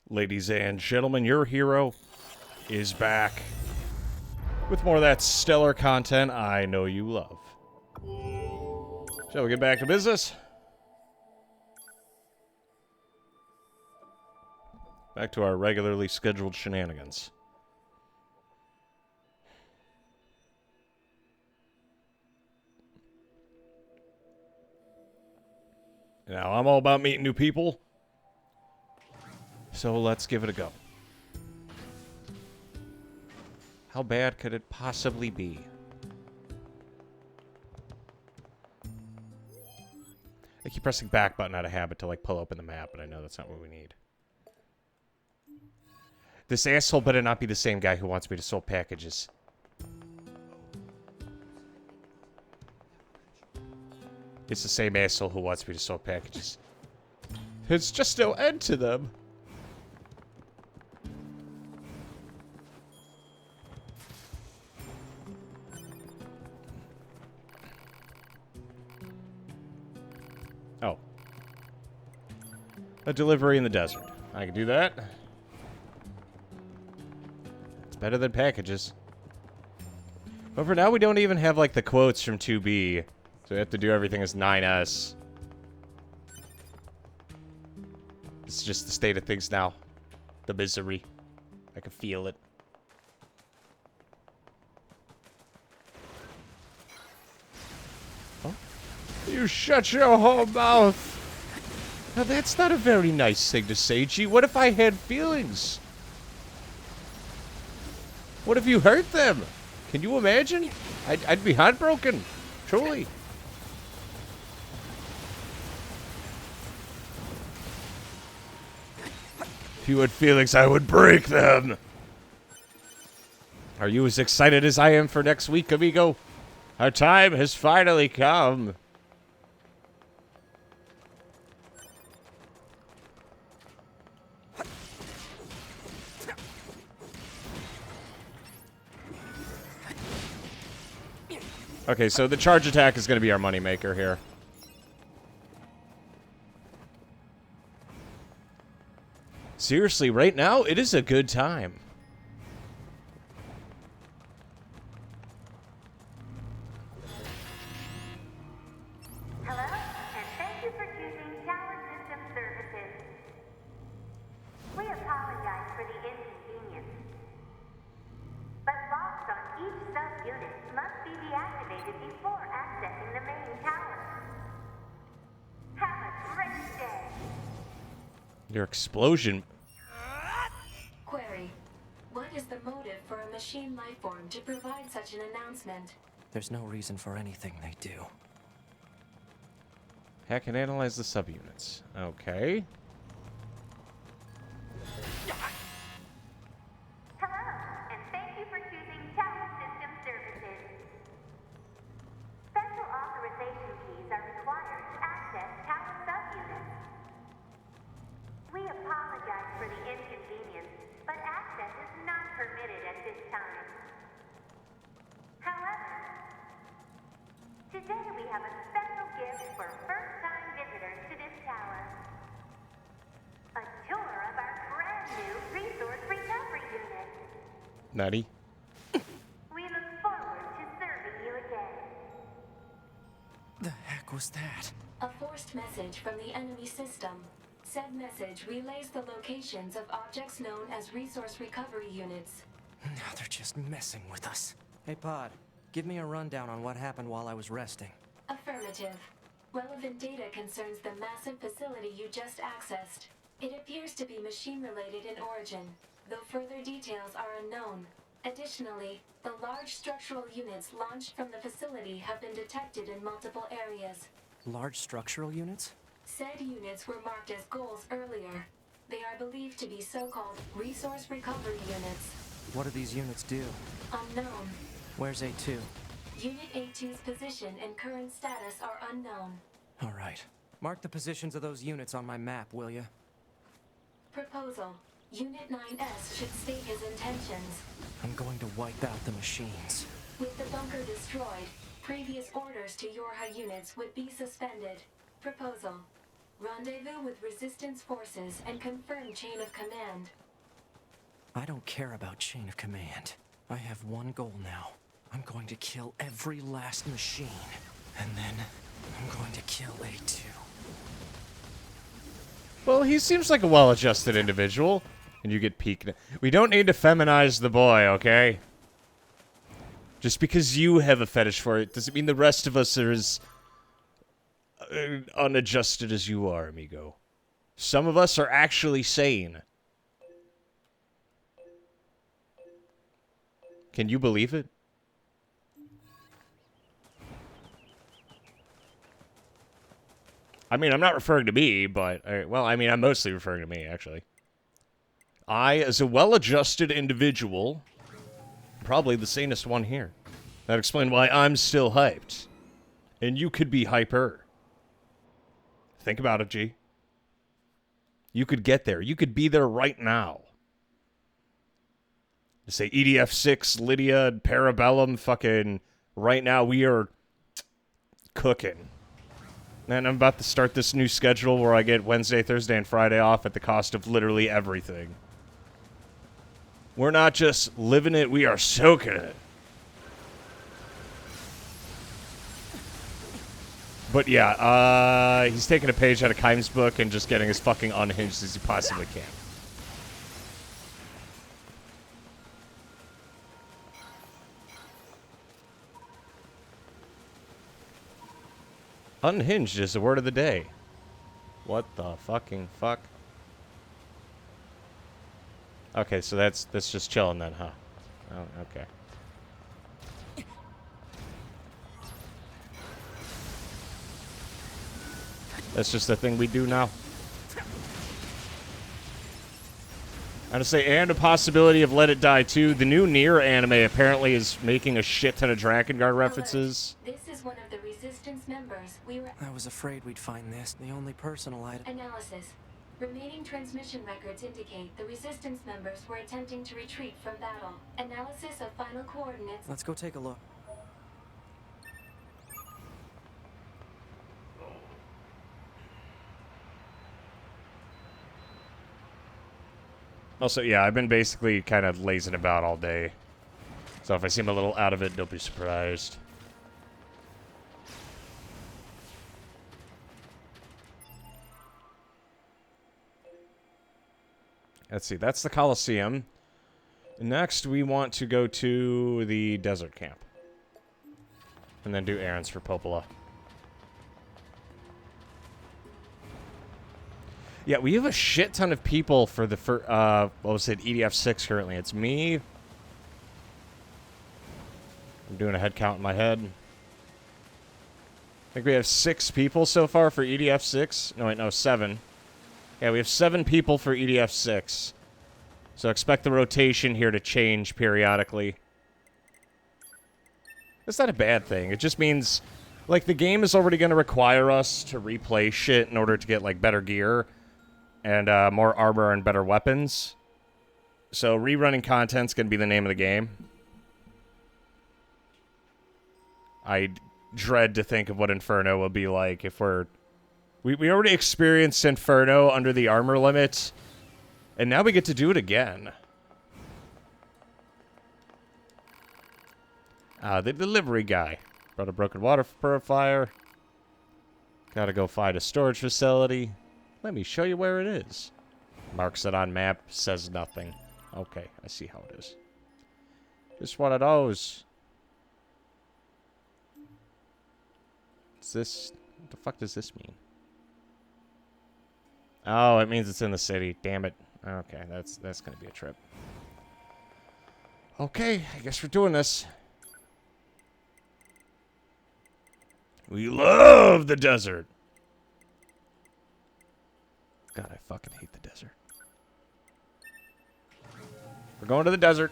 Ladies and gentlemen, your hero is back with more of that stellar content I know you love. Shall we get back to business? Back to our regularly scheduled shenanigans. Now, I'm all about meeting new people, so let's give it a go. How bad could it possibly be? I keep pressing back button out of habit to, like, pull open the map, but I know that's not what we need. This asshole better not be the same guy who wants me to sort packages. It's the same asshole who wants me to sort packages. There's just no end to them. Oh. A delivery in the desert. I can do that. It's better than packages. But for now, we don't even have, like, the quotes from 2B. So we have to do everything as 9S. It's just the state of things now. The misery. I can feel it. Oh. You shut your whole mouth. Now that's not a very nice thing to say, G. What if I had feelings? What if you hurt them? Can you imagine? I'd be heartbroken. Truly. If you had feelings, I would break them. Are you as excited as I am for next week, amigo? Our time has finally come. Okay, so the charge attack is going to be our moneymaker here. Seriously, right now, it is a good time. Hello, and thank you for choosing Tower System Services. We apologize for the inconvenience, but locks on each sub-unit must be deactivated before accessing the main tower. Have a great day. Your explosion. Query. What is the motive for a machine lifeform to provide such an announcement? There's no reason for anything they do. Hack and analyze the subunits. Okay. Hello, and thank you for choosing Tower System Services. Special authorization keys are required to access tower subunits. We apologize for the inconvenience, but access is not permitted at this time. However, today we have a special gift for first-time visitors to this tower. A tour of our brand new resource recovery unit. Nutty. We look forward to serving you again. The heck was that? A forced message from the enemy system. Said message relays the locations of objects known as resource recovery units. Now they're just messing with us. Hey, Pod. Give me a rundown on what happened while I was resting. Affirmative. Relevant data concerns the massive facility you just accessed. It appears to be machine-related in origin, though further details are unknown. Additionally, the large structural units launched from the facility have been detected in multiple areas. Large structural units? Said units were marked as goals earlier. They are believed to be so-called resource recovery units. What do these units do? Unknown. Where's A2? Unit A2's position and current status are unknown. All right. Mark the positions of those units on my map, will ya? Proposal. Unit 9S should state his intentions. I'm going to wipe out the machines. With the bunker destroyed, previous orders to Yorha units would be suspended. Proposal. Rendezvous with Resistance forces and confirm chain of command. I don't care about chain of command. I have one goal now. I'm going to kill every last machine. And then I'm going to kill A2. Well, he seems like a well-adjusted individual. And you get peaked. We don't need to feminize the boy, okay? Just because you have a fetish for it doesn't mean the rest of us are as unadjusted as you are, amigo. Some of us are actually sane. Can you believe it? I mean, I'm not referring to me, but... well, I mean, I'm mostly referring to me, actually. I, as a well-adjusted individual, probably the sanest one here. That explains why I'm still hyped. And you could be hyper. Think about it, G. You could get there. You could be there right now. Say EDF6, Lydia, Parabellum, fucking... Right now, we are cooking. And I'm about to start this new schedule where I get Wednesday, Thursday, and Friday off at the cost of literally everything. We're not just living it, we are soaking it. But yeah, he's taking a page out of Keim's book and just getting as fucking unhinged as he possibly can. Unhinged is the word of the day. What the fucking fuck? Okay, so that's just chilling then, huh? Oh, okay. That's just the thing we do now. I'm gonna say, and a possibility of Let It Die 2. The new Nier anime apparently is making a shit ton of Drakengard references. Alert. This is one of the Resistance members. We were... I was afraid we'd find this. The only personal item. Analysis. Remaining transmission records indicate the Resistance members were attempting to retreat from battle. Analysis of final coordinates... Let's go take a look. Also, yeah, I've been basically kind of lazing about all day. So if I seem a little out of it, don't be surprised. Let's see, that's the Colosseum. Next, we want to go to the desert camp. And then do errands for Popola. Yeah, we have a shit ton of people for the, what was it, EDF6 currently. It's me. I'm doing a head count in my head. I think we have 6 people so far for EDF6. No, wait, no, 7. Yeah, we have 7 people for EDF6. So expect the rotation here to change periodically. That's not a bad thing. It just means, like, the game is already going to require us to replay shit in order to get, like, better gear. And more armor and better weapons. So rerunning content's going to be the name of the game. I dread to think of what Inferno will be like if we're... We already experienced Inferno under the armor limit. And now we get to do it again. The delivery guy. Brought a broken water purifier. Gotta go find a storage facility. Let me show you where it is. Marks it on map, says nothing. Okay, I see how it is. Just one of those. What's this? What the fuck does this mean? Oh, it means it's in the city. Damn it. Okay, that's gonna be a trip. Okay, I guess we're doing this. We love the desert. God, I fucking hate the desert. We're going to the desert.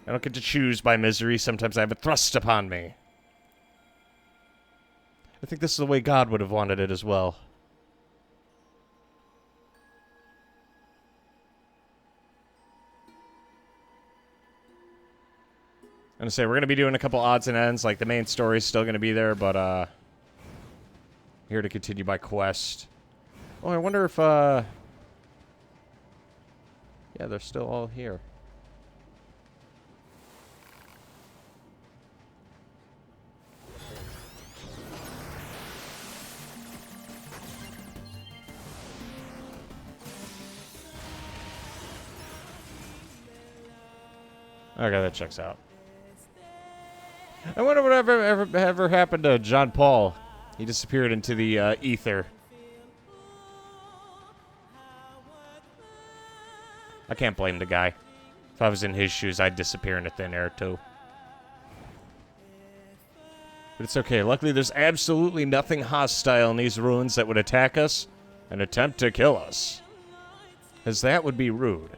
I don't get to choose by misery. Sometimes I have it thrust upon me. I think this is the way God would have wanted it as well. I'm gonna say, we're gonna be doing a couple odds and ends. Like, the main story's still gonna be there, but, Here to continue my quest. Oh, I wonder if, yeah, they're still all here. Okay, that checks out. I wonder what ever happened to John Paul. He disappeared into the ether. I can't blame the guy. If I was in his shoes, I'd disappear into thin air too. But it's okay. Luckily, there's absolutely nothing hostile in these ruins that would attack us and attempt to kill us. Because that would be rude.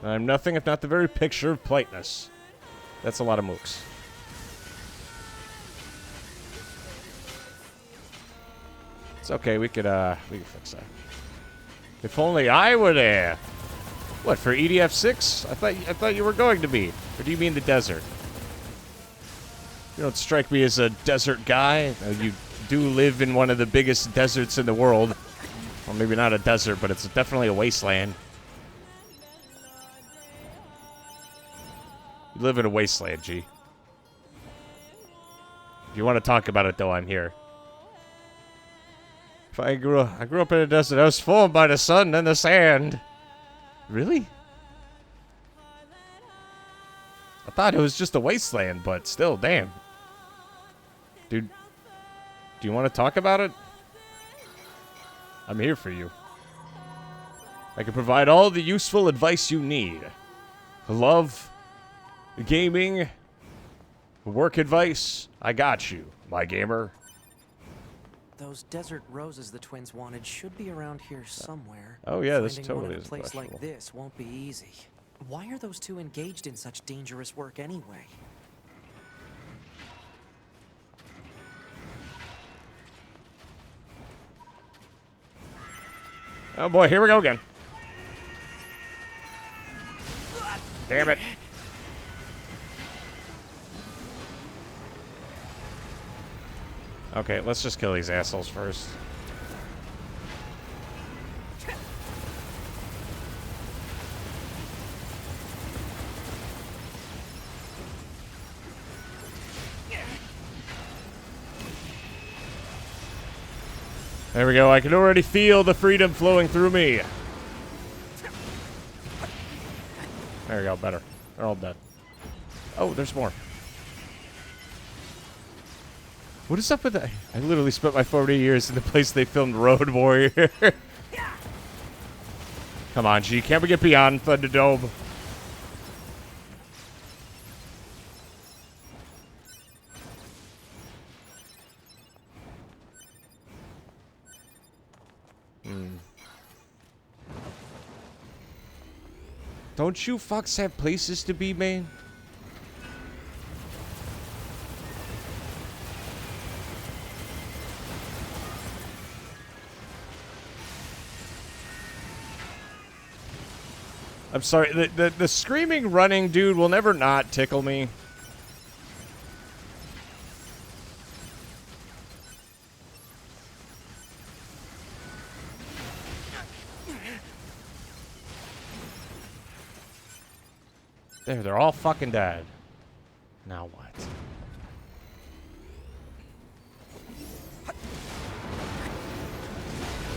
I'm nothing if not the very picture of politeness. That's a lot of mooks. It's okay, we could fix that. If only I were there. What, for EDF 6? I thought you were going to be. Or do you mean the desert? You don't strike me as a desert guy. You do live in one of the biggest deserts in the world. Well, maybe not a desert, but it's definitely a wasteland. You live in a wasteland, G. If you want to talk about it, though, I'm here. If I grew up in a desert. I was formed by the sun and the sand. Really? I thought it was just a wasteland, but still, damn. Dude, do you want to talk about it? I'm here for you. I can provide all the useful advice you need. Love, gaming, work advice. I got you, my gamer. Those desert roses the twins wanted should be around here somewhere. Oh yeah, this Finding totally one in is a place questionable. like this won't be easy. Why are those two engaged in such dangerous work anyway? Oh boy, here we go again. Damn it. Okay, let's just kill these assholes first. There we go. I can already feel the freedom flowing through me. There we go. Better. They're all dead. Oh, there's more. What is up with that? I literally spent my 40 years in the place they filmed Road Warrior. Come on, G. Can't we get beyond Thunderdome? Don't you fucks have places to be, man? I'm sorry, the screaming running dude will never not tickle me. There, they're all fucking dead. Now what?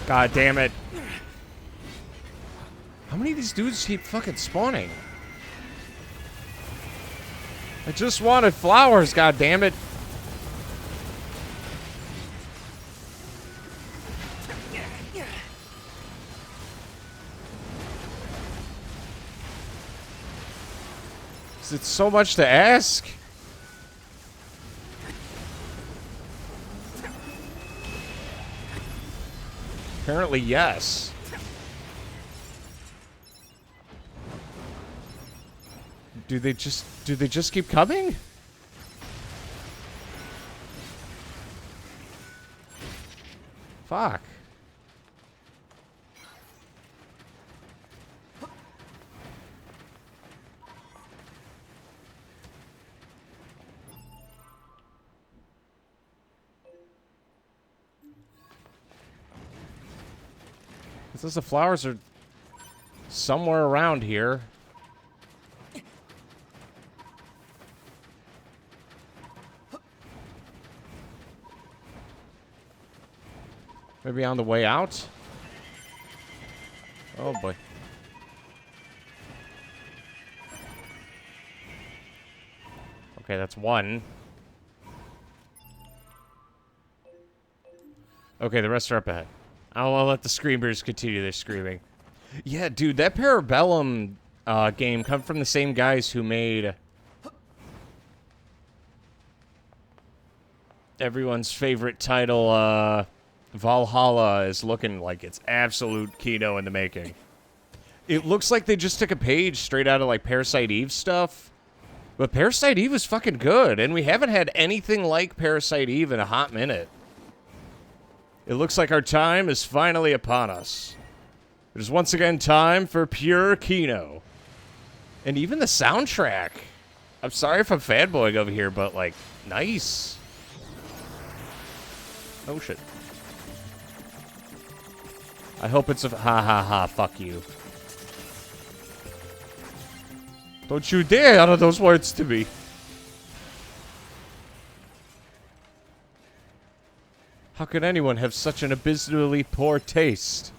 God damn it. How many of these dudes keep fucking spawning? I just wanted flowers, god damn it. Is it so much to ask? Apparently, yes. Do they just keep coming? Fuck. It says the flowers are somewhere around here. Maybe on the way out? Oh boy. Okay, that's one. Okay, the rest are up ahead. I'll let the screamers continue their screaming. Yeah, dude, that Parabellum game come from the same guys who made everyone's favorite title, Valhalla is looking like it's absolute Kino in the making. It looks like they just took a page straight out of, like, Parasite Eve stuff. But Parasite Eve is fucking good, and we haven't had anything like Parasite Eve in a hot minute. It looks like our time is finally upon us. It is once again time for pure Kino. And even the soundtrack. I'm sorry if I'm fanboying over here, but, like, nice. Oh, shit. I hope it's a... Ha ha ha, fuck you. Don't you dare utter those words to me. How could anyone have such an abysmally poor taste?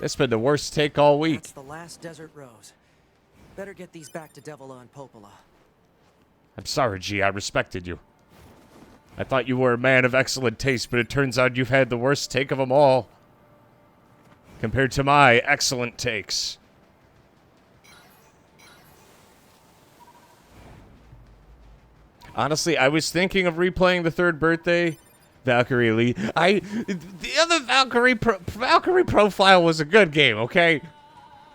That's been the worst take all week. That's the last desert rose. Better get these back to Devila and Popola. I'm sorry, G. I respected you. I thought you were a man of excellent taste, but it turns out you've had the worst take of them all. Compared to my excellent takes. Honestly, I was thinking of replaying the third birthday. Valkyrie Lee. The other Valkyrie Profile was a good game, okay?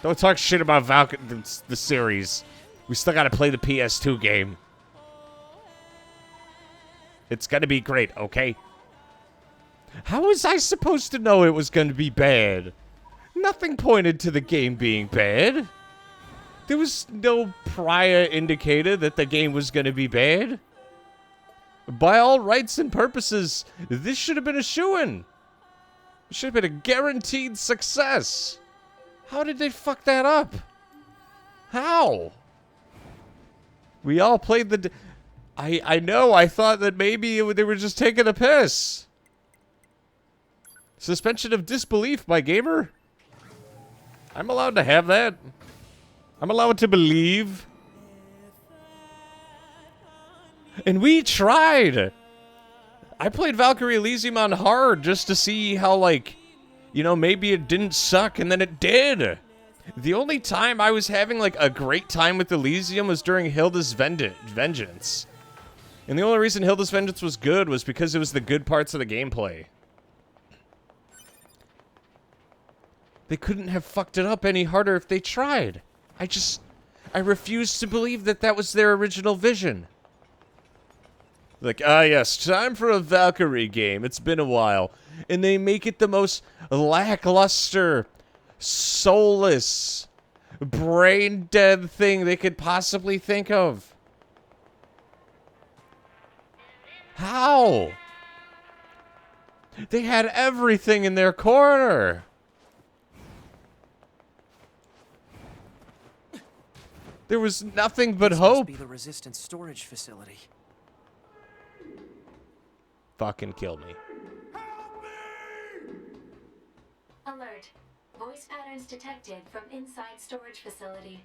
Don't talk shit about the series. We still gotta play the PS2 game. It's gonna be great, okay? How was I supposed to know it was gonna be bad? Nothing pointed to the game being bad. There was no prior indicator that the game was gonna be bad. By all rights and purposes, this should have been a shoo-in. It should have been a guaranteed success. How did they fuck that up? How? We all played the... I know, I thought that maybe they were just taking a piss. Suspension of disbelief, my gamer. I'm allowed to have that. I'm allowed to believe. And we tried. I played Valkyrie Elysium on hard just to see how, like, you know, maybe it didn't suck, and then it did. The only time I was having, like, a great time with Elysium was during Hilda's Vengeance. And the only reason Hilda's Vengeance was good was because it was the good parts of the gameplay. They couldn't have fucked it up any harder if they tried. I refuse to believe that that was their original vision. Like, yes, time for a Valkyrie game. It's been a while. And they make it the most lackluster, soulless, brain-dead thing they could possibly think of. How? They had everything in their corner. There was nothing but hope. This must be the resistance storage facility. Fucking kill me. Alert. Voice patterns detected from inside storage facility.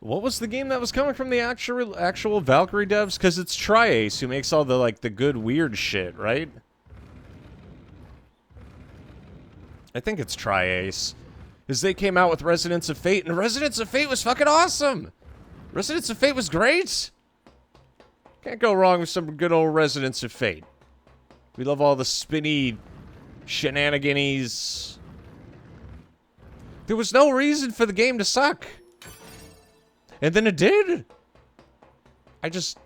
What was the game that was coming from the actual Valkyrie devs? Because it's Tri-Ace who makes all the, like, the good weird shit, right? I think it's Tri-Ace. is they came out with Residents of Fate, and Residents of Fate was fucking awesome. Residents of Fate was great. Can't go wrong with some good old Residents of Fate. We love all the spinny shenaniganies. There was no reason for the game to suck. And then it did. I just...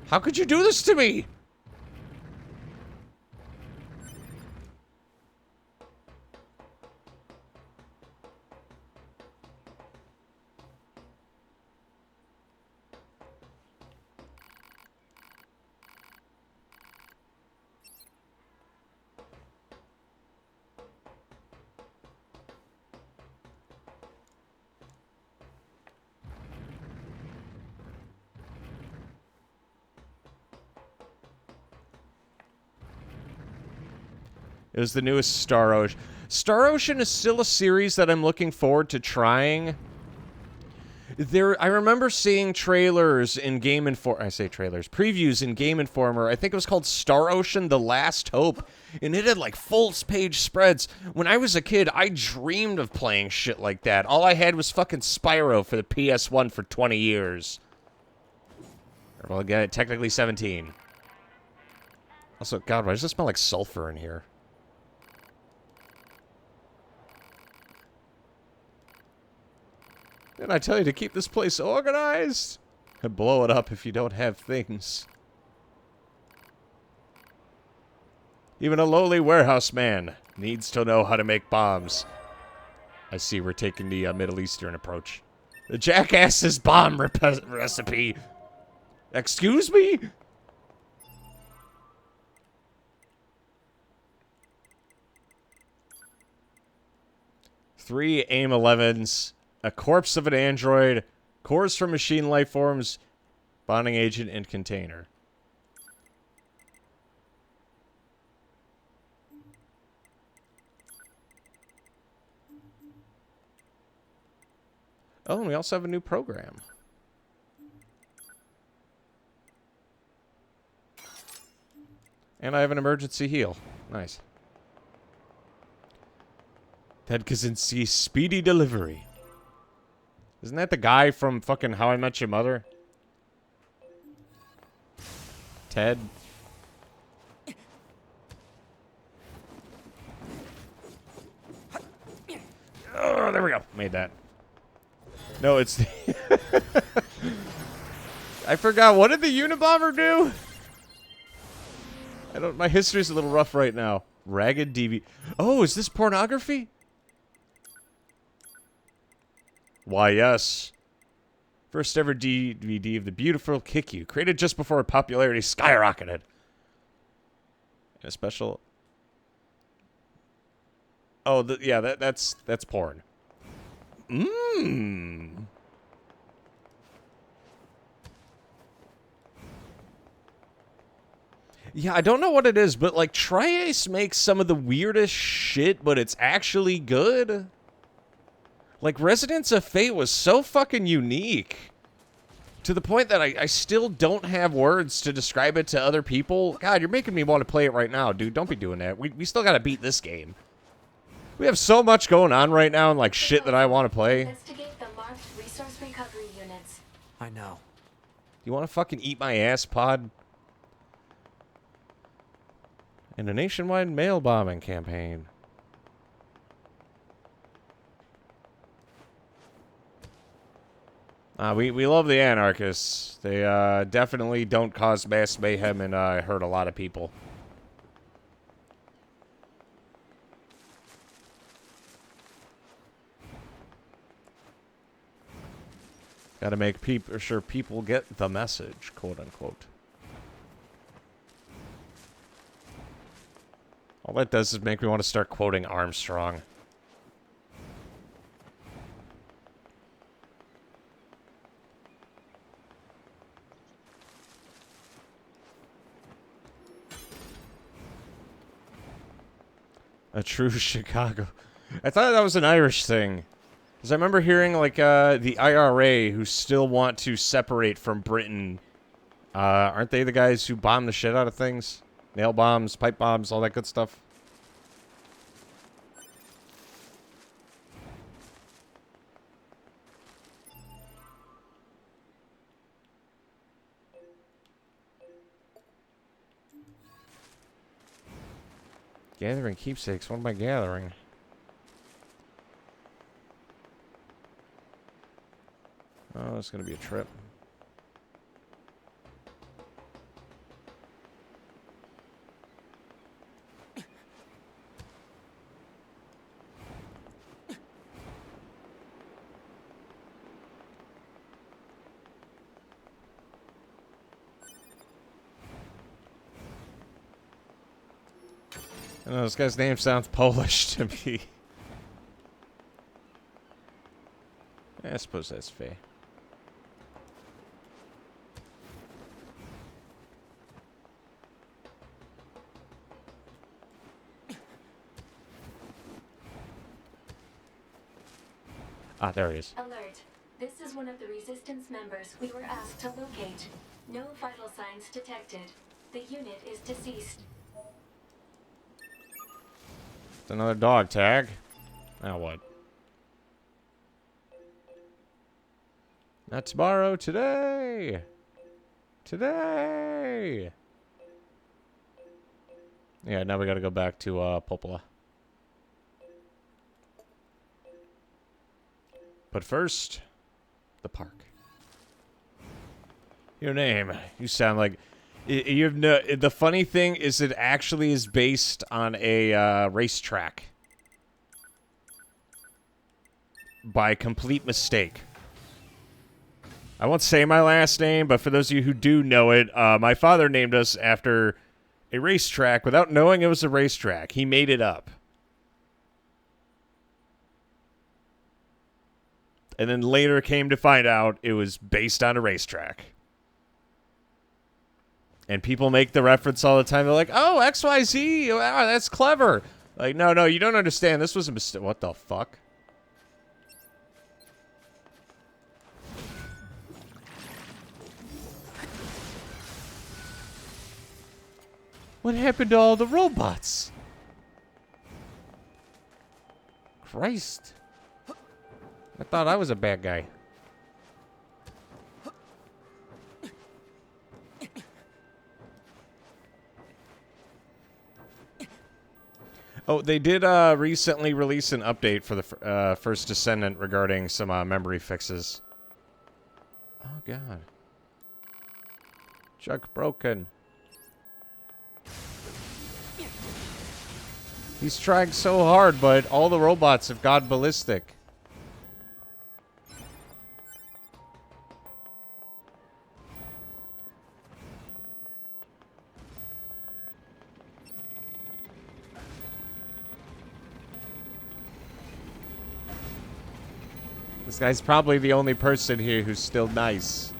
How could you do this to me? It was the newest Star Ocean. Star Ocean is still a series that I'm looking forward to trying. I remember seeing trailers in Game Informer. I say trailers. Previews in Game Informer. I think it was called Star Ocean: The Last Hope. And it had, like, full-page spreads. When I was a kid, I dreamed of playing shit like that. All I had was fucking Spyro for the PS1 for 20 years. Well, again, technically 17. Also, God, why does it smell like sulfur in here? Didn't I tell you to keep this place organized? And blow it up if you don't have things. Even a lowly warehouse man needs to know how to make bombs. I see we're taking the Middle Eastern approach. The jackass's bomb recipe. Excuse me? Three AIM-11s. A corpse of an android, cores from machine life forms, bonding agent, and container. Oh, and we also have a new program. And I have an emergency heal. Nice. Ted Kaczynski's speedy delivery. Isn't that the guy from fucking How I Met Your Mother? Ted? Oh, there we go. Made that. No, it's... I forgot. What did the Unabomber do? I don't... My history's a little rough right now. Ragged DV... Oh, is this pornography? Why, yes. First ever DVD of the beautiful Kick You, created just before popularity skyrocketed. And a special... Oh, yeah, that's porn. Mmm. Yeah, I don't know what it is, but, like, Tri-Ace makes some of the weirdest shit, but it's actually good. Like, Residents of Fate was so fucking unique. To the point that I still don't have words to describe it to other people. God, you're making me want to play it right now, dude. Don't be doing that. We still gotta beat this game. We have so much going on right now and, like, shit that I want to play. Investigate the marked resource recovery units. I know. You want to fucking eat my ass, pod? And a nationwide mail bombing campaign. We love the anarchists. They definitely don't cause mass mayhem and hurt a lot of people. Gotta make sure people get the message, quote unquote. All that does is make me want to start quoting Armstrong. A true Chicago. I thought that was an Irish thing. Because I remember hearing, like, the IRA who still want to separate from Britain. Aren't they the guys who bomb the shit out of things? Nail bombs, pipe bombs, all that good stuff. Gathering keepsakes. What am I gathering? Oh, it's gonna be a trip. I don't know, this guy's name sounds Polish to me. I suppose that's fair. Ah, there he is. Alert. This is one of the Resistance members we were asked to locate. No vital signs detected. The unit is deceased. It's another dog tag. Now what? Not tomorrow, today! Today! Yeah, now we gotta go back to, Popola. But first, the park. Your name. You sound like... You have no... The funny thing is it actually is based on a, racetrack. By complete mistake. I won't say my last name, but for those of you who do know it, my father named us after a racetrack without knowing it was a racetrack. He made it up. And then later came to find out it was based on a racetrack. And people make the reference all the time. They're like, oh, XYZ, wow, that's clever. Like, no, you don't understand. This was a mistake. What the fuck? What happened to all the robots? Christ. I thought I was a bad guy. Oh, they did recently release an update for the First Descendant regarding some memory fixes. Oh, God. Chuck broken. He's trying so hard, but all the robots have gone ballistic. This guy's probably the only person here who's still nice.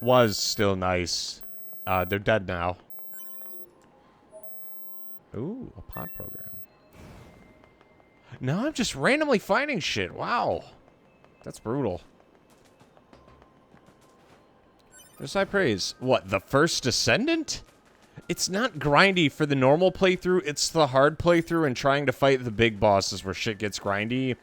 Was still nice. They're dead now. Ooh, a pod program. No, I'm just randomly finding shit. Wow. That's brutal. There's high praise. What, the First Descendant? It's not grindy for the normal playthrough. It's the hard playthrough and trying to fight the big bosses where shit gets grindy.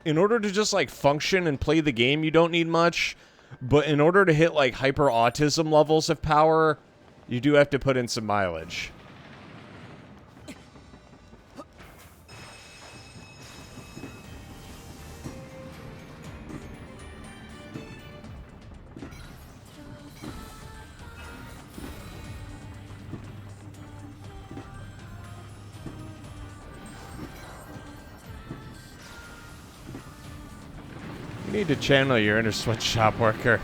In order to just, like, function and play the game, you don't need much. But in order to hit, like, hyper-autism levels of power, you do have to put in some mileage. You need to channel your inner sweatshop worker.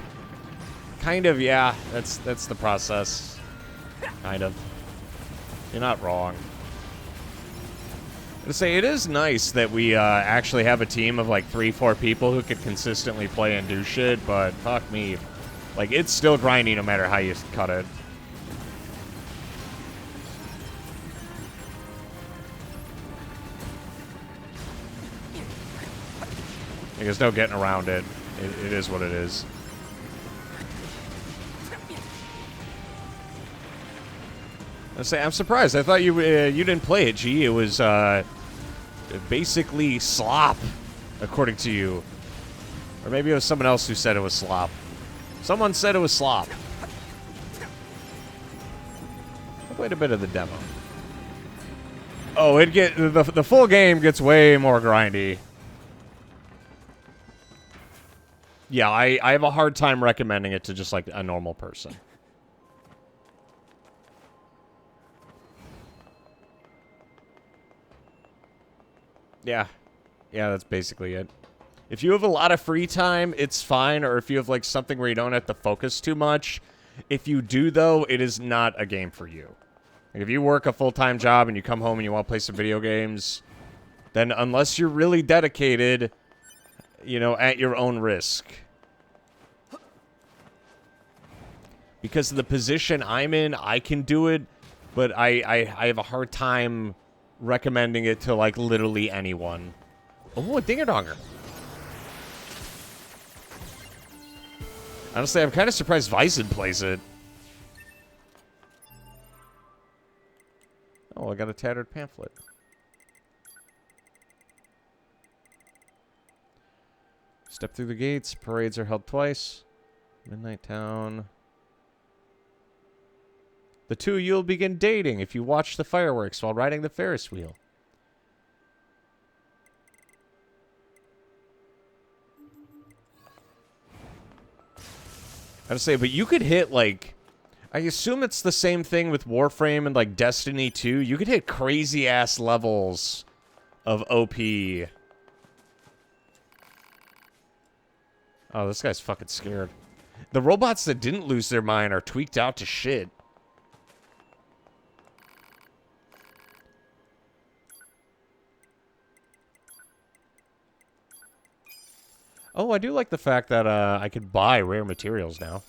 Kind of, yeah. That's the process. Kind of. You're not wrong. To say it is nice that we actually have a team of like 3-4 people who could consistently play and do shit, but fuck me. Like, it's still grindy no matter how you cut it. There's no getting around it. It is what it is. I say, I'm surprised. I thought you didn't play it, G. It was basically slop, according to you. Or maybe it was someone else who said it was slop. Someone said it was slop. I played a bit of the demo. Oh, the full game gets way more grindy. Yeah, I have a hard time recommending it to just like a normal person. Yeah. Yeah, that's basically it. If you have a lot of free time, it's fine. Or if you have like something where you don't have to focus too much. If you do, though, it is not a game for you. Like, if you work a full-time job and you come home and you want to play some video games, then unless you're really dedicated, you know, at your own risk. Because of the position I'm in, I can do it, but I have a hard time recommending it to, like, literally anyone. Oh, a dinger-donger. Honestly, I'm kind of surprised Vyson plays it. Oh, I got a tattered pamphlet. Step through the gates. Parades are held twice. Midnight Town. The two of you will begin dating if you watch the fireworks while riding the Ferris wheel. I would say, but you could hit, like... I assume it's the same thing with Warframe and, like, Destiny 2. You could hit crazy-ass levels of OP. Oh, this guy's fucking scared. The robots that didn't lose their mind are tweaked out to shit. Oh, I do like the fact that I could buy rare materials now.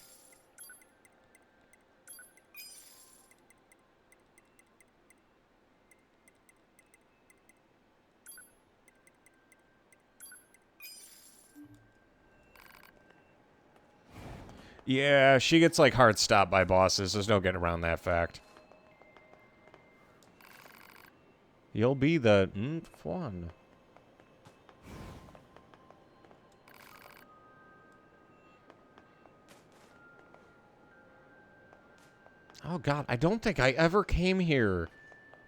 Yeah, she gets, like, hard stopped by bosses. There's no getting around that fact. You'll be the one. Oh, God, I don't think I ever came here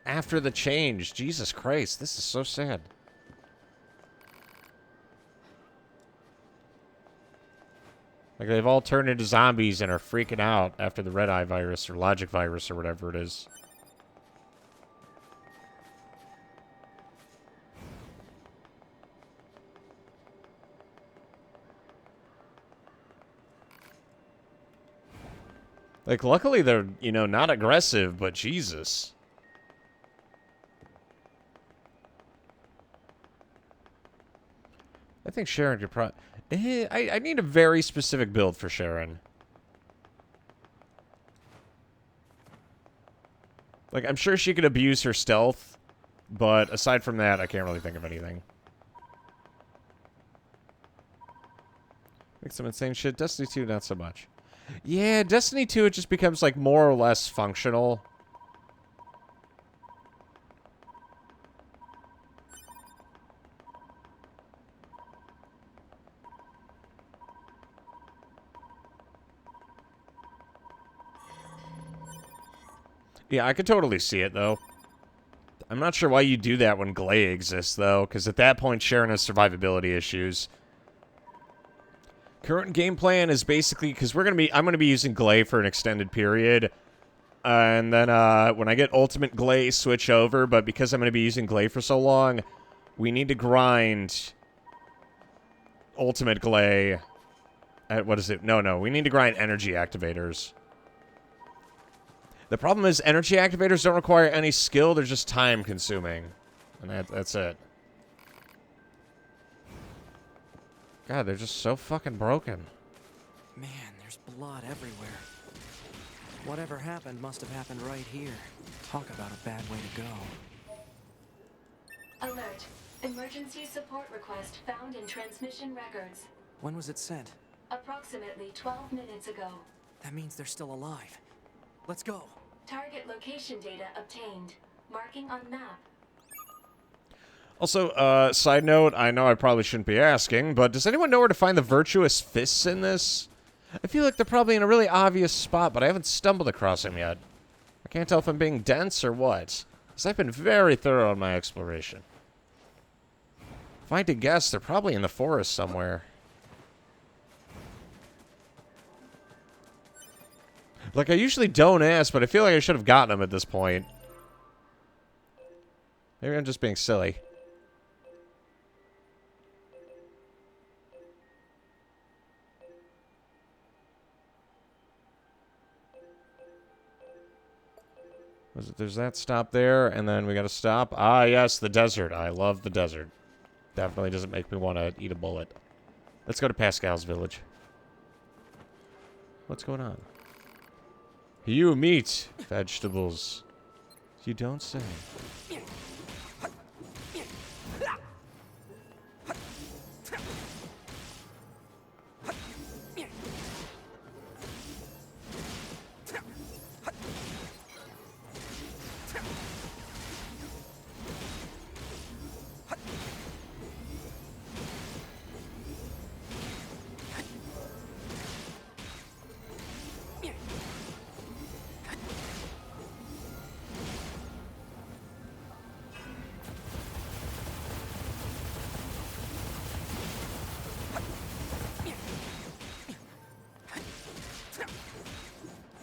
after the change. Jesus Christ, this is so sad. Like, they've all turned into zombies and are freaking out after the red eye virus or logic virus or whatever it is. Like, luckily they're, you know, not aggressive, but Jesus. I think Sharon could probably... I need a very specific build for Sharon. Like, I'm sure she could abuse her stealth, but aside from that, I can't really think of anything. Like some insane shit. Destiny 2, not so much. Yeah, Destiny 2, it just becomes, like, more or less functional. Yeah, I could totally see it, though. I'm not sure why you do that when Glay exists, though, because at that point, Sharon has survivability issues. Current game plan is basically, because I'm gonna be using Glay for an extended period, and then when I get Ultimate Glay, switch over. But because I'm gonna be using Glay for so long, we need to grind Ultimate Glay. At what is it? No, we need to grind energy activators. The problem is energy activators don't require any skill, they're just time consuming. And that's it. God, they're just so fucking broken. Man, there's blood everywhere. Whatever happened must have happened right here. Talk about a bad way to go. Alert. Emergency support request found in transmission records. When was it sent? Approximately 12 minutes ago. That means they're still alive. Let's go. Target location data obtained. Marking on map. Also, side note, I know I probably shouldn't be asking, but does anyone know where to find the virtuous fists in this? I feel like they're probably in a really obvious spot, but I haven't stumbled across them yet. I can't tell if I'm being dense or what, because I've been very thorough in my exploration. If I had to guess, they're probably in the forest somewhere. Like, I usually don't ask, but I feel like I should have gotten them at this point. Maybe I'm just being silly. There's that stop there, and then we gotta stop. Ah, yes, the desert. I love the desert. Definitely doesn't make me want to eat a bullet. Let's go to Pascal's village. What's going on? You meat vegetables. You don't say.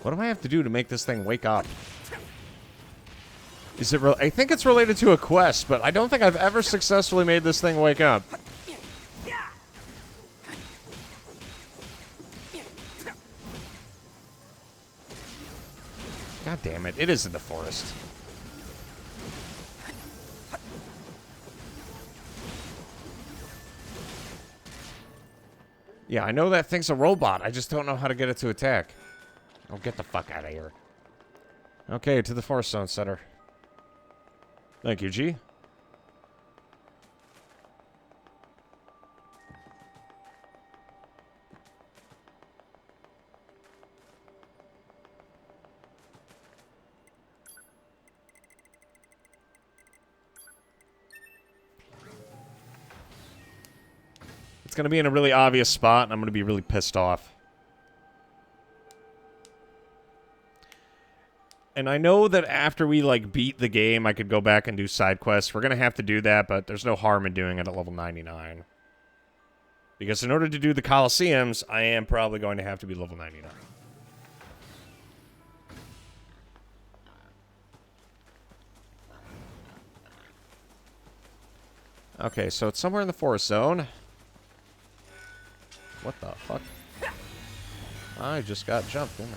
What do I have to do to make this thing wake up? Is it I think it's related to a quest, but I don't think I've ever successfully made this thing wake up. God damn it. It is in the forest. Yeah, I know that thing's a robot. I just don't know how to get it to attack. Oh, get the fuck out of here. Okay, to the Forest Zone Center. Thank you, G. It's going to be in a really obvious spot, and I'm going to be really pissed off. And I know that after we, like, beat the game, I could go back and do side quests. We're going to have to do that, but there's no harm in doing it at level 99. Because in order to do the Colosseums, I am probably going to have to be level 99. Okay, so it's somewhere in the forest zone. What the fuck? I just got jumped, didn't I?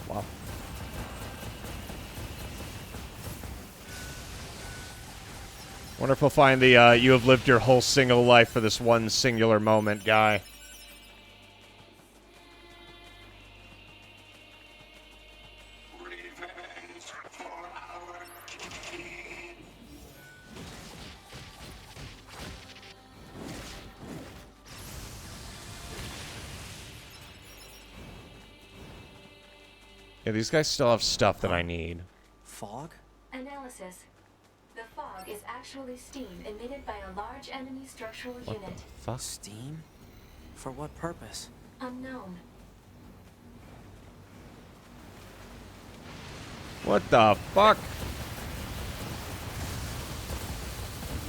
Wow. Wonder if we'll find the, you have lived your whole single life for this one singular moment guy. Yeah, these guys still have stuff that I need. Fog? Analysis. The fog is actually steam emitted by a large enemy structural What unit. the fuck? Steam? For what purpose? Unknown. What the fuck?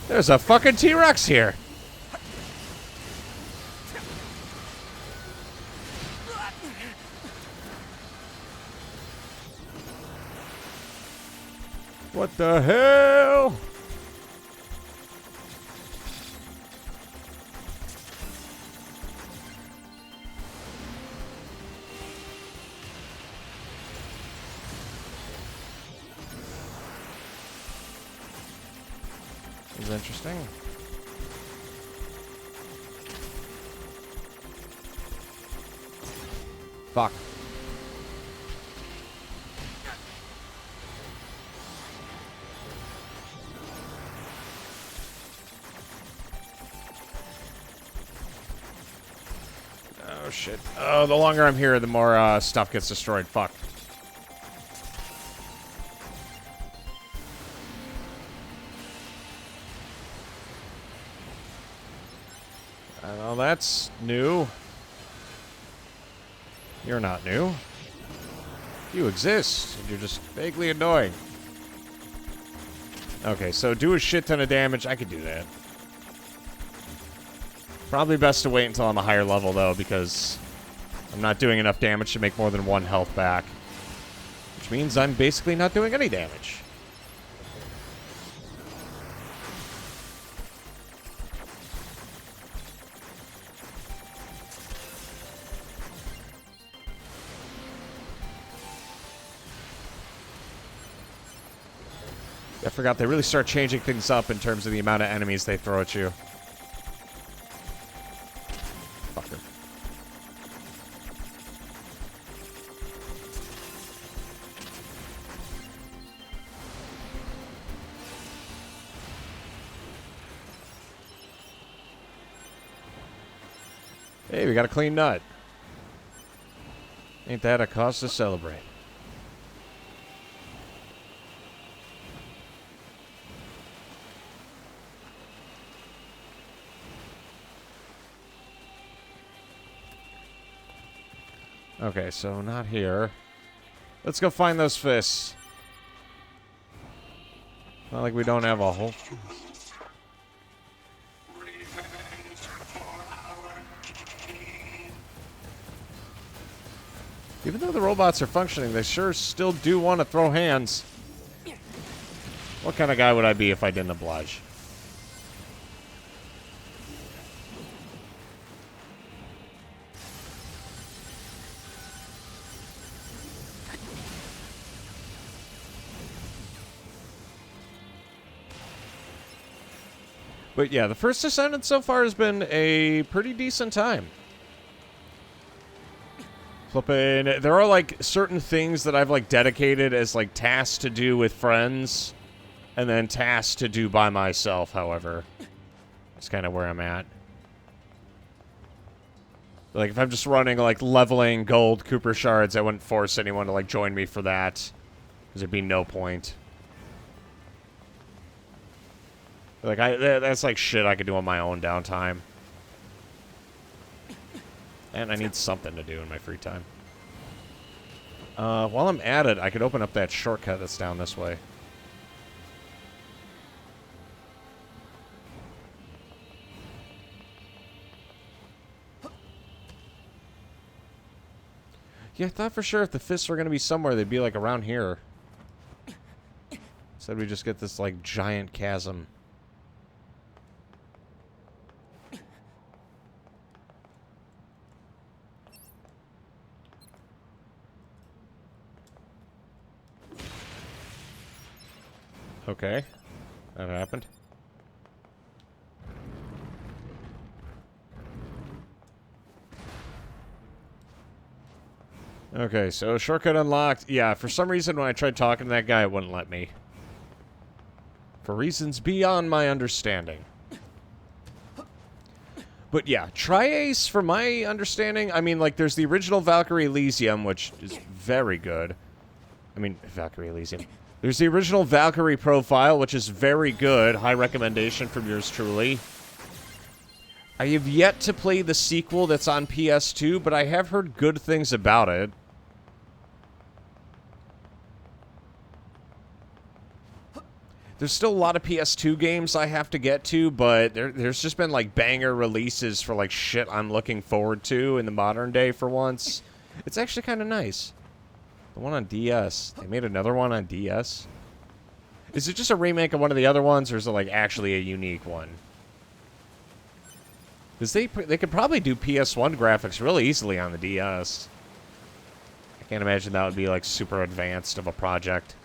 There's a fucking T-Rex here. What the hell? This is interesting. Fuck. Oh, shit. Oh, the longer I'm here, the more stuff gets destroyed. Fuck. Well, that's new. You're not new. You exist, and you're just vaguely annoying. Okay, so do a shit ton of damage. I could do that. Probably best to wait until I'm a higher level, though, because I'm not doing enough damage to make more than 1 health back. Which means I'm basically not doing any damage. I forgot they really start changing things up in terms of the amount of enemies they throw at you. Fucker. Hey, we got a clean nut. Ain't that a cause to celebrate? Okay, so not here. Let's go find those fists. Not like we don't have a whole... Even though the robots are functioning, they sure still do want to throw hands. What kind of guy would I be if I didn't oblige? But yeah, the first Descendant so far has been a pretty decent time. Flippin', there are like certain things that I've like dedicated as like tasks to do with friends, and then tasks to do by myself, however. That's kind of where I'm at. Like if I'm just running like leveling gold Cooper shards, I wouldn't force anyone to like join me for that, because there'd be no point. Like, that's like shit I could do on my own downtime. And I need something to do in my free time. While I'm at it, I could open up that shortcut that's down this way. Yeah, I thought for sure if the fists were going to be somewhere, they'd be like around here. Instead we just get this like giant chasm. Okay. That happened. Okay, so shortcut unlocked. Yeah, for some reason when I tried talking to that guy, it wouldn't let me. For reasons beyond my understanding. But yeah, Tri-Ace, from my understanding, I mean, like, there's the original Valkyrie Elysium, which is very good. I mean, Valkyrie Elysium. There's the original Valkyrie profile, which is very good. High recommendation from yours truly. I have yet to play the sequel that's on PS2, but I have heard good things about it. There's still a lot of PS2 games I have to get to, but there's just been, like, banger releases for, like, shit I'm looking forward to in the modern day for once. It's actually kind of nice. The one on DS. They made another one on DS? Is it just a remake of one of the other ones, or is it, like, actually a unique one? Because they could probably do PS1 graphics really easily on the DS. I can't imagine that would be, like, super advanced of a project.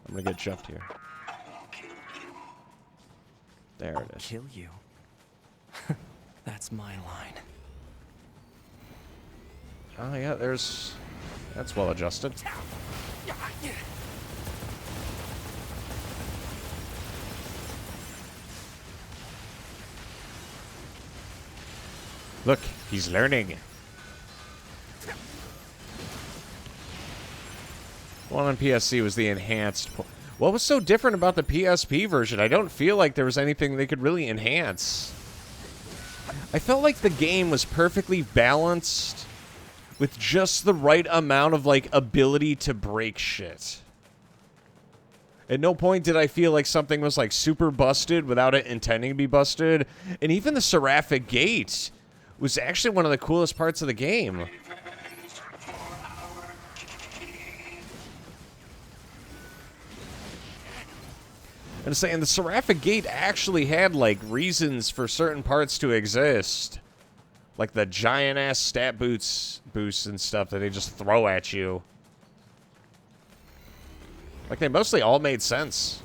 I'm gonna get jumped here. There it is. Kill you. That's my line. Oh, yeah, there's... That's well adjusted. Look, he's learning. One on PSC was the enhanced... What was so different about the PSP version? I don't feel like there was anything they could really enhance. I felt like the game was perfectly balanced with just the right amount of, like, ability to break shit. At no point did I feel like something was, like, super busted without it intending to be busted. And even the Seraphic Gate was actually one of the coolest parts of the game. And saying the Seraphic Gate actually had, like, reasons for certain parts to exist. Like the giant-ass stat boosts and stuff that they just throw at you. Like, they mostly all made sense.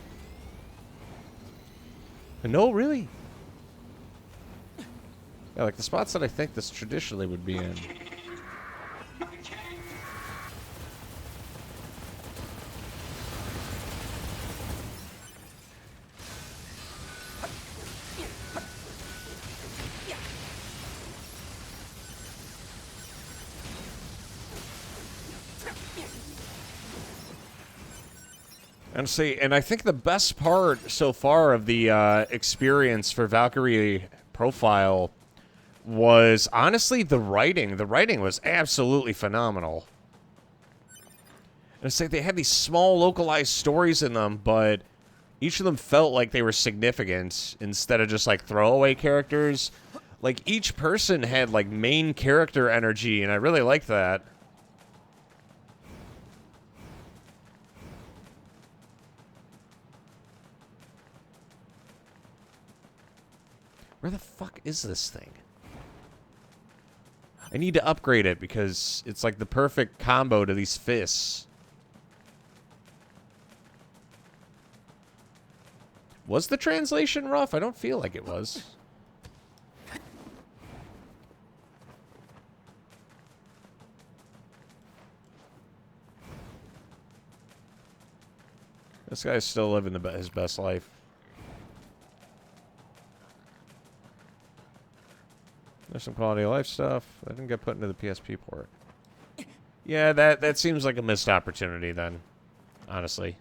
And no, really. Yeah, like the spots that I think this traditionally would be in. And see, and I think the best part so far of the experience for Valkyrie Profile was honestly the writing. The writing was absolutely phenomenal. And it's like they had these small localized stories in them, but each of them felt like they were significant instead of just like throwaway characters. Like each person had like main character energy, and I really liked that. Where the fuck is this thing? I need to upgrade it because it's like the perfect combo to these fists. Was the translation rough? I don't feel like it was. This guy's still living his best life. There's some quality of life stuff. I didn't get put into the PSP port. Yeah, that seems like a missed opportunity then, honestly.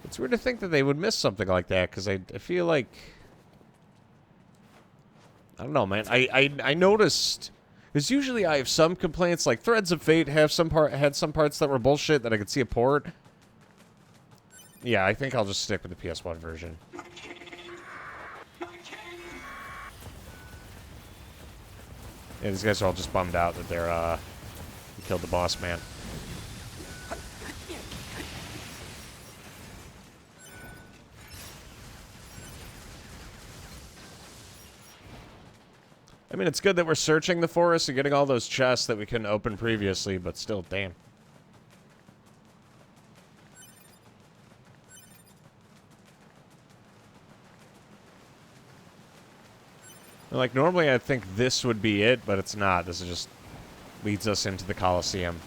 It's weird to think that they would miss something like that, because I feel like... I don't know, man. I noticed... Because usually I have some complaints, like Threads of Fate had some parts that were bullshit that I could see a port. Yeah, I think I'll just stick with the PS1 version. Yeah, these guys are all just bummed out that they're, killed the boss man. I mean, it's good that we're searching the forest and getting all those chests that we couldn't open previously, but still, damn. Like, normally I'd think this would be it, but it's not. This is just leads us into the Colosseum.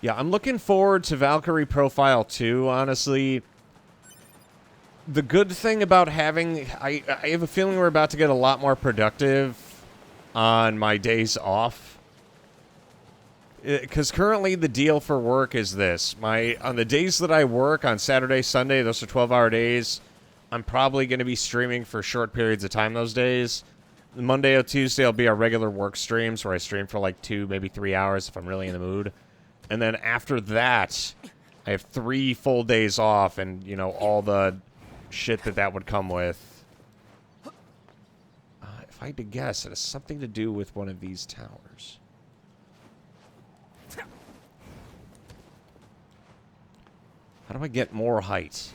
Yeah, I'm looking forward to Valkyrie Profile 2, honestly. The good thing about having... I have a feeling we're about to get a lot more productive on my days off. Because currently the deal for work is this. On the days that I work, on Saturday, Sunday, those are 12-hour days, I'm probably going to be streaming for short periods of time those days. Monday or Tuesday will be our regular work streams where I stream for like 2, maybe 3 hours if I'm really in the mood. And then after that, I have 3 full days off and, you know, all the shit that would come with. If I had to guess, it has something to do with one of these towers. How do I get more height?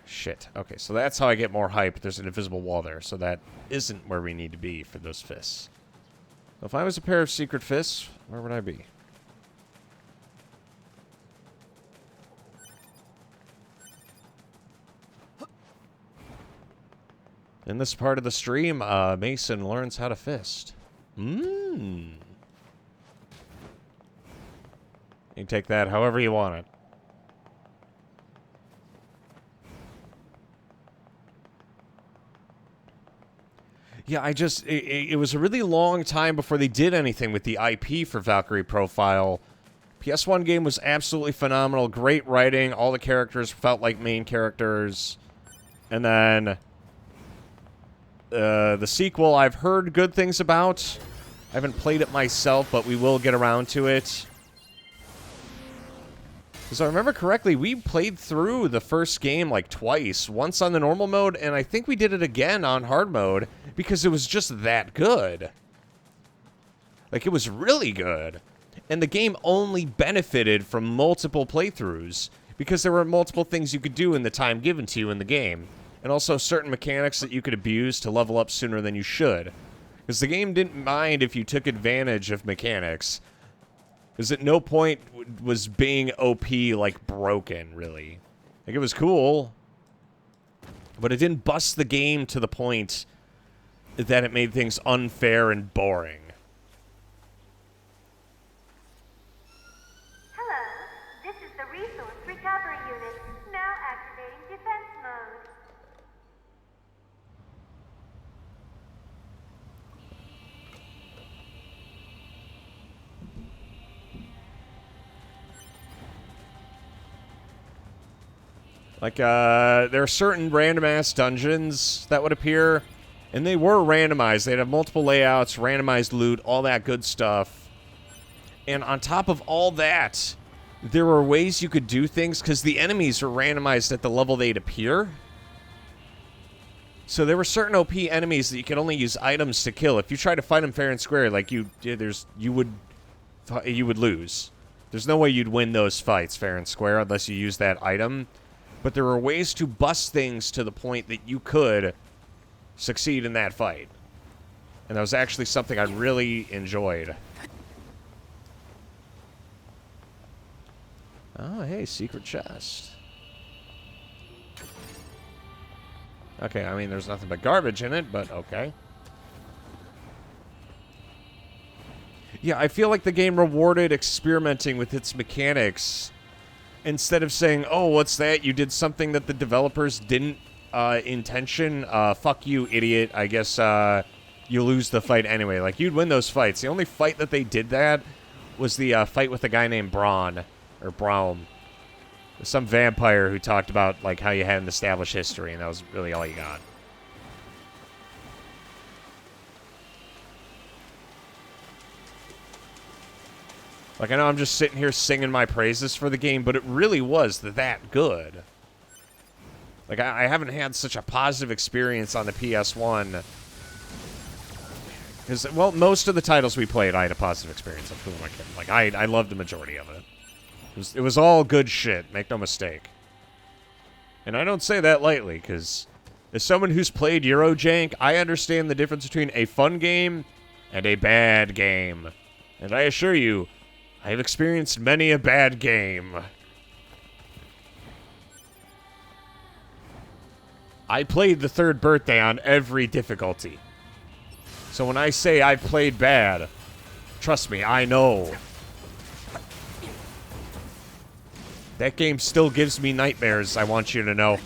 Shit. Okay, so that's how I get more height, but there's an invisible wall there, so that isn't where we need to be for those fists. So if I was a pair of secret fists, where would I be? In this part of the stream, Mason learns how to fist. You take that however you want it. Yeah, it was a really long time before they did anything with the IP for Valkyrie Profile. PS1 game was absolutely phenomenal. Great writing. All the characters felt like main characters. And then the sequel I've heard good things about. I haven't played it myself, but we will get around to it. Because I remember correctly, we played through the first game like twice. Once on the normal mode, and I think we did it again on hard mode because it was just that good. Like, it was really good. And the game only benefited from multiple playthroughs because there were multiple things you could do in the time given to you in the game. And also certain mechanics that you could abuse to level up sooner than you should. Because the game didn't mind if you took advantage of mechanics. Because at no point was being OP, like, broken, really. Like, it was cool. But it didn't bust the game to the point that it made things unfair and boring. Hello, this is the Resource Recovery Unit, now activating defense mode. Like, there are certain random-ass dungeons that would appear, and they were randomized. They'd have multiple layouts, randomized loot, all that good stuff. And on top of all that, there were ways you could do things, because the enemies are randomized at the level they'd appear. So there were certain OP enemies that you could only use items to kill. If you try to fight them fair and square, like, you would lose. There's no way you'd win those fights fair and square unless you use that item. But there were ways to bust things to the point that you could succeed in that fight. And that was actually something I really enjoyed. Oh, hey, secret chest. Okay, I mean, there's nothing but garbage in it, but okay. Yeah, I feel like the game rewarded experimenting with its mechanics instead of saying, oh, what's that? You did something that the developers didn't intention. Fuck you, idiot. I guess you lose the fight anyway. Like, you'd win those fights. The only fight that they did that was the fight with a guy named Braun. Or Braum. Some vampire who talked about, like, how you had an established history, and that was really all you got. Like, I know I'm just sitting here singing my praises for the game, but it really was that good. Like, I haven't had such a positive experience on the PS1. Because, well, most of the titles we played, I had a positive experience. Who am I kidding? Like, I loved the majority of it. It was all good shit, make no mistake. And I don't say that lightly, because as someone who's played Eurojank, I understand the difference between a fun game and a bad game. And I assure you, I have experienced many a bad game. I played the third birthday on every difficulty. So when I say I've played bad, trust me, I know. That game still gives me nightmares, I want you to know.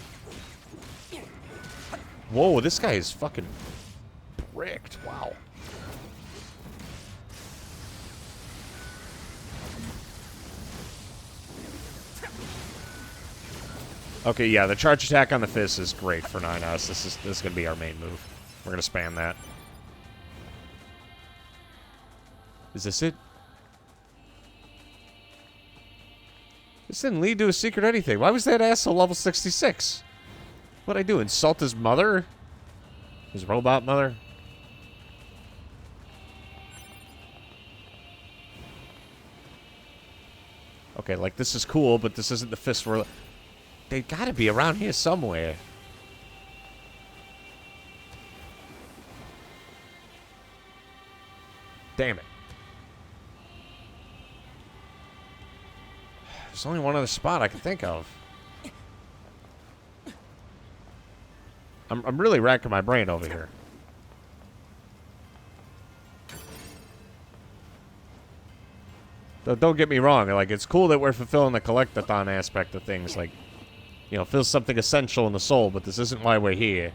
Whoa, this guy is fucking bricked. Wow. Okay, yeah, the charge attack on the fist is great for 9S. This is gonna be our main move. We're gonna spam that. Is this it? This didn't lead to a secret anything. Why was that asshole level 66? What'd I do? Insult his mother? His robot mother? Okay, like, this is cool, but this isn't the fist we're... They gotta be around here somewhere. Damn it. There's only one other spot I can think of. I'm really racking my brain over here. Don't get me wrong. Like, it's cool that we're fulfilling the collectathon aspect of things. Like, you know, feels something essential in the soul, but this isn't why we're here.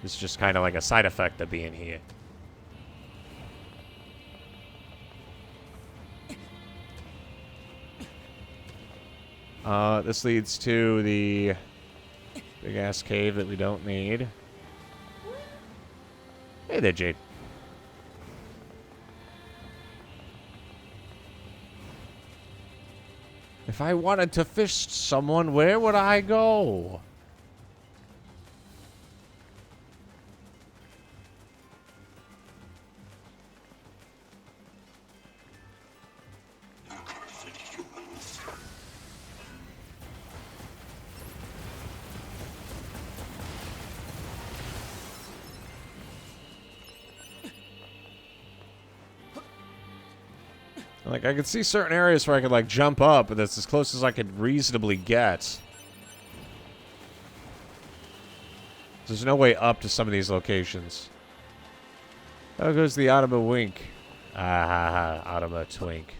It's just kind of like a side effect of being here. This leads to the big-ass cave that we don't need. Hey there, Jade. If I wanted to fish someone, where would I go? Like, I could see certain areas where I could, like, jump up, but that's as close as I could reasonably get. There's no way up to some of these locations. How goes the Automa Wink? Ah, Automa Twink.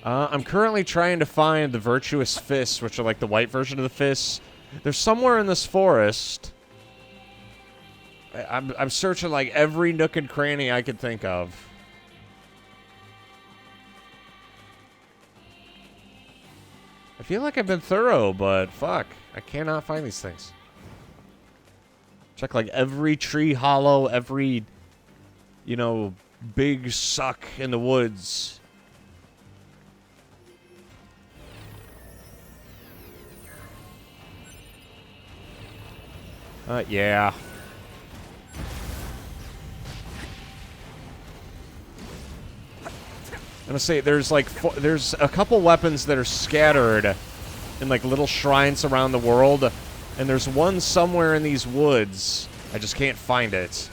I'm currently trying to find the Virtuous Fists, which are, like, the white version of the fists. They're somewhere in this forest. I'm searching, like, every nook and cranny I could think of. I feel like I've been thorough, but fuck, I cannot find these things. Check like every tree hollow, every, you know, big suck in the woods. Yeah. I'm gonna say there's like there's a couple weapons that are scattered in like little shrines around the world, and there's one somewhere in these woods. I just can't find it.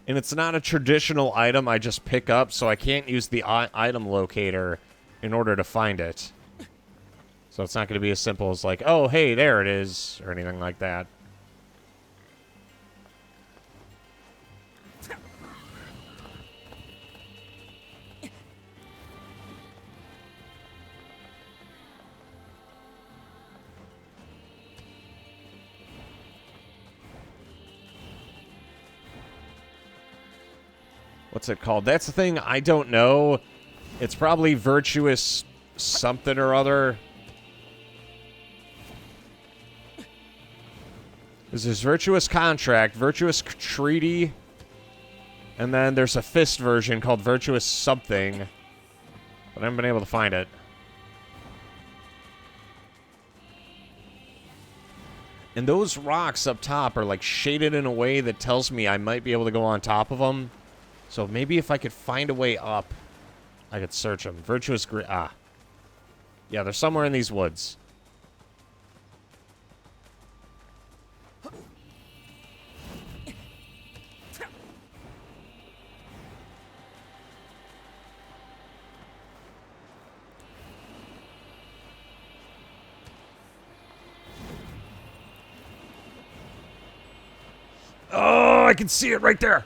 And it's not a traditional item I just pick up, so I can't use the item locator in order to find it. So it's not going to be as simple as like, oh, hey, there it is, or anything like that. What's it called? That's the thing, I don't know. It's probably Virtuous something or other. There's Virtuous Contract, Virtuous Treaty, and then there's a fist version called Virtuous something. But I haven't been able to find it. And those rocks up top are like shaded in a way that tells me I might be able to go on top of them. So maybe if I could find a way up, I could search them. Virtuous ah. Yeah, they're somewhere in these woods. Oh, I can see it right there.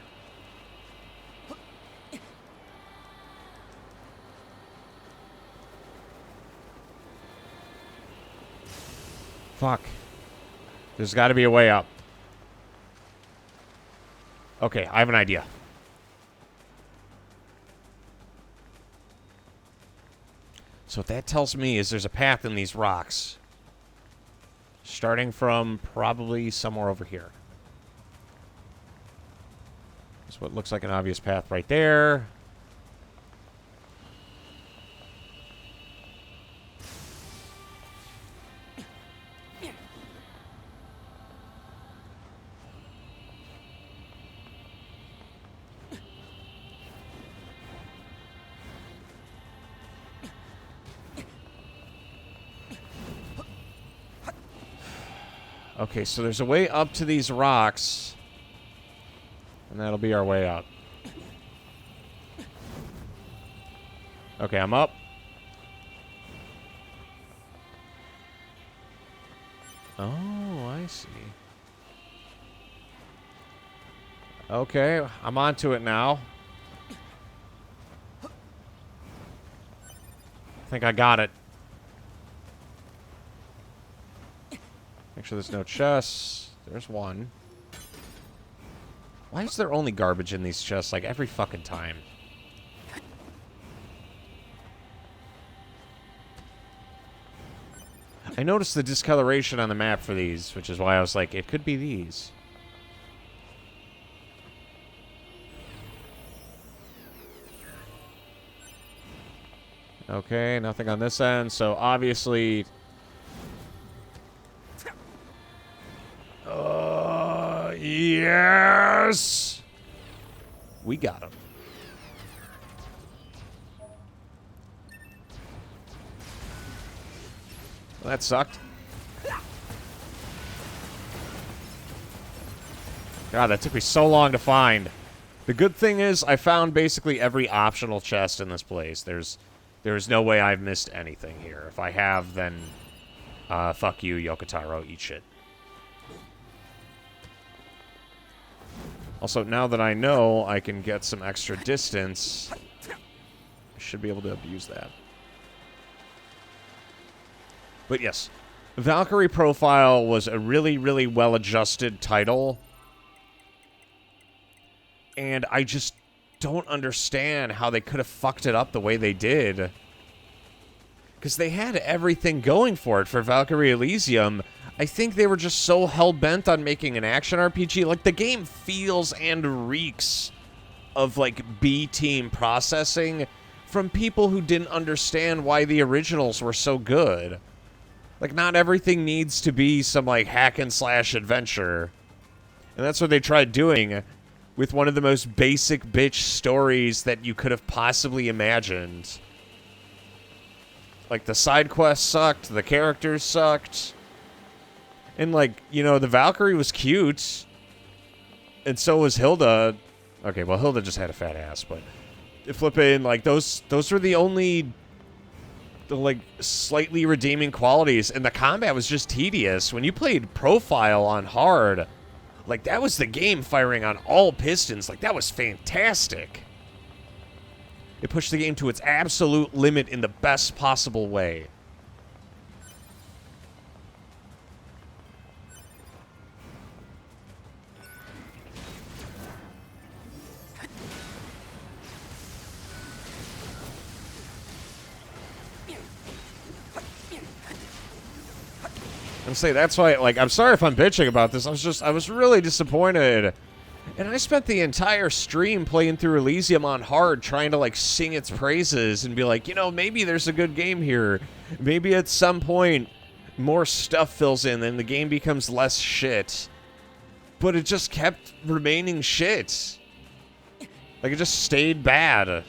Fuck. There's got to be a way up. Okay, I have an idea. So what that tells me is there's a path in these rocks. Starting from probably somewhere over here. That's what looks like an obvious path right there. Okay, so there's a way up to these rocks. And that'll be our way up. Okay, I'm up. Oh, I see. Okay, I'm onto it now. I think I got it. Make sure there's no chests. There's one. Why is there only garbage in these chests, like, every fucking time? I noticed the discoloration on the map for these, which is why I was like, it could be these. Okay, nothing on this end, so obviously... Yes! We got him. Well, that sucked. God, that took me so long to find. The good thing is, I found basically every optional chest in this place. There's no way I've missed anything here. If I have, then fuck you, Yokotaro, eat shit. Also, now that I know I can get some extra distance, I should be able to abuse that. But yes, Valkyrie Profile was a really, really well-adjusted title. And I just don't understand how they could have fucked it up the way they did. Because they had everything going for it for Valkyrie Elysium. I think they were just so hell-bent on making an action RPG. Like, the game feels and reeks of, like, B-team processing from people who didn't understand why the originals were so good. Like, not everything needs to be some, like, hack-and-slash adventure. And that's what they tried doing with one of the most basic bitch stories that you could have possibly imagined. Like, the side quests sucked, the characters sucked. And, like, you know, the Valkyrie was cute. And so was Hilda. Okay, well, Hilda just had a fat ass, but... Flippin', like, those were the only... like, slightly redeeming qualities. And the combat was just tedious. When you played Profile on hard... like, that was the game firing on all pistons. Like, that was fantastic. It pushed the game to its absolute limit in the best possible way. I'm saying that's why, like, I'm sorry if I'm bitching about this. I was really disappointed. And I spent the entire stream playing through Elysium on hard, trying to, like, sing its praises and be like, you know, maybe there's a good game here. Maybe at some point more stuff fills in and the game becomes less shit. But it just kept remaining shit. Like, it just stayed bad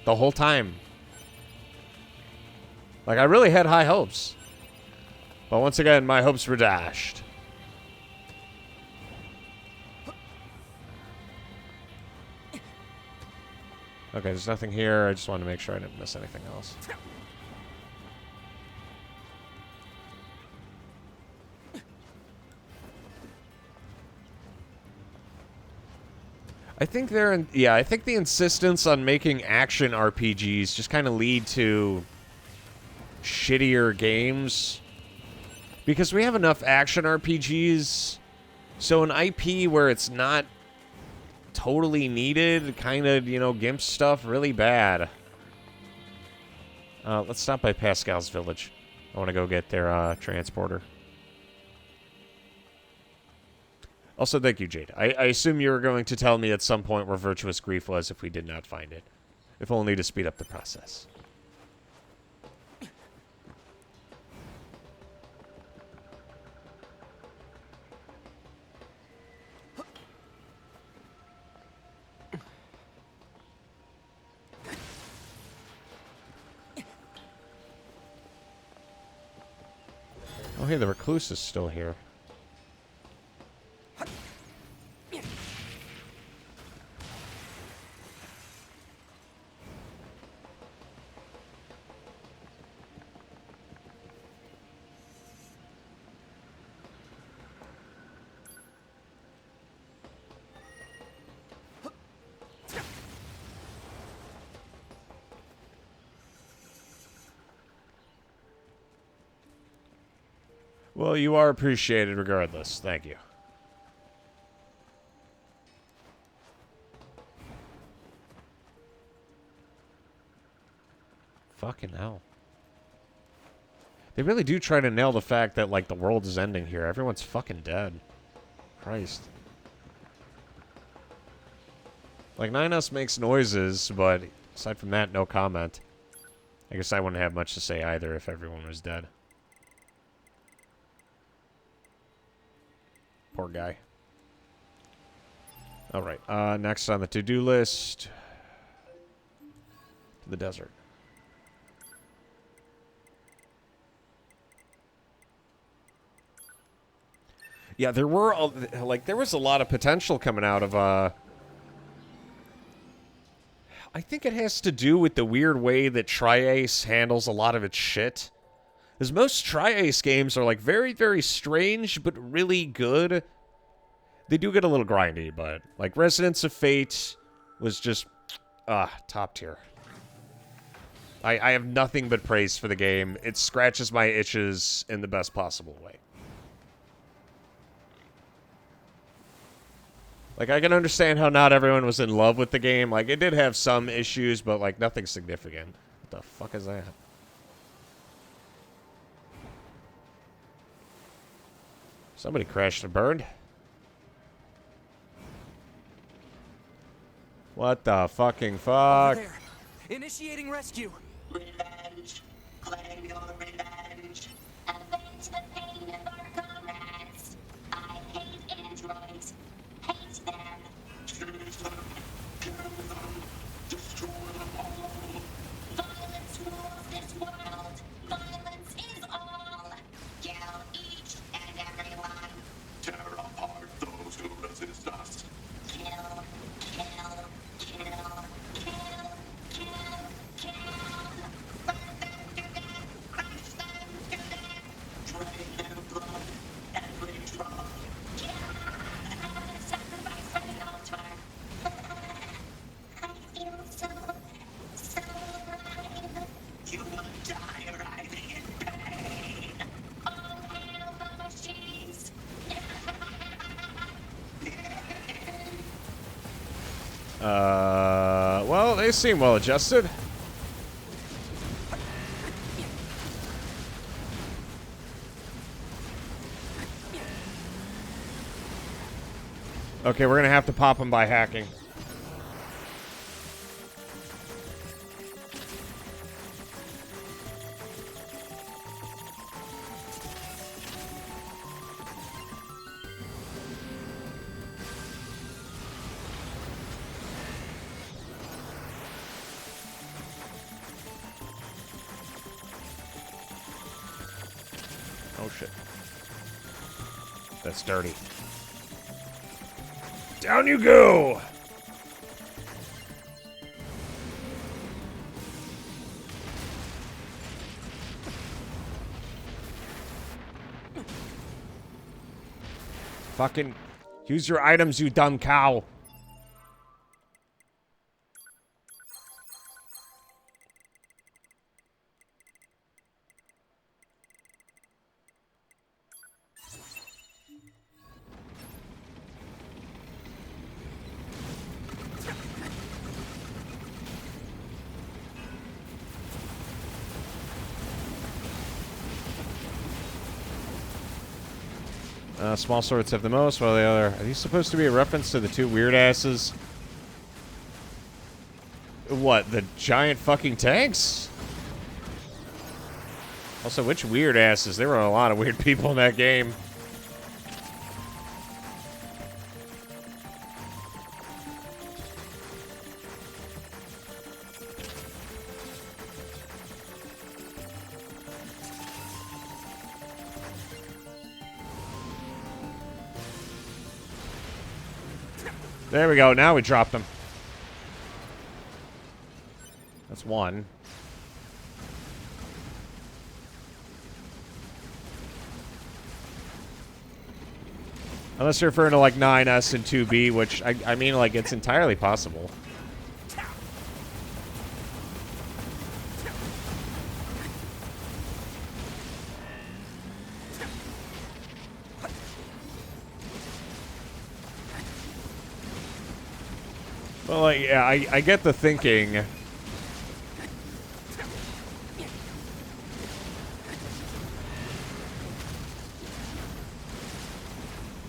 the whole time. Like, I really had high hopes. But once again, my hopes were dashed. Okay, there's nothing here. I just wanted to make sure I didn't miss anything else. I think I think the insistence on making action RPGs just kind of lead to shittier games. Because we have enough action RPGs, so an IP where it's not totally needed kind of, you know, gimps stuff really bad. Let's stop by Pascal's village. I want to go get their transporter. Also, thank you, Jade. I assume you were going to tell me at some point where Virtuous Grief was if we did not find it. If only to speed up the process. Oh, hey, the recluse is still here. Well, you are appreciated regardless. Thank you. Fucking hell. They really do try to nail the fact that, like, the world is ending here. Everyone's fucking dead. Christ. Like, 9S makes noises, but aside from that, no comment. I guess I wouldn't have much to say either if everyone was dead. Poor guy. Alright, next on the to-do list. The desert. Yeah, there were, there was a lot of potential coming out of, I think it has to do with the weird way that Tri-Ace handles a lot of its shit. Because most Tri-Ace games are, like, very, very strange, but really good. They do get a little grindy, but, like, Resonance of Fate was just, top tier. I have nothing but praise for the game. It scratches my itches in the best possible way. Like, I can understand how not everyone was in love with the game. Like, it did have some issues, but, like, nothing significant. What the fuck is that? Somebody crashed and burned. What the fucking fuck? Over there. Initiating rescue. Revenge. Claim your revenge. Avenge the pain of our comrades. I hate androids. Hate them. Choose them. Kill them. Destroy them all. Violence rules this world. Violence is all. Kill each and everyone. Tear apart those who resist us. Kill, kill, kill, kill, kill, kill. Burn them to death. Crush them to death. Drain their blood. Every drop. Kill. Sacrifice for the altar. I feel so alive. You will die writhing in pain. All hail the machines. Well, they seem well adjusted. Okay, we're gonna have to pop them by hacking. Oh shit. That's dirty. Down you go! Fucking use your items, you dumb cow. Small swords have the most, while the other... Are these supposed to be a reference to the two weird asses? What, the giant fucking tanks? Also, which weird asses? There were a lot of weird people in that game. There we go. Now we dropped them. That's one. Unless you're referring to, like, 9S and 2B, which, I mean, like, it's entirely possible. Well, yeah, I get the thinking.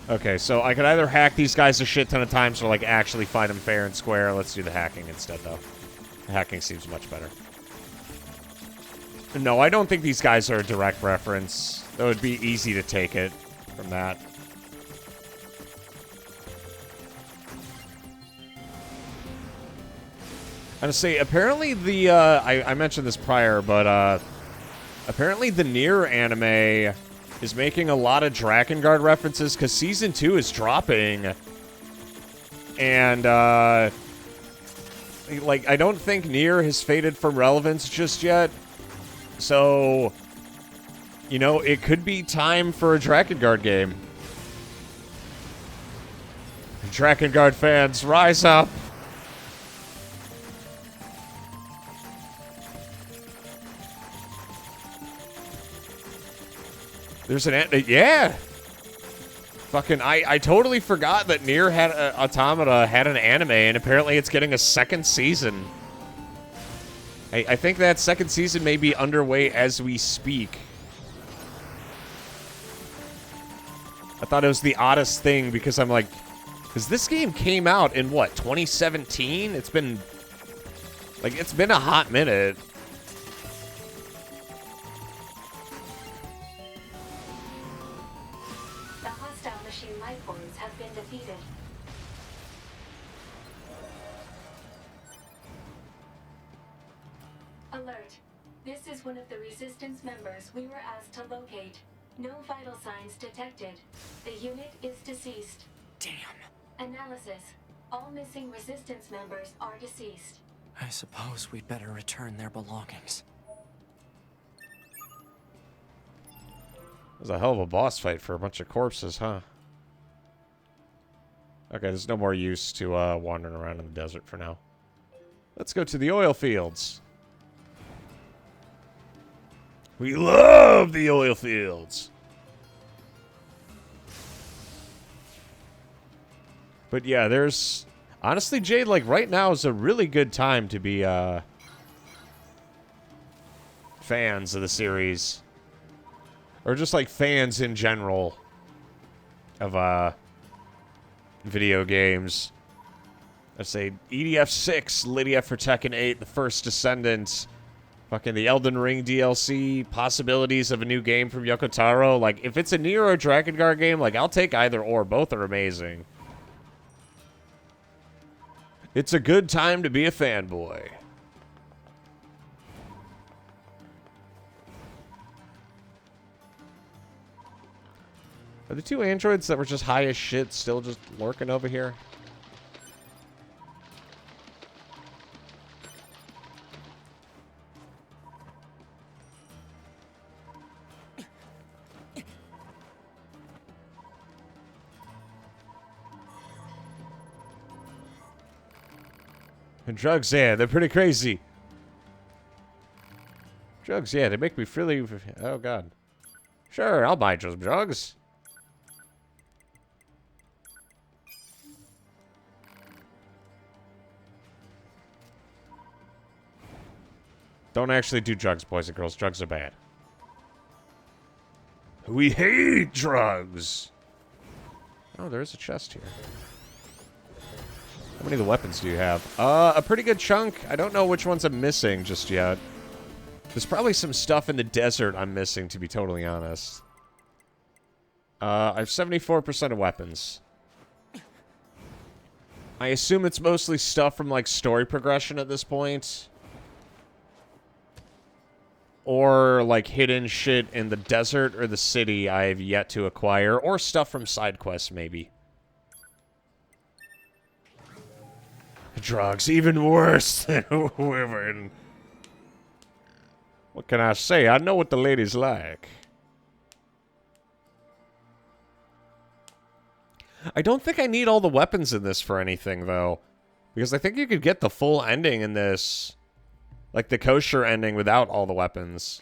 Okay, so I could either hack these guys a shit ton of times or, like, actually fight them fair and square. Let's do the hacking instead, though. The hacking seems much better. No, I don't think these guys are a direct reference. That would be easy to take it from that. And to say, apparently the, I mentioned this prior, but, apparently the Nier anime is making a lot of Drakengard references, because Season 2 is dropping. And, like, I don't think Nier has faded from relevance just yet. So, you know, it could be time for a Drakengard game. Drakengard fans, rise up! There's an... yeah! Fucking, I totally forgot that Nier had... Automata had an anime, and apparently it's getting a second season. I think that second season may be underway as we speak. I thought it was the oddest thing, because I'm like... Because this game came out in, what, 2017? It's been... Like, it's been a hot minute. The hostile machine lifeforms have been defeated. Alert. This is one of the Resistance members we were asked to locate. No vital signs detected. The unit is deceased. Damn. Analysis. All missing Resistance members are deceased. I suppose we'd better return their belongings. It was a hell of a boss fight for a bunch of corpses, huh? Okay, there's no more use to wandering around in the desert for now. Let's go to the oil fields. We love the oil fields. But yeah, there's... Honestly, Jade, like, right now is a really good time to be, fans of the series. Or just, like, fans in general of, video games. Let's say EDF 6, Lydia for Tekken 8, The First Descendant, fucking the Elden Ring DLC, possibilities of a new game from Yoko Taro. Like, if it's a Nier or Drakengard game, like, I'll take either or. Both are amazing. It's a good time to be a fanboy. Are the two androids that were just high as shit still just lurking over here? And drugs, yeah, they're pretty crazy. Drugs, yeah, they make me really... Oh, God. Sure, I'll buy some drugs. Don't actually do drugs, boys and girls. Drugs are bad. We hate drugs! Oh, there's a chest here. How many of the weapons do you have? A pretty good chunk. I don't know which ones I'm missing just yet. There's probably some stuff in the desert I'm missing, to be totally honest. I have 74% of weapons. I assume it's mostly stuff from, like, story progression at this point. Or, like, hidden shit in the desert or the city I have yet to acquire. Or stuff from side quests, maybe. Drugs, even worse than women. What can I say? I know what the ladies like. I don't think I need all the weapons in this for anything, though. Because I think you could get the full ending in this. Like the kosher ending without all the weapons.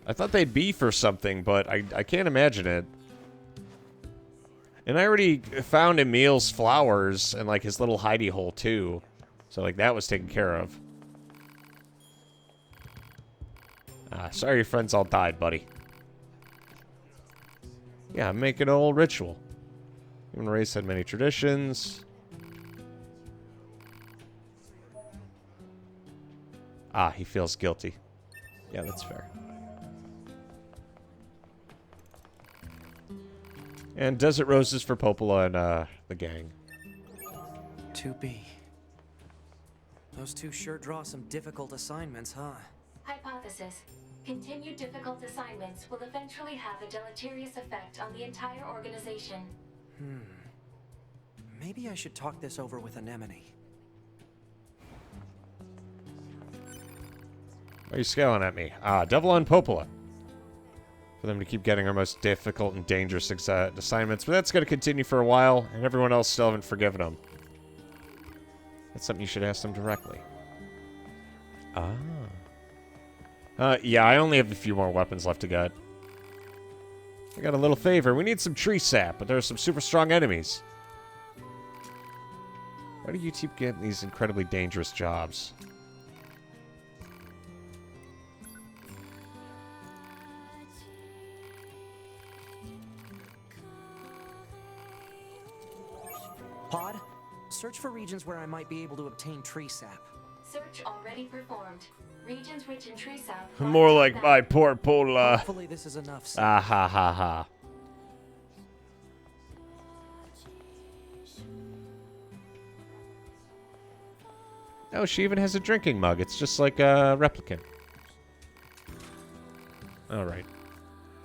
I thought they'd be for something, but I can't imagine it. And I already found Emil's flowers and, like, his little hidey hole, too. So, like, that was taken care of. Sorry your friends all died, buddy. Yeah, I'm making an old ritual. Human race had many traditions. He feels guilty. Yeah, that's fair. And desert roses for Popola and, the gang. 2B. Those two sure draw some difficult assignments, huh? Hypothesis. Continued difficult assignments will eventually have a deleterious effect on the entire organization. Maybe I should talk this over with Anemone. Why are you scaling at me? Devil on Popola. For them to keep getting our most difficult and dangerous assignments, but that's going to continue for a while, and everyone else still haven't forgiven them. That's something you should ask them directly. Yeah, I only have a few more weapons left to get. I got a little favor. We need some tree sap, but there are some super strong enemies. Why do you keep getting these incredibly dangerous jobs? Pod, search for regions where I might be able to obtain tree sap. Search already performed. Regions rich in tree sap. More like my poor Pola. Hopefully this is enough sap. Ah ha ha ha. Oh, she even has a drinking mug. It's just like a replicant. Alright.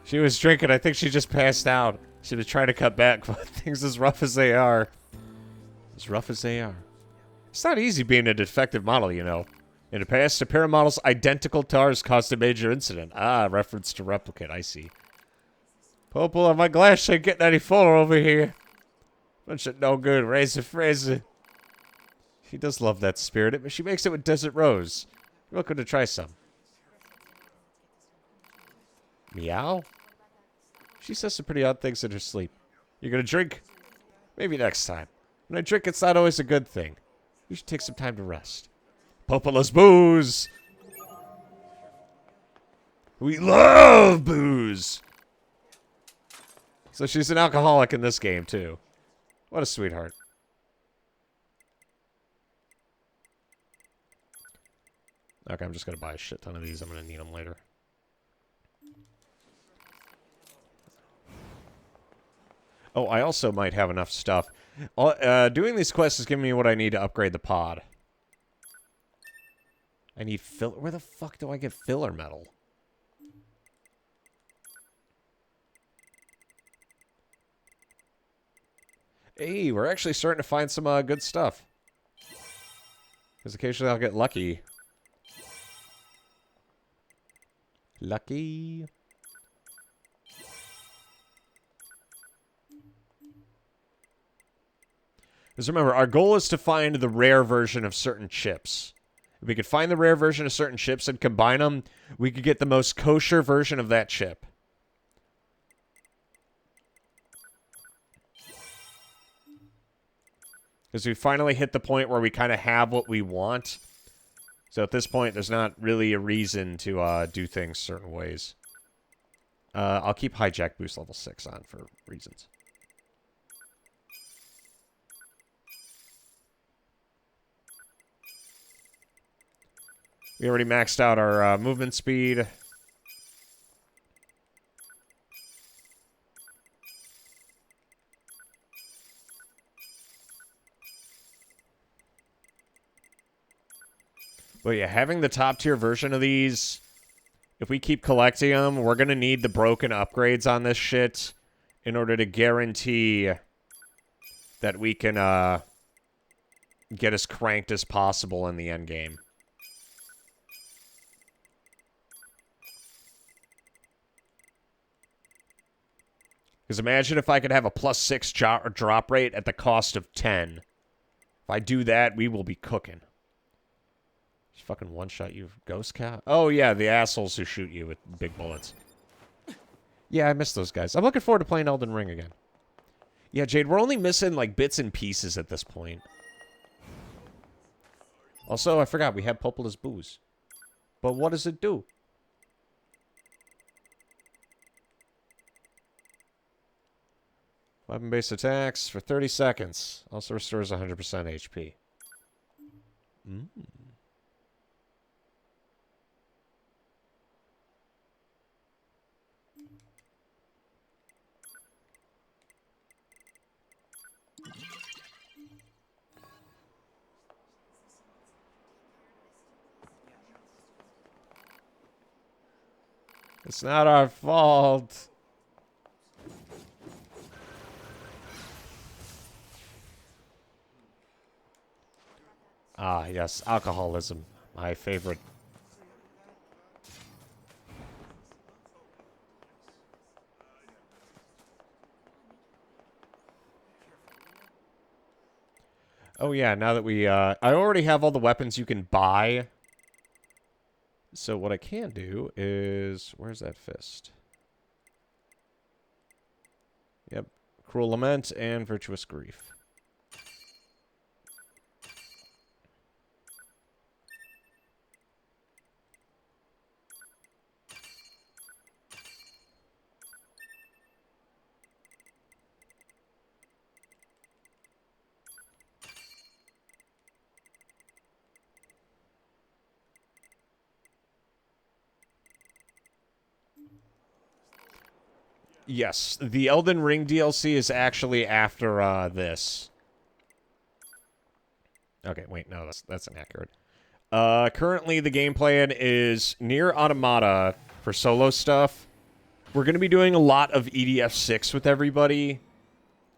She was drinking. I think she just passed out. She was trying to cut back, but things as rough as they are. As rough as they are. It's not easy being a defective model, you know. In the past, a pair of models identical to ours caused a major incident. Reference to replicant, I see. Popola, my glass ain't getting any fuller over here. Bunch of no good razor fraser. She does love that spirit, but she makes it with desert rose. You're welcome to try some. Meow? She says some pretty odd things in her sleep. You're gonna drink? Maybe next time. When I drink, it's not always a good thing. You should take some time to rest. Popola's booze! We love booze! So she's an alcoholic in this game, too. What a sweetheart. Okay, I'm just gonna buy a shit ton of these. I'm gonna need them later. Oh, I also might have enough stuff. Doing these quests is giving me what I need to upgrade the pod. I need filler. Where the fuck do I get filler metal? Hey, we're actually starting to find some good stuff. Because occasionally I'll get lucky. Lucky. Because remember, our goal is to find the rare version of certain chips. If we could find the rare version of certain chips and combine them, we could get the most kosher version of that chip. Because we finally hit the point where we kind of have what we want. So at this point, there's not really a reason to do things certain ways. I'll keep Hijack Boost level 6 on for reasons. We already maxed out our movement speed. But yeah, having the top tier version of these, if we keep collecting them, we're going to need the broken upgrades on this shit in order to guarantee that we can get as cranked as possible in the end game. Because imagine if I could have a +6 drop rate at the cost of 10. If I do that, we will be cooking. Just fucking one-shot you, Ghost Cat? Oh, yeah, the assholes who shoot you with big bullets. Yeah, I miss those guys. I'm looking forward to playing Elden Ring again. Yeah, Jade, we're only missing, like, bits and pieces at this point. Also, I forgot, we have Populous Booze. But what does it do? Weapon-based attacks for 30 seconds. Also restores 100% HP. Mm. It's not our fault. Ah, yes, alcoholism. My favorite. Oh yeah, now that we, I already have all the weapons you can buy. So what I can do is, where's that fist? Yep, Cruel Lament and Virtuous Grief. Yes, the Elden Ring DLC is actually after this. Okay, wait, no, that's inaccurate. Currently the game plan is Nier Automata for solo stuff. We're going to be doing a lot of EDF6 with everybody,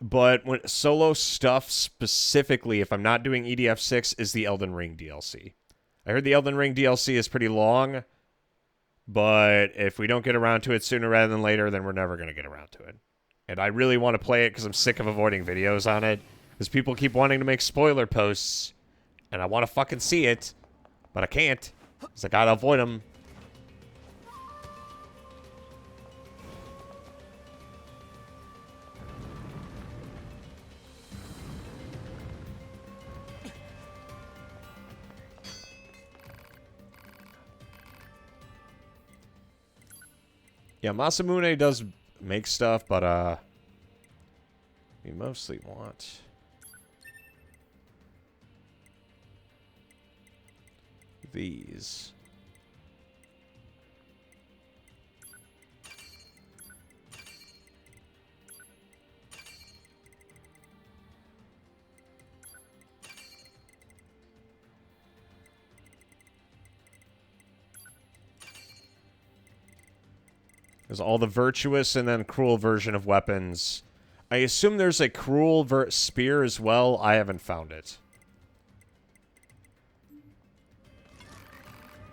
but when solo stuff specifically, if I'm not doing EDF6, is the Elden Ring DLC. I heard the Elden Ring DLC is pretty long, but if we don't get around to it sooner rather than later, then we're never going to get around to it. And I really want to play it because I'm sick of avoiding videos on it, because people keep wanting to make spoiler posts, and I want to fucking see it, but I can't, because I gotta avoid them. Yeah, Masamune does make stuff, but, we mostly want these. There's all the virtuous and then cruel version of weapons. I assume there's a cruel spear as well. I haven't found it.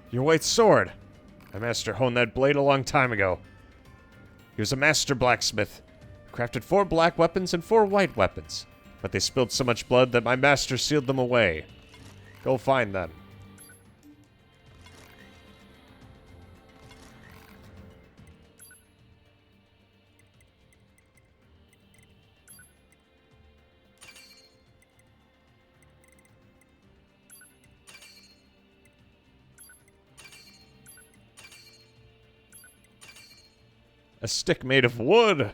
Your white sword. My master honed that blade a long time ago. He was a master blacksmith who crafted 4 black weapons and 4 white weapons. But they spilled so much blood that my master sealed them away. Go find them. A stick made of wood.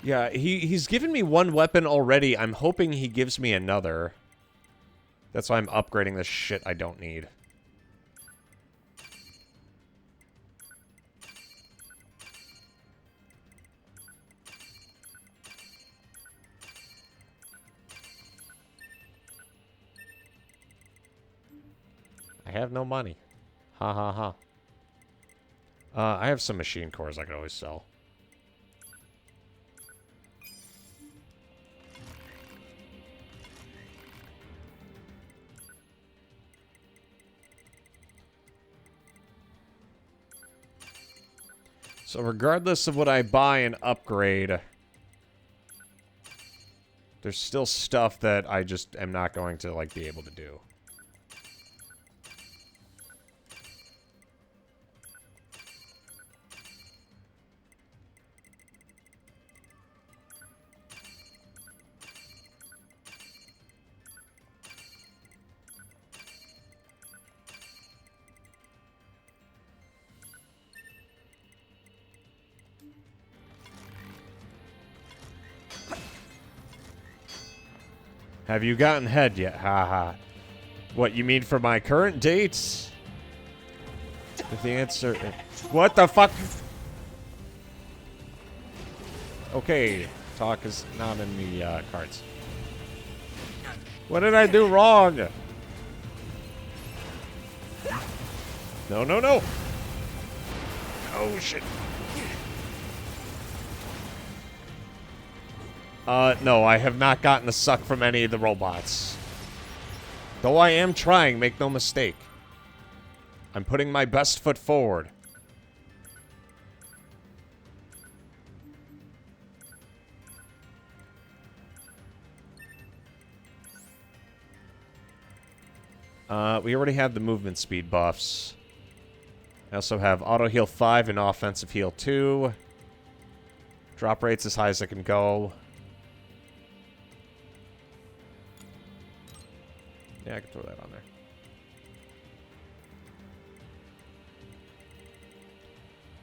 Yeah, he's given me 1 weapon already. I'm hoping he gives me another. That's why I'm upgrading this shit I don't need. I have no money. Ha ha ha. I have some machine cores I could always sell. So regardless of what I buy and upgrade, There's still stuff that I just am not going to, like, be able to do. Have you gotten head yet? Haha. What, you mean for my current dates? If the answer... What the fuck? Okay, talk is not in the cards. What did I do wrong? No, no, no! Oh, shit. No, I have not gotten a suck from any of the robots. Though I am trying, make no mistake. I'm putting my best foot forward. We already have the movement speed buffs. I also have auto heal 5 and offensive heal 2. Drop rates as high as I can go. Yeah, I can throw that on there.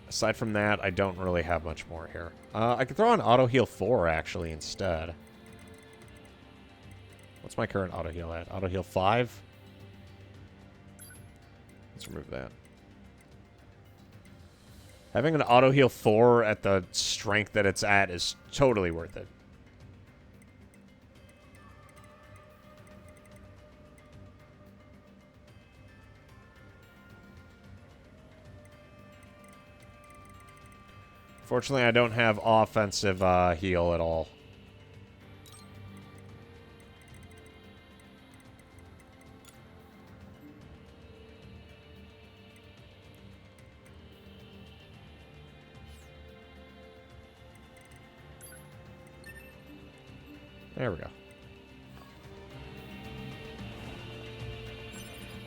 Aside from that, I don't really have much more here. I could throw on auto heal 4 actually instead. What's my current auto heal at? Auto heal 5? Let's remove that. Having an auto heal 4 at the strength that it's at is totally worth it. Fortunately, I don't have offensive heal at all. There we go.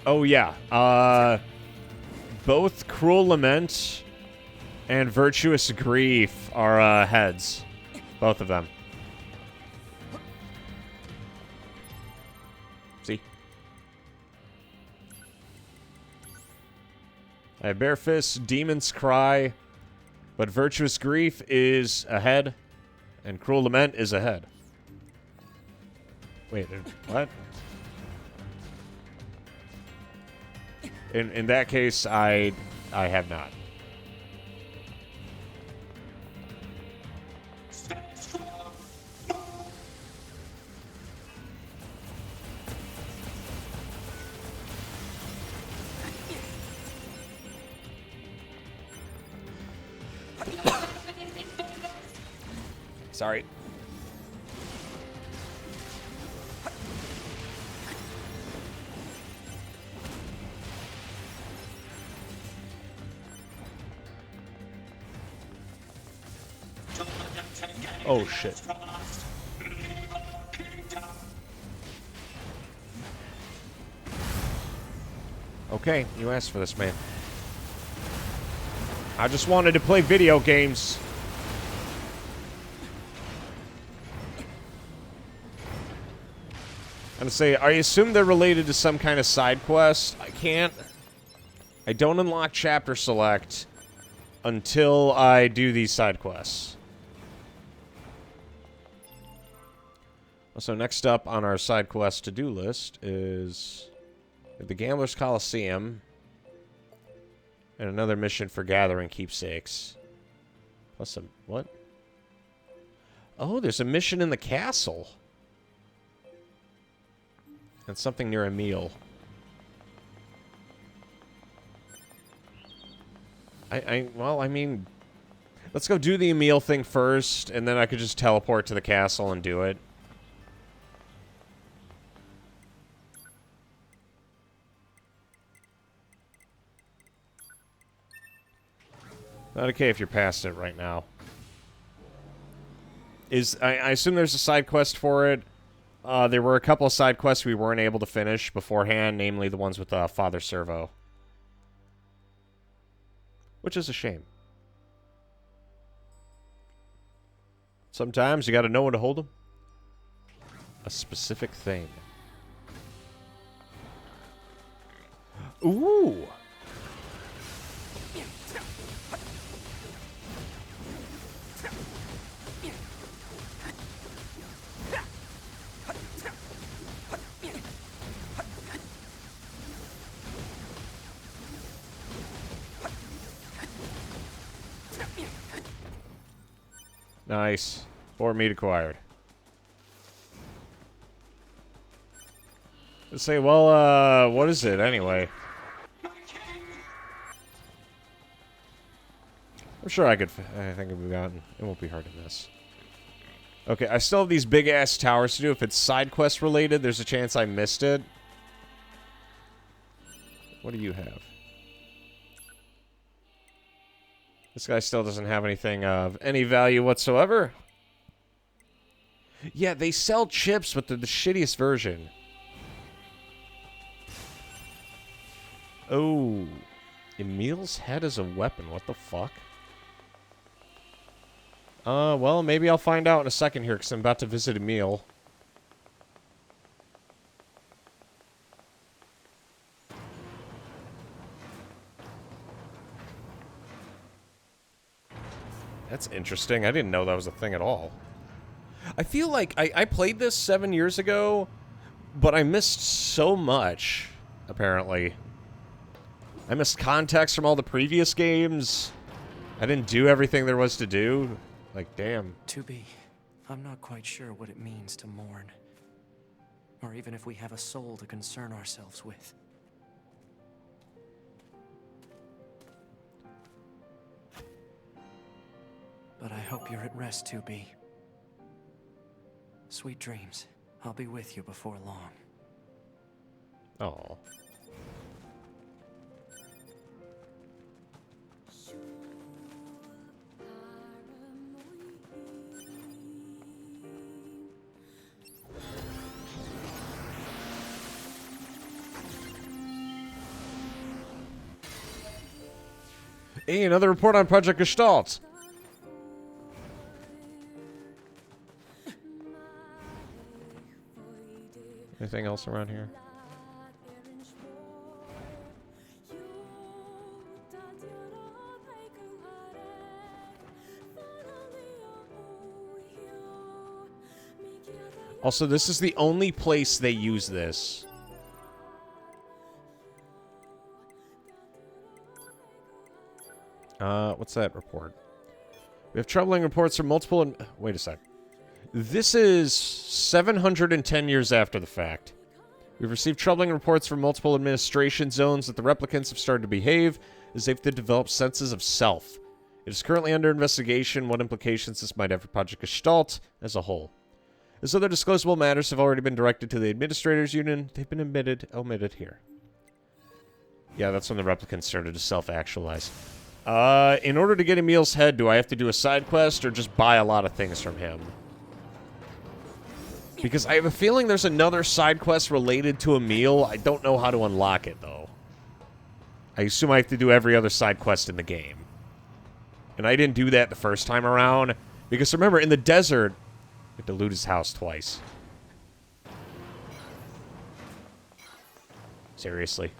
Oh, yeah. Both Cruel Lament and Virtuous Grief are heads. Both of them. See? I have Bare Fist, Demon's Cry, but Virtuous Grief is a head, and Cruel Lament is a head. Wait, what? In that case, I have not. Sorry. Oh, shit. Okay, you asked for this, man. I just wanted to play video games. I'm gonna say, I assume they're related to some kind of side quest. I don't unlock chapter select until I do these side quests. So next up on our side quest to-do list is the Gambler's Coliseum and another mission for gathering keepsakes. Plus some, what? Oh, there's a mission in the castle. And something near a meal. Well, I mean, let's go do the Emil thing first, and then I could just teleport to the castle and do it. Not okay if you're past it right now. I assume there's a side quest for it. There were a couple of side quests we weren't able to finish beforehand, namely the ones with Father Servo. Which is a shame. Sometimes you gotta know when to hold them. A specific thing. Ooh! Nice. 4 meat acquired. Let's say, well, what is it anyway? I'm sure I think we've gotten. It won't be hard to miss. Okay, I still have these big ass towers to do. If it's side quest related, there's a chance I missed it. What do you have? This guy still doesn't have anything of any value whatsoever. Yeah, they sell chips, but they're the shittiest version. Oh. Emil's head is a weapon. What the fuck? Well, maybe I'll find out in a second here, because I'm about to visit Emil. That's interesting. I didn't know that was a thing at all. I feel like I played this 7 years ago, but I missed so much, apparently. I missed context from all the previous games. I didn't do everything there was to do. Like, damn. To be, I'm not quite sure what it means to mourn. Or even if we have a soul to concern ourselves with. But I hope you're at rest, 2B. Sweet dreams. I'll be with you before long. Oh. Hey, another report on Project Gestalt. Anything else around here? Also, this is the only place they use this. What's that report? We have troubling reports from multiple... Wait a sec. This is 710 years after the fact. We've received troubling reports from multiple administration zones that the replicants have started to behave as if they developed senses of self. It is currently under investigation what implications this might have for Project Gestalt as a whole. As other disclosable matters have already been directed to the Administrators Union, they've been omitted here. Yeah, that's when the replicants started to self-actualize. In order to get Emil's head, do I have to do a side quest or just buy a lot of things from him? Because I have a feeling there's another side quest related to Emil. I don't know how to unlock it, though. I assume I have to do every other side quest in the game. And I didn't do that the first time around. Because remember, in the desert, you have to loot his house twice. Seriously.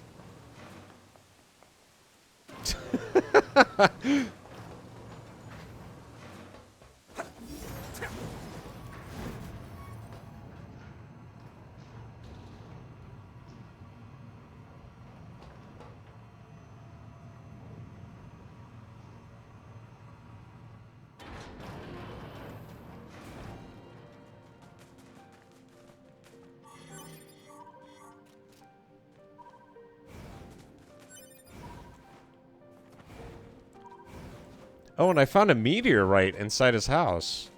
Oh, and I found a meteorite inside his house.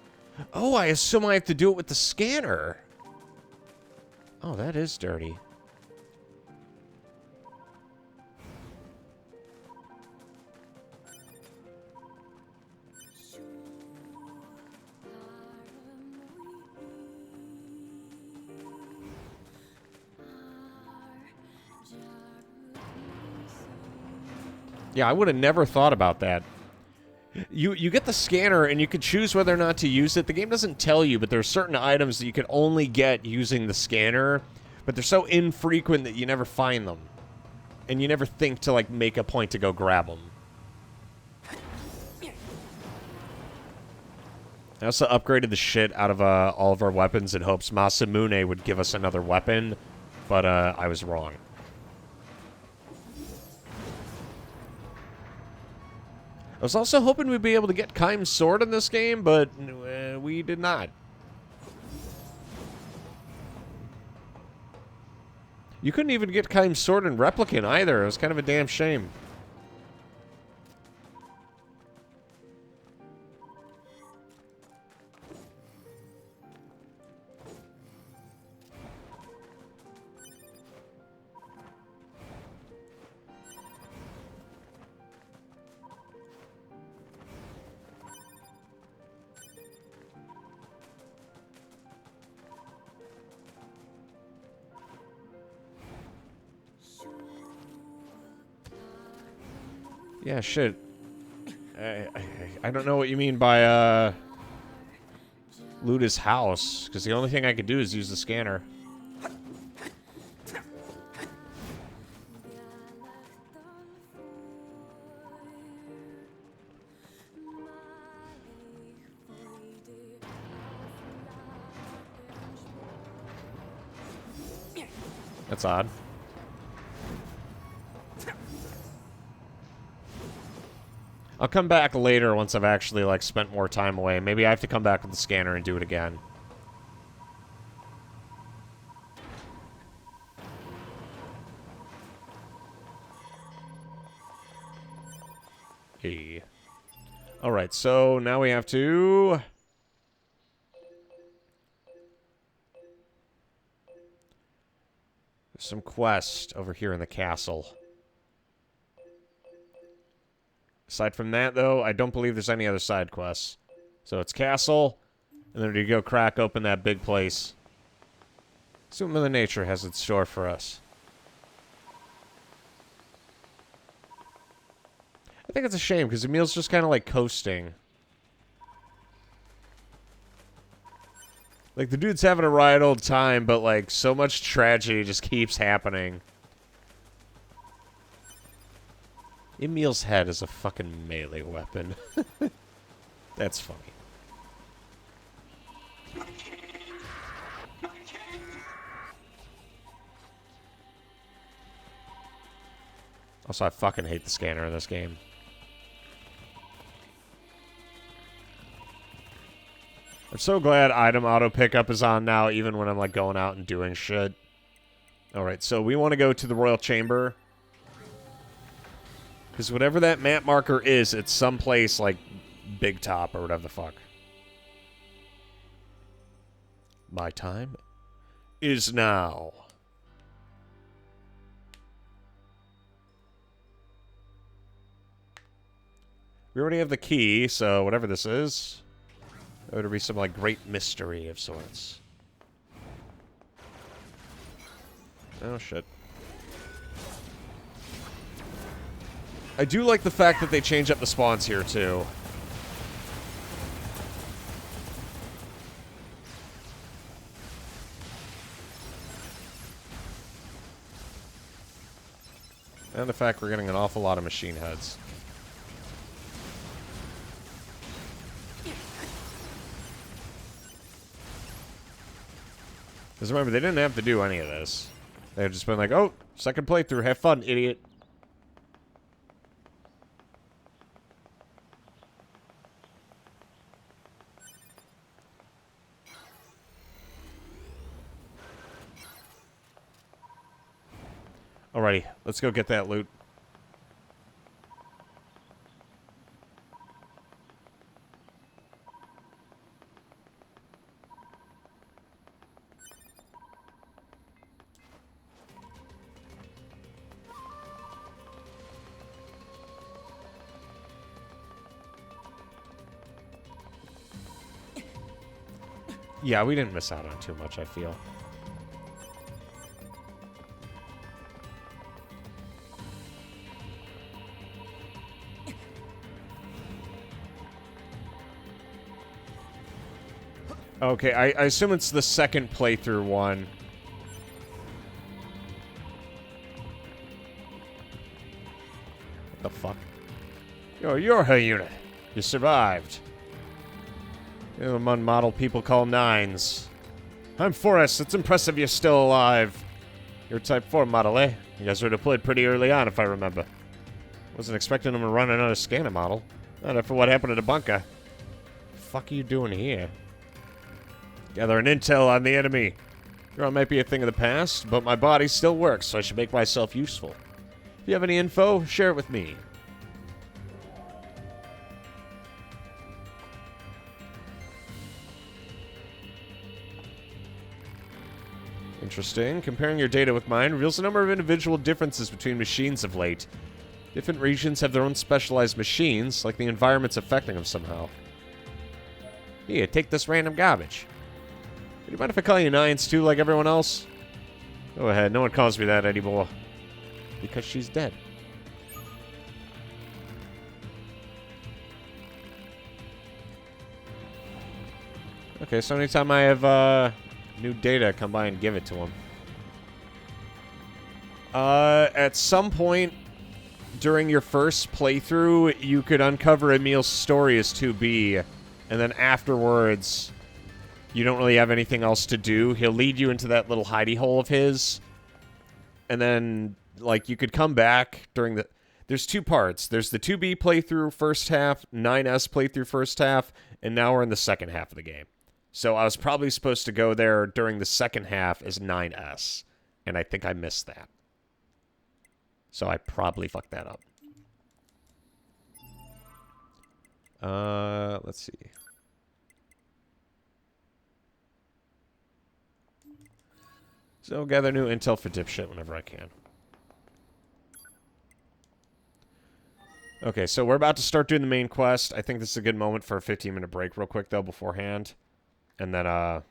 Oh, I assume I have to do it with the scanner. Oh, that is dirty. Yeah, I would have never thought about that. You get the scanner, and you can choose whether or not to use it. The game doesn't tell you, but there are certain items that you can only get using the scanner, but they're so infrequent that you never find them. And you never think to, like, make a point to go grab them. I also upgraded the shit out of all of our weapons in hopes Masamune would give us another weapon, but I was wrong. I was also hoping we'd be able to get Kaim's sword in this game, but we did not. You couldn't even get Kaim's sword in Replicant either. It was kind of a damn shame. Yeah, shit. I don't know what you mean by, loot his house, because the only thing I could do is use the scanner. That's odd. I'll come back later once I've actually, like, spent more time away. Maybe I have to come back with the scanner and do it again. Hey. Alright, so now we have to... There's some quest over here in the castle. Aside from that, though, I don't believe there's any other side quests. So it's castle, and then you go crack open that big place. See what Mother Nature has in store for us. I think it's a shame, because Emil's just kind of like coasting. Like, the dude's having a right old time, but, like, so much tragedy just keeps happening. Emil's head is a fucking melee weapon. That's funny. Also, I fucking hate the scanner in this game. I'm so glad item auto pickup is on now, even when I'm, like, going out and doing shit. Alright, so we want to go to the Royal Chamber. Because whatever that map marker is, it's someplace like Big Top or whatever the fuck. My time is now. We already have the key, so whatever this is, there would be some like great mystery of sorts. Oh shit. I do like the fact that they change up the spawns here, too. And the fact we're getting an awful lot of machine heads. Because remember, they didn't have to do any of this. They had just been like, oh, second playthrough, have fun, idiot. Alrighty, let's go get that loot. Yeah, we didn't miss out on too much, I feel. Okay, I assume it's the second playthrough one. What the fuck? Yo, you're her unit. You survived. You're among model people call nines. I'm Forrest. It's impressive you're still alive. You're Type 4 model, eh? You guys were deployed pretty early on, if I remember. Wasn't expecting them to run another scanner model. Not after what happened to the bunker. The fuck are you doing here? Gathering intel on the enemy. Drone might be a thing of the past, but my body still works, so I should make myself useful. If you have any info, share it with me. Interesting. Comparing your data with mine reveals a number of individual differences between machines of late. Different regions have their own specialized machines, like the environment's affecting them somehow. Here, take this random garbage. Do you mind if I call you Nines too, like everyone else? Go ahead, no one calls me that anymore. Because she's dead. Okay, so anytime I have, new data, come by and give it to him. At some point during your first playthrough, you could uncover Emil's story as 2B, and then afterwards, you don't really have anything else to do. He'll lead you into that little hidey hole of his, and then, like, you could come back during the... There's two parts. There's the 2B playthrough first half, 9S playthrough first half, and now we're in the second half of the game. So I was probably supposed to go there during the second half as 9S, and I think I missed that. So I probably fucked that up. Let's see. So gather new intel for dipshit whenever I can. Okay, so we're about to start doing the main quest. I think this is a good moment for a 15-minute break real quick, though, beforehand. And then, showtime.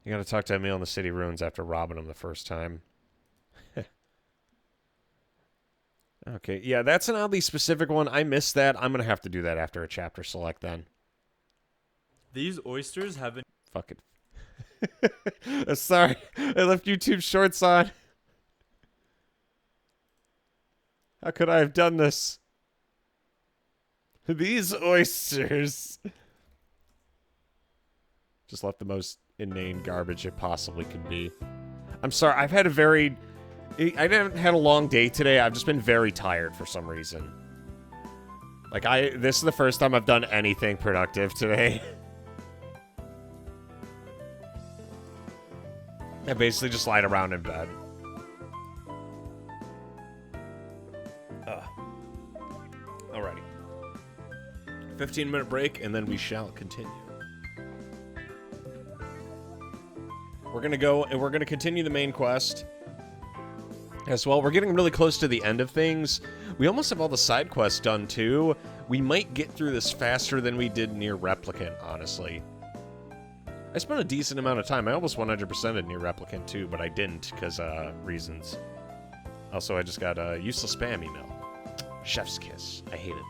You gotta talk to Emil in the city ruins after robbing him the first time. Okay, yeah, that's an oddly specific one. I missed that. I'm gonna have to do that after a chapter select then. These oysters haven't... Fuck it. Sorry, I left YouTube Shorts on. How could I have done this? These oysters. Just left the most inane garbage it possibly could be. I'm sorry, I've had a very... I haven't had a long day today. I've just been very tired for some reason. Like, this is the first time I've done anything productive today. I basically just lied around in bed. Alrighty. 15-minute break, and then we shall continue. We're gonna go, and we're gonna continue the main quest as well. We're getting really close to the end of things. We almost have all the side quests done, too. We might get through this faster than we did Nier Replicant, honestly. I spent a decent amount of time. I almost 100%ed Nier Replicant, too, but I didn't, because, reasons. Also, I just got a useless spam email. Chef's kiss. I hate it.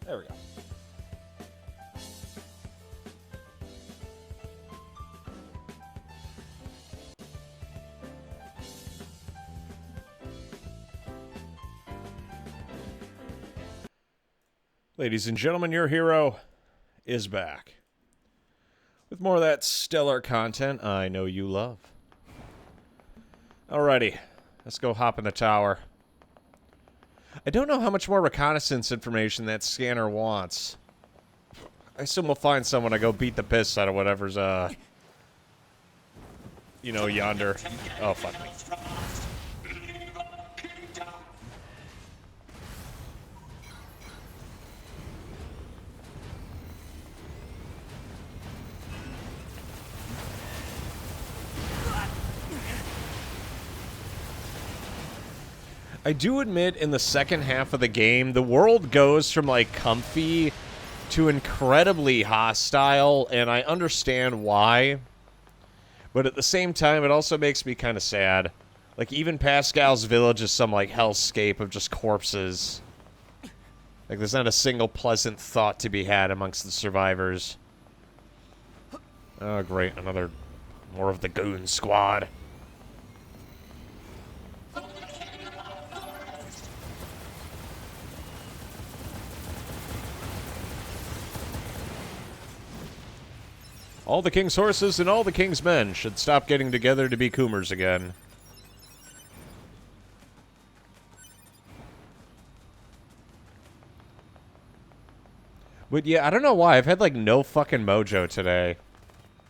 There we go. Ladies and gentlemen, your hero is back. With more of that stellar content I know you love. Alrighty, let's go hop in the tower. I don't know how much more reconnaissance information that scanner wants. I assume we'll find someone to go beat the piss out of whatever's, you know, yonder. Oh, fuck me. I do admit in the second half of the game, the world goes from, like, comfy to incredibly hostile, and I understand why. But at the same time, it also makes me kind of sad. Like, even Pascal's village is some, like, hellscape of just corpses. Like, there's not a single pleasant thought to be had amongst the survivors. Oh, great. Another... more of the goon squad. All the king's horses and all the king's men should stop getting together to be coomers again. But yeah, I don't know why. I've had, like, no fucking mojo today.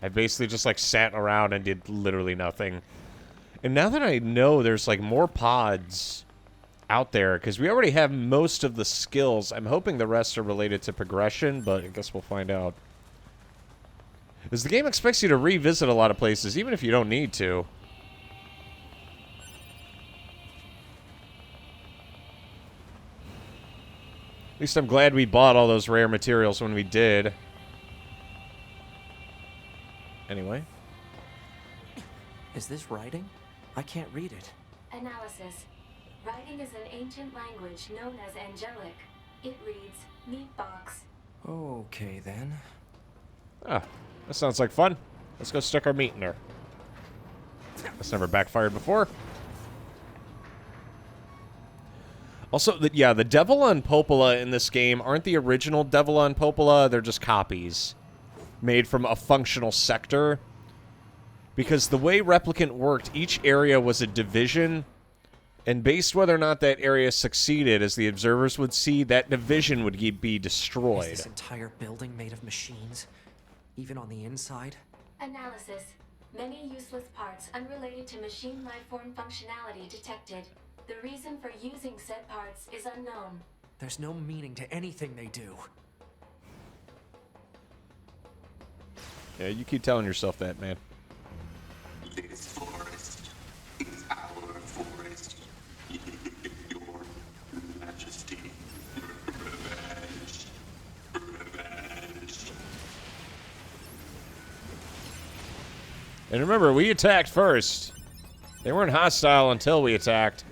I basically just, like, sat around and did literally nothing. And now that I know there's, like, more pods out there, because we already have most of the skills, I'm hoping the rest are related to progression, but I guess we'll find out. Because the game expects you to revisit a lot of places, even if you don't need to. At least I'm glad we bought all those rare materials when we did. Anyway. Is this writing? I can't read it. Analysis. Writing is an ancient language known as angelic. It reads, meat box. Okay, then. Ah, that sounds like fun. Let's go stick our meat in there. That's never backfired before. Also, yeah, the Devil on Popola in this game aren't the original Devil on Popola. They're just copies made from a functional sector. Because the way Replicant worked, each area was a division, and based whether or not that area succeeded, as the observers would see, that division would be destroyed. Is this entire building made of machines? Even on the inside? Analysis. Many useless parts unrelated to machine lifeform functionality detected. The reason for using said parts is unknown. There's no meaning to anything they do. Yeah, you keep telling yourself that, man. This forest is our forest. Your Majesty. Revenge. Revenge. And remember, we attacked first. They weren't hostile until we attacked.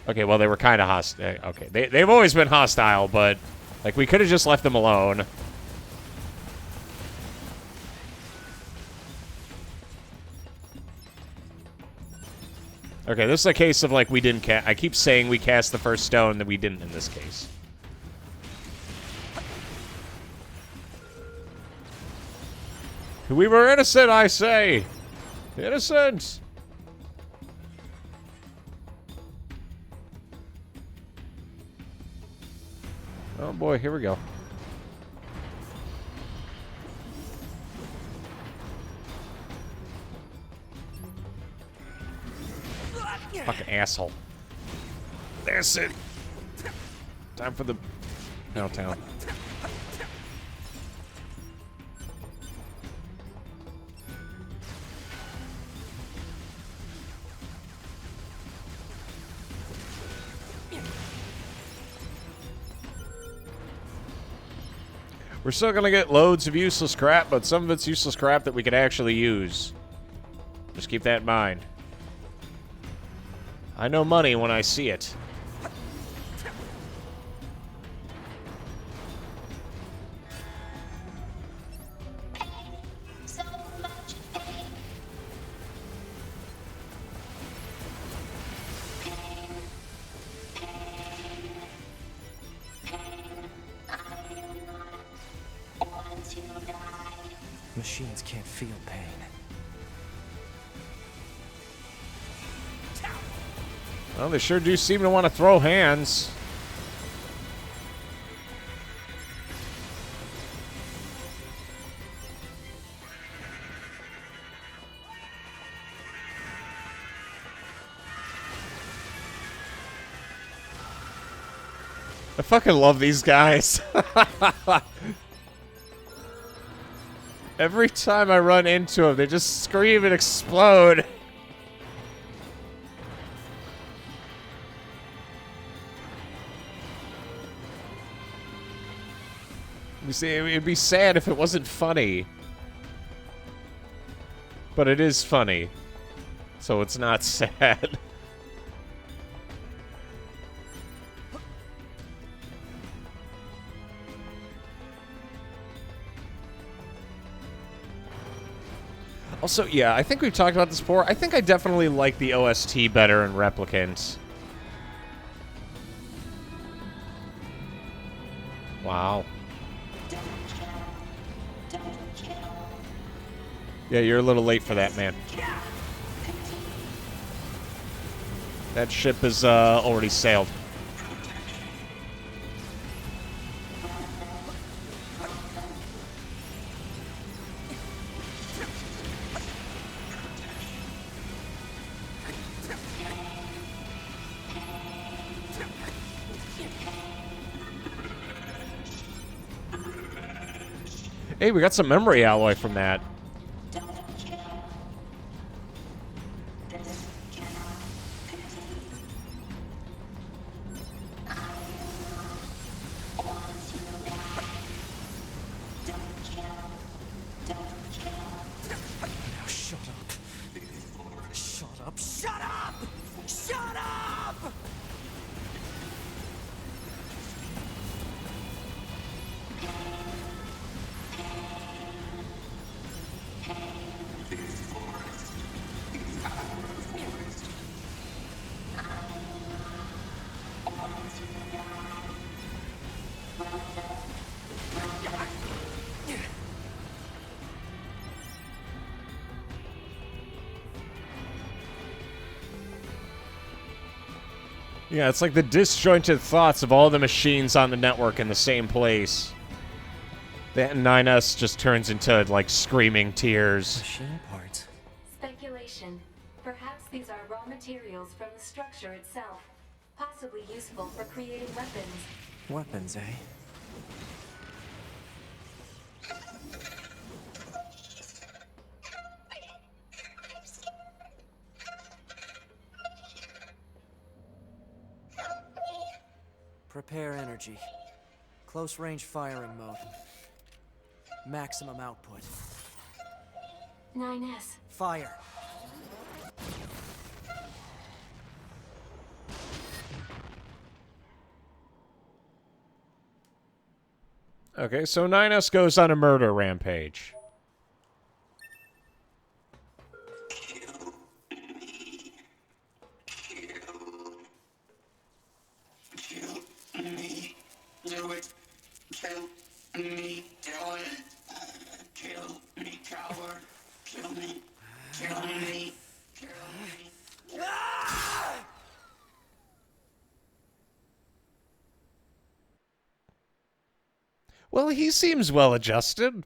Okay, well, they were kind of hostile. Okay, they've always been hostile, but, like, we could have just left them alone. Okay, this is a case of, like, we didn't cast... I keep saying we cast the first stone, that we didn't in this case. We were innocent, I say! Innocent! Oh boy, here we go. Fucking asshole. That's it. Time for the downtown. We're still gonna get loads of useless crap, but some of it's useless crap that we could actually use. Just keep that in mind. I know money when I see it. machines can't feel pain. Well, they sure do seem to want to throw hands. I fucking love these guys. Every time I run into them, they just scream and explode. You see, it'd be sad if it wasn't funny. But it is funny. So it's not sad. Also, yeah, I think we've talked about this before. I think I definitely like the OST better in Replicant. Wow. Yeah, you're a little late for that, man. That ship is already sailed. Hey, we got some memory alloy from that. Now shut up. Shut up. Shut up! Shut up! Yeah, it's like the disjointed thoughts of all the machines on the network in the same place. That 9S just turns into, like, screaming tears. Machine parts. Speculation. Perhaps these are raw materials from the structure itself, possibly useful for creating weapons. Weapons, eh? Prepare energy. Close range firing mode. Maximum output. 9S. Fire. Okay, so 9S goes on a murder rampage. Do it. Kill me. Do it. Kill me, coward. Kill me. Kill me. Kill me. Well, he seems well adjusted.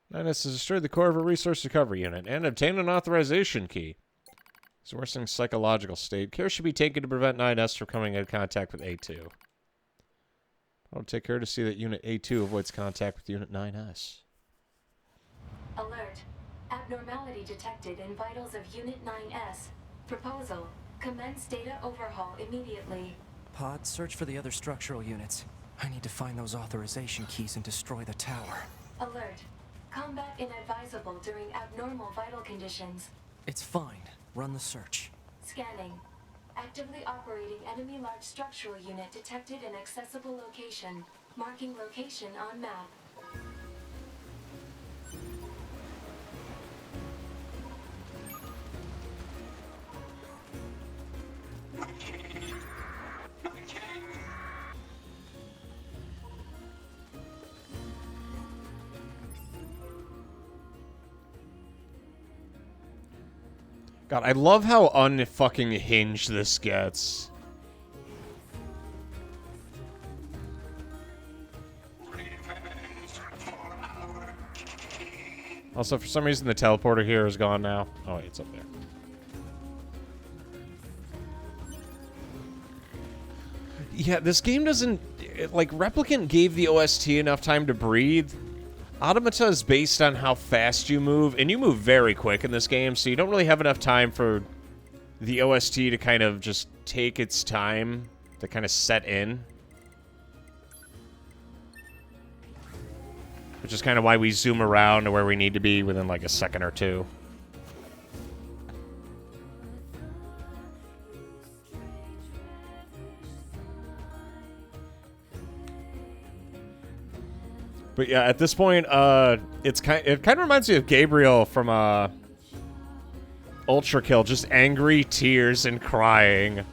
Nines has destroyed the core of a resource recovery unit and obtained an authorization key. His worsening psychological state. Care should be taken to prevent 9S from coming into contact with A2. I'll take care to see that Unit A2 avoids contact with Unit 9S. Alert. Abnormality detected in vitals of Unit 9S. Proposal. Commence data overhaul immediately. Pod, search for the other structural units. I need to find those authorization keys and destroy the tower. Alert. Combat inadvisable during abnormal vital conditions. It's fine. Run the search. Scanning. Actively operating enemy large structural unit detected in accessible location. Marking location on map. God, I love how unfucking hinged this gets. Also, for some reason, the teleporter here is gone now. Oh, wait, it's up there. Yeah, this game doesn't... Like, Replicant gave the OST enough time to breathe. Automata is based on how fast you move, and you move very quick in this game, so you don't really have enough time for the OST to kind of just take its time to kind of set in. Which is kind of why we zoom around to where we need to be within like a second or two. But yeah, at this point, it kind of reminds me of Gabriel from Ultra Kill, just angry tears and crying.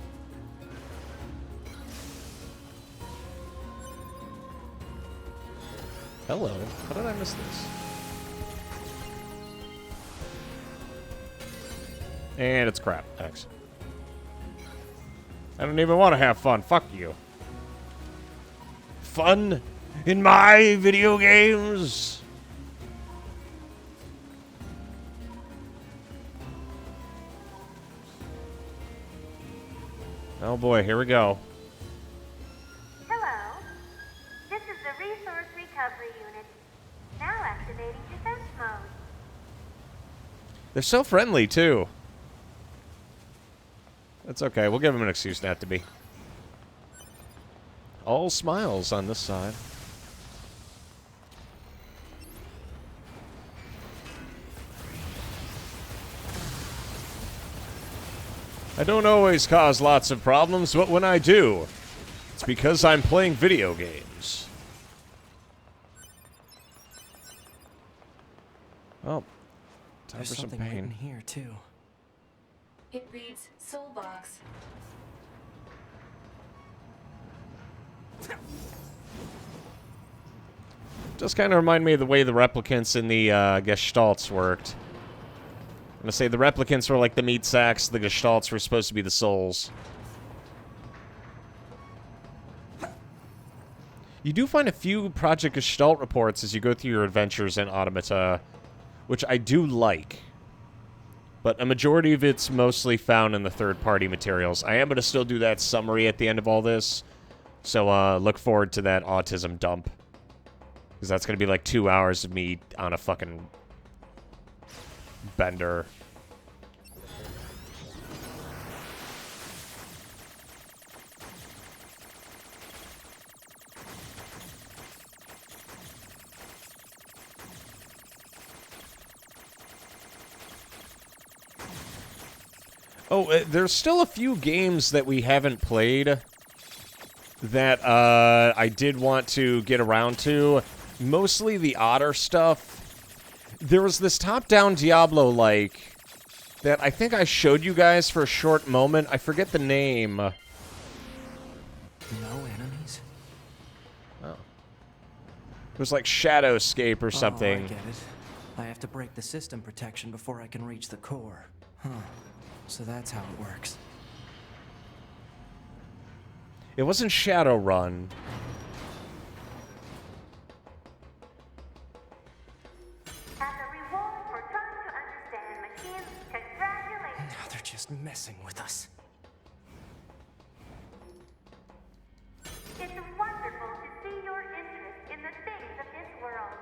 Hello. How did I miss this? And it's crap. Thanks. I don't even want to have fun. Fuck you. Fun in my video games? Oh boy, here we go. Hello. This is the Resource Recovery Unit. Now activating defense mode. They're so friendly, too. That's okay. We'll give them an excuse not to be. All smiles on this side. I don't always cause lots of problems, but when I do, it's because I'm playing video games. Oh, time There's for some something right in pain. here, too. It reads Soul Box. Does kind of remind me of the way the replicants in the Gestalts worked. I'm gonna say the replicants were like the meat sacks, the Gestalts were supposed to be the souls. You do find a few Project Gestalt reports as you go through your adventures in Automata, which I do like. But a majority of it's mostly found in the third-party materials. I am going to still do that summary at the end of all this, so look forward to that autism dump. Because that's going to be like 2 hours of me on a fucking bender. Oh, there's still a few games that we haven't played that I did want to get around to. Mostly the Otter stuff. There was this top-down Diablo-like that I think I showed you guys for a short moment. I forget the name. No enemies? Oh. It was like Shadowscape or something. Oh, I get it. I have to break the system protection before I can reach the core. Huh. So that's how it works. It wasn't Shadowrun. As a reward for trying to understand machines, congratulations. Now they're just messing with us. It's wonderful to see your interest in the things of this world.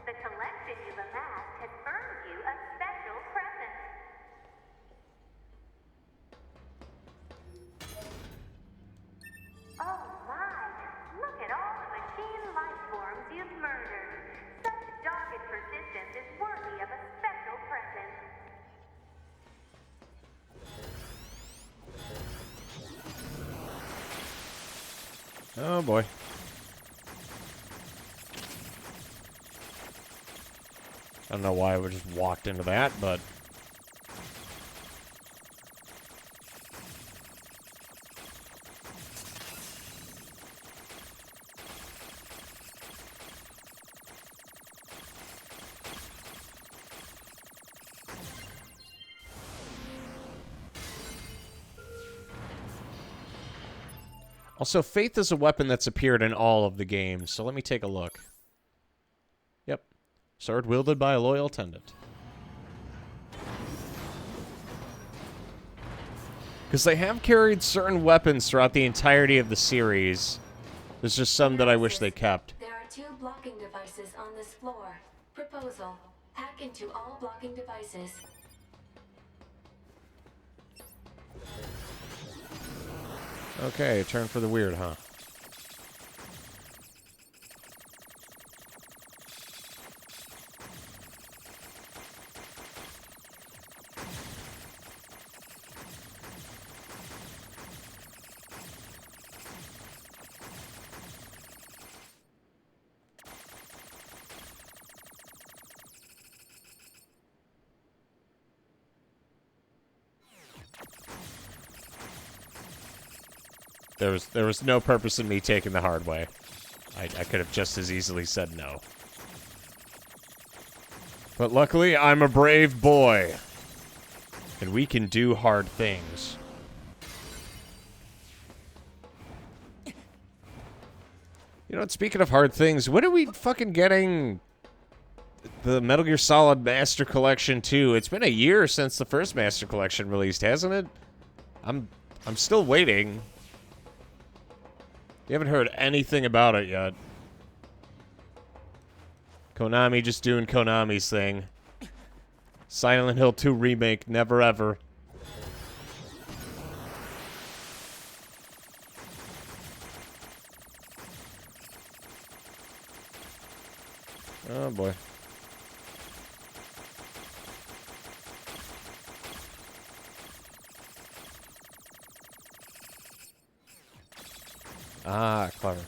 The collection you've amassed has earned you a special present. Oh my! Look at all the machine life forms you've murdered. Such dogged persistence is worthy of a special present. Oh boy. I don't know why I just walked into that, but... Also, faith is a weapon that's appeared in all of the games, so let me take a look. Yep. Sword wielded by a loyal attendant. Because they have carried certain weapons throughout the entirety of the series. There's just some that I wish they kept. There are 2 blocking devices on this floor. Proposal: hack into all blocking devices. Okay, turn for the weird, huh? There was no purpose in me taking the hard way. I could have just as easily said no. But luckily, I'm a brave boy. And we can do hard things. You know, speaking of hard things, when are we fucking getting the Metal Gear Solid Master Collection 2? It's been a year since the first Master Collection released, hasn't it? I'm still waiting. You haven't heard anything about it yet. Konami just doing Konami's thing. Silent Hill 2 remake, never ever. Oh boy. Ah, clever.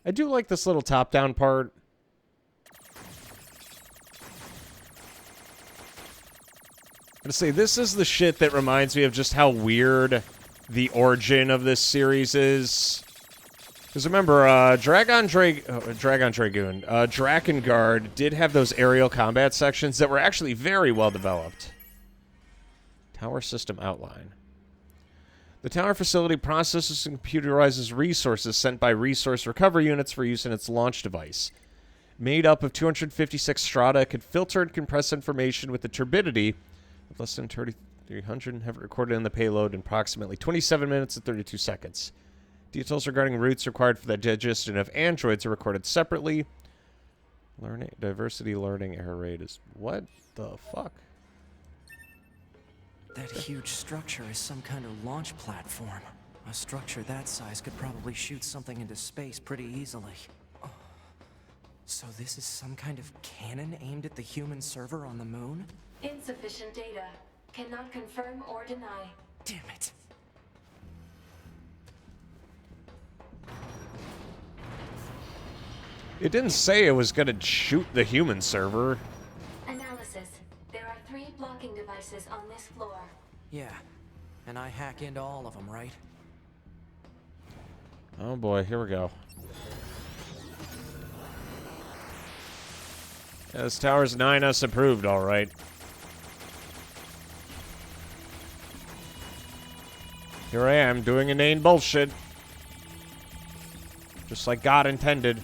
I do like this little top-down part. I'm gonna say, this is the shit that reminds me of just how weird the origin of this series is. Because remember, Drakengard did have those aerial combat sections that were actually very well developed. Tower system outline. The tower facility processes and computerizes resources sent by resource recovery units for use in its launch device. Made up of 256 strata, it could filter and compress information with the turbidity of less than 300 and have it recorded in the payload in approximately 27 minutes and 32 seconds. Details regarding routes required for the digestion of androids are recorded separately. Diversity learning error rate is... What the fuck? That huge structure is some kind of launch platform. A structure that size could probably shoot something into space pretty easily. Oh. So this is some kind of cannon aimed at the human server on the moon? Insufficient data. Cannot confirm or deny. Damn it. It didn't say it was gonna shoot the human server. Analysis. There are 3 blocking devices on this floor. Yeah, and I hack into all of them, right? Oh boy, here we go. Yeah, this tower's 9S approved, alright. Here I am, doing inane bullshit. Just like God intended.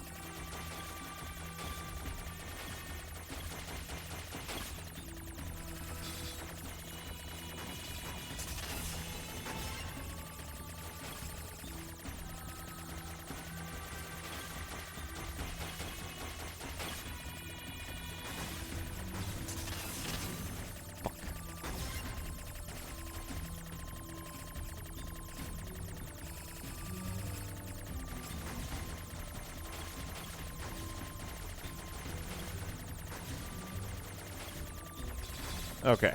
Okay,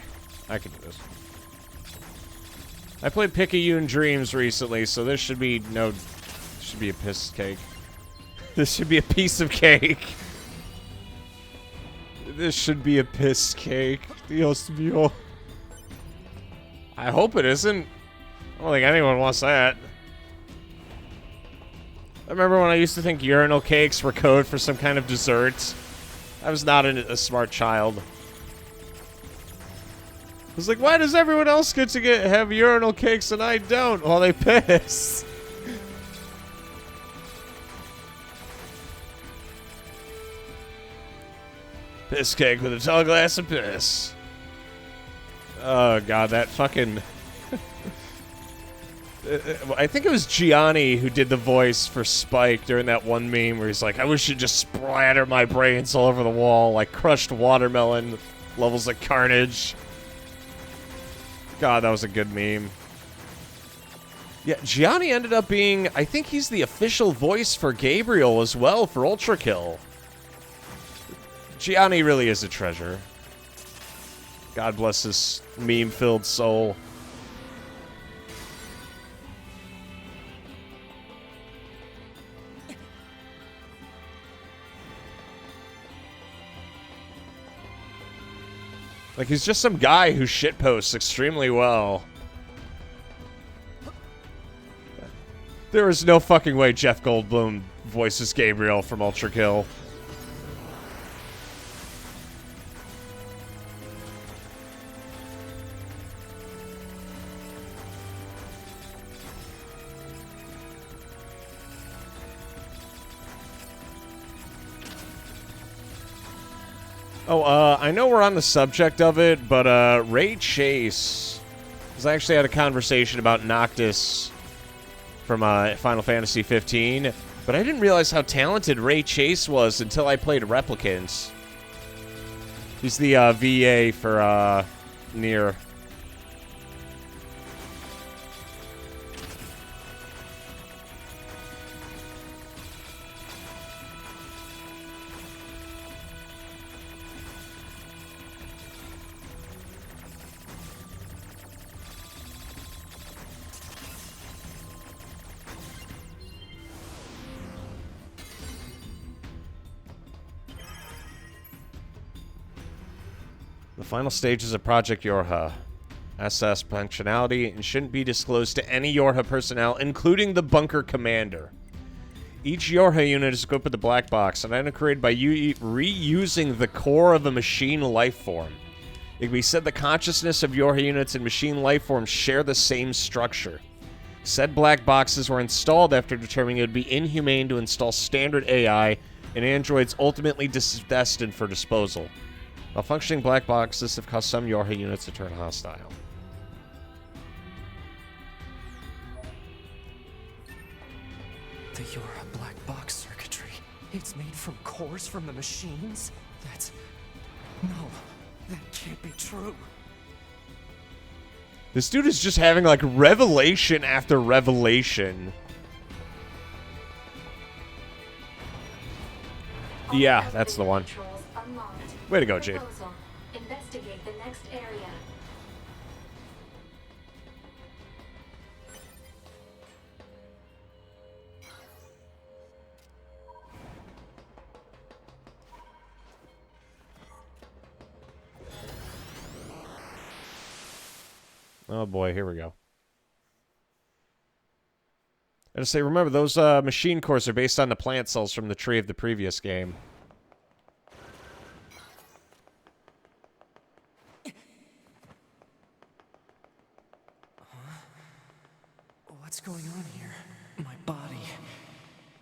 I can do this. I played Picayune Dreams recently, so this should be should be a piss cake. This should be a piece of cake. This should be a piss cake. Dios mío. I hope it isn't. I don't think anyone wants that. I remember when I used to think urinal cakes were code for some kind of dessert. I was not a smart child. It's like, why does everyone else get to have urinal cakes and I don't? Well, they piss. Piss cake with a tall glass of piss. Oh, God, that fucking... I think it was Gianni who did the voice for Spike during that one meme where he's like, I wish you'd just splatter my brains all over the wall like crushed watermelon levels of carnage. God, that was a good meme. Yeah, Gianni ended up being... I think he's the official voice for Gabriel as well for Ultra Kill. Gianni really is a treasure. God bless his meme-filled soul. Like, he's just some guy who shitposts extremely well. There is no fucking way Jeff Goldblum voices Gabriel from Ultra Kill. Oh, I know we're on the subject of it, but Ray Chase has actually had a conversation about Noctis from Final Fantasy 15, but I didn't realize how talented Ray Chase was until I played Replicants. He's the VA for Nier. The final stages of Project Yorha. SS functionality and shouldn't be disclosed to any Yorha personnel, including the bunker commander. Each Yorha unit is equipped with a black box, an item created by reusing the core of a machine life form. It can be said the consciousness of Yorha units and machine life forms share the same structure. Said black boxes were installed after determining it would be inhumane to install standard AI and androids ultimately destined for disposal. Malfunctioning black boxes have caused some Yorha units to turn hostile. The Yorha black box circuitry. It's made from cores from the machines? That's... No, that can't be true. This dude is just having, like, revelation after revelation. Yeah, that's the one. Way to go, Jade. Investigate the next area. Oh boy, here we go. I gotta say, remember, those machine cores are based on the plant cells from the tree of the previous game. What's going on here? My body.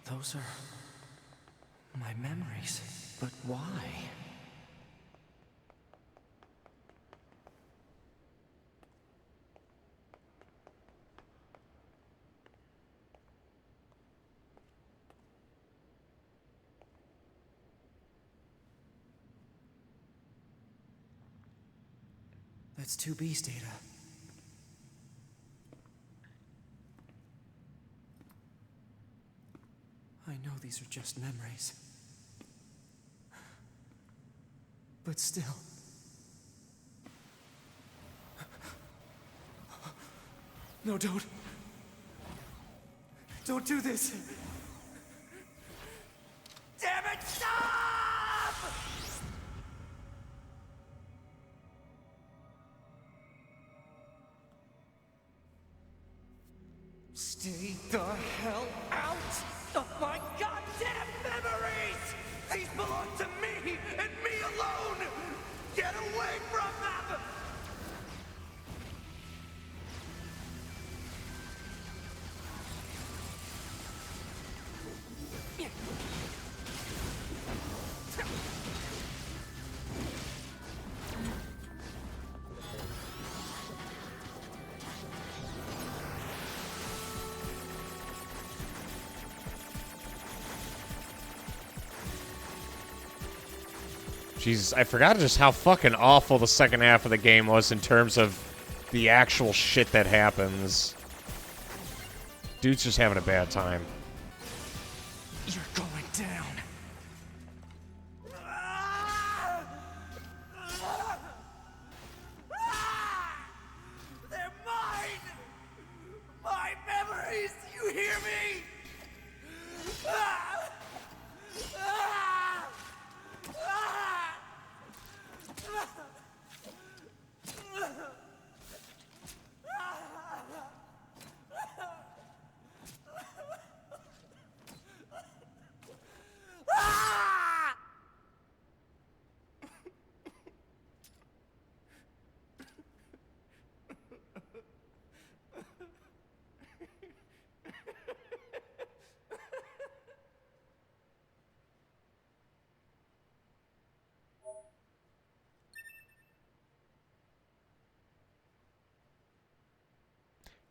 Those are... my memories. But why? That's 2B's data. I know these are just memories. But still... No, don't. Don't do this. Damn it, stop! Stay the hell out of my goddamn memories! These belong to me and me alone! Get away from them! Jesus, I forgot just how fucking awful the second half of the game was in terms of the actual shit that happens. Dude's just having a bad time. You're going down. They're mine! My memories! You hear me?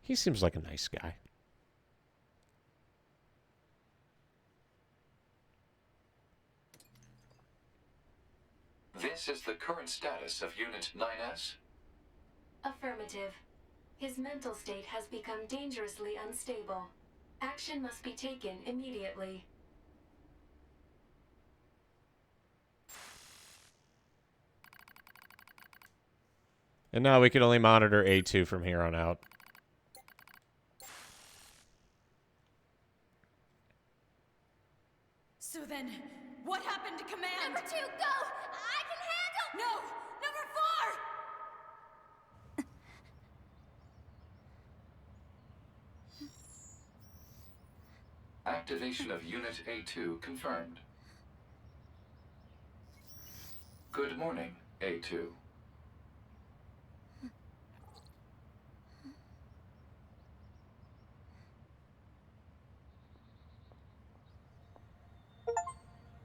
He seems like a nice guy. This is the current status of Unit 9S. Affirmative. His mental state has become dangerously unstable. Action must be taken immediately. And now we can only monitor A2 from here on out. So then, what happened to command? Number 2, go! I can handle... No! Number 4! Activation of Unit A2 confirmed. Good morning, A2.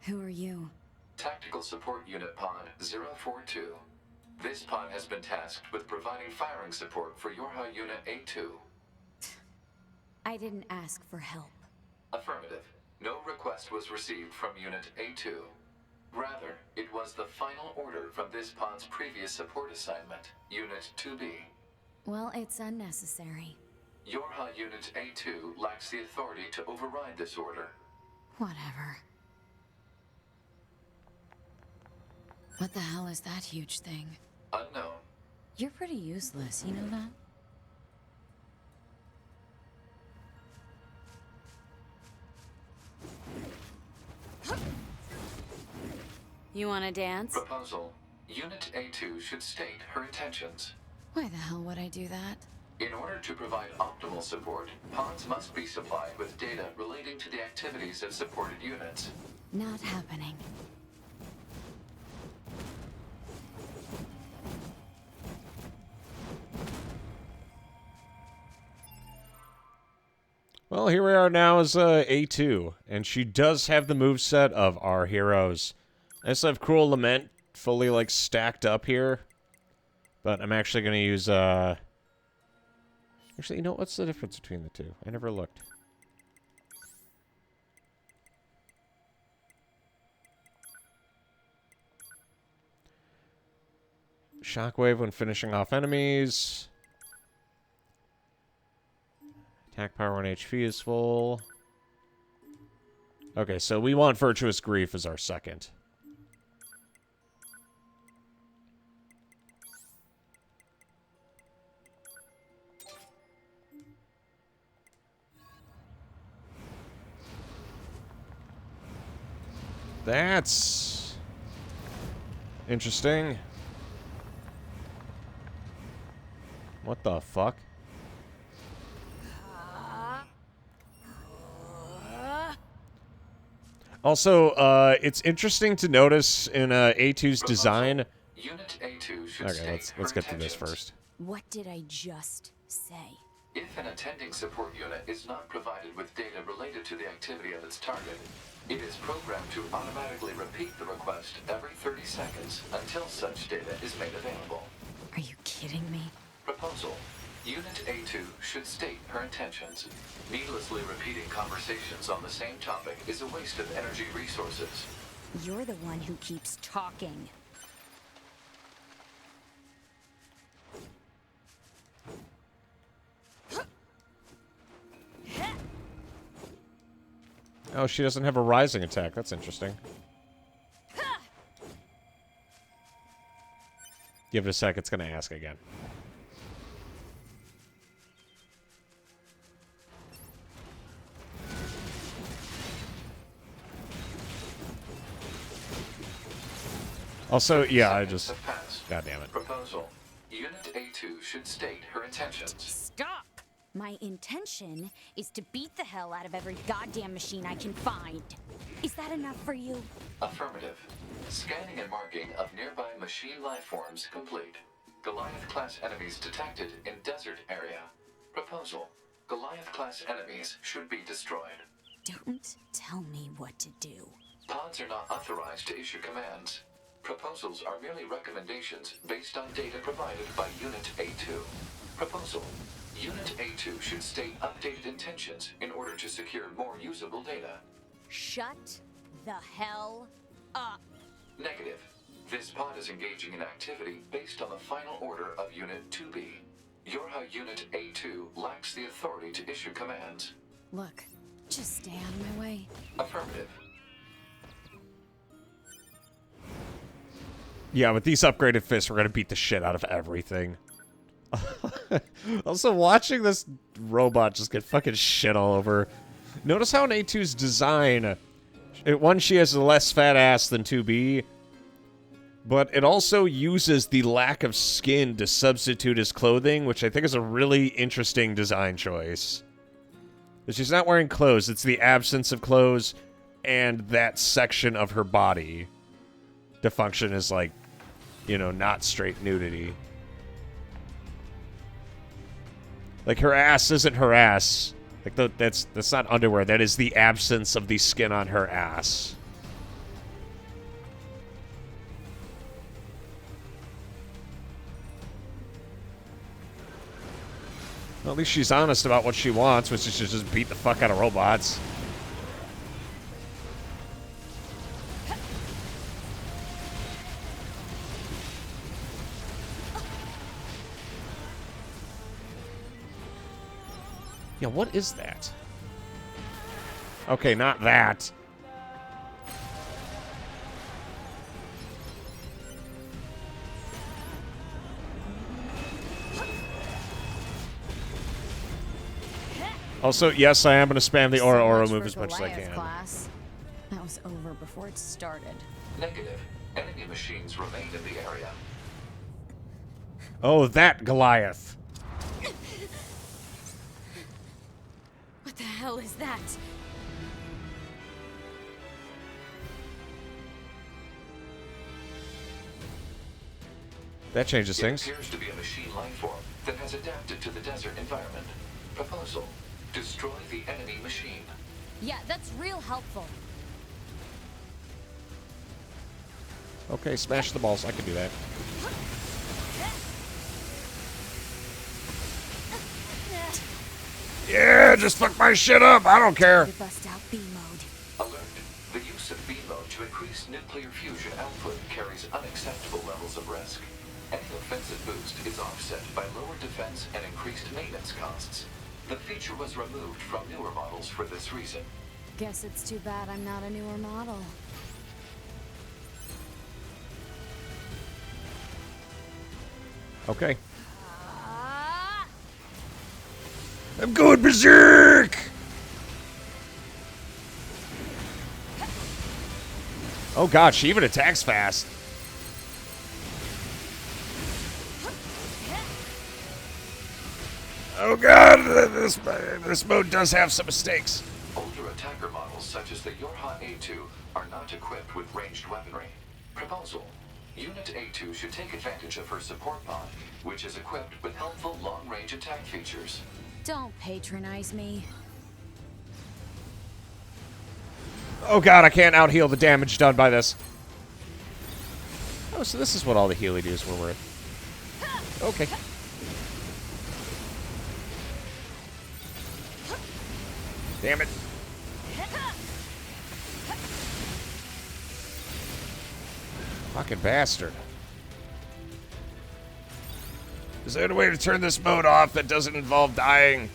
Who are you? Tactical Support Unit Pod 042. This pod has been tasked with providing firing support for Yorha Unit A2. I didn't ask for help. Affirmative. No request was received from Unit A2. Rather, it was the final order from this pod's previous support assignment, Unit 2B. Well, it's unnecessary. Yorha Unit A2 lacks the authority to override this order. Whatever. What the hell is that huge thing? Unknown. You're pretty useless, you know that? You wanna dance? Proposal. Unit A2 should state her intentions. Why the hell would I do that? In order to provide optimal support, pods must be supplied with data relating to the activities of supported units. Not happening. Well, here we are now as A2, and she does have the moveset of our heroes. I also have Cruel Lament fully, like, stacked up here. But I'm actually going to use, Actually, you know, what's the difference between the two? I never looked. Shockwave when finishing off enemies. Attack power when HP is full. Okay, so we want Virtuous Grief as our second. That's interesting. What the fuck? Also, it's interesting to notice in A2's design. Unit A2 should Okay, state let's her get to this intentions. first. What did I just say? If an attending support unit is not provided with data related to the activity of its target, it is programmed to automatically repeat the request every 30 seconds until such data is made available. Are you kidding me? Proposal. Unit A2 should state her intentions. Needlessly repeating conversations on the same topic is a waste of energy resources. You're the one who keeps talking. Oh, she doesn't have a rising attack. That's interesting. Give it a sec. It's going to ask again. Also, yeah, I just... God damn it. Proposal. Unit A2 should state her intentions. Stop! My intention is to beat the hell out of every goddamn machine I can find. Is that enough for you? Affirmative. Scanning and marking of nearby machine lifeforms complete. Goliath-class enemies detected in desert area. Proposal. Goliath-class enemies should be destroyed. Don't tell me what to do. Pods are not authorized to issue commands. Proposals are merely recommendations based on data provided by Unit A2. Proposal. Unit A2 should state updated intentions in order to secure more usable data. Shut the hell up. Negative. This pod is engaging in activity based on the final order of Unit 2B. Yorha Unit A2 lacks the authority to issue commands. Look, just stay out of my way. Affirmative. Yeah, with these upgraded fists, we're going to beat the shit out of everything. Also, watching this robot just get fucking shit all over. Notice how in A2's design, one, she has a less fat ass than 2B, but it also uses the lack of skin to substitute as clothing, which I think is a really interesting design choice. She's not wearing clothes, it's the absence of clothes and that section of her body to function as, like, you know, not straight nudity. Like, her ass isn't her ass. Like, that's not underwear. That is the absence of the skin on her ass. Well, at least she's honest about what she wants, which is to just beat the fuck out of robots. Yeah, what is that? Okay, not that. Also, yes, I am going to spam the Aura move as much as I can. Class. That was over before it started. Negative. Enemy machines remain in the area. Oh, that Goliath. What the hell is that? That changes things. It appears to be a machine lifeform that has adapted to the desert environment. Proposal. Destroy the enemy machine. Yeah, that's real helpful. Okay, smash the balls. I can do that. Yeah, just fuck my shit up. I don't care. Bust out B mode. Alert. The use of B mode to increase nuclear fusion output carries unacceptable levels of risk. Any offensive boost is offset by lower defense and increased maintenance costs. The feature was removed from newer models for this reason. Guess it's too bad I'm not a newer model. Okay. I'm going berserk! Oh god, she even attacks fast. Oh god, this mode does have some mistakes. Older attacker models such as the Yorha A2 are not equipped with ranged weaponry. Proposal. Unit A2 should take advantage of her support pod, which is equipped with helpful long-range attack features. Don't patronize me. Oh god, I can't out-heal the damage done by this. Oh, so this is what all the healy dues were worth. Okay. Damn it. Fucking bastard. Is there a way to turn this mode off that doesn't involve dying?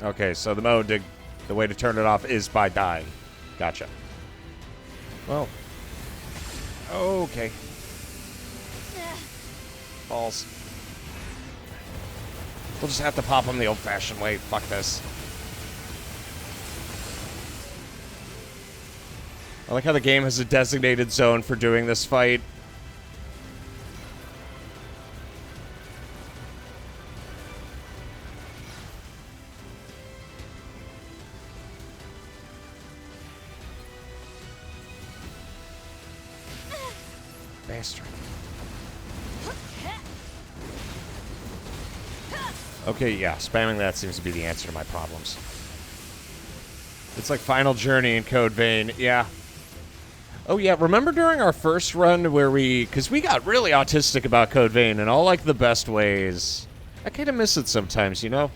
Okay, so the way to turn it off is by dying. Gotcha. Well. Okay. Balls. We'll just have to pop them the old-fashioned way. Fuck this. I like how the game has a designated zone for doing this fight. Bastard. Okay, yeah, spamming that seems to be the answer to my problems. It's like Final Journey in Code Vein, yeah. Oh yeah, remember during our first run where because we got really autistic about Code Vein in all like the best ways. I kind of miss it sometimes, you know?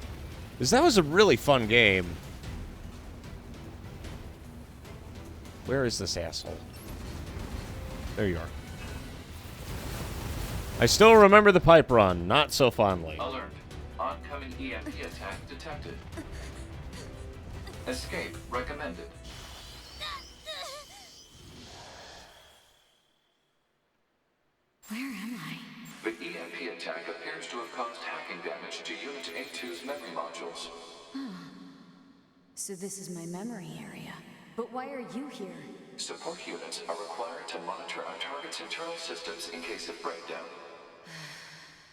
Because that was a really fun game. Where is this asshole? There you are. I still remember the pipe run, not so fondly. Alert. Oncoming EMP attack detected. Escape recommended. Where am I? The EMP attack appears to have caused hacking damage to Unit A2's memory modules. So this is my memory area. But why are you here? Support units are required to monitor our target's internal systems in case of breakdown.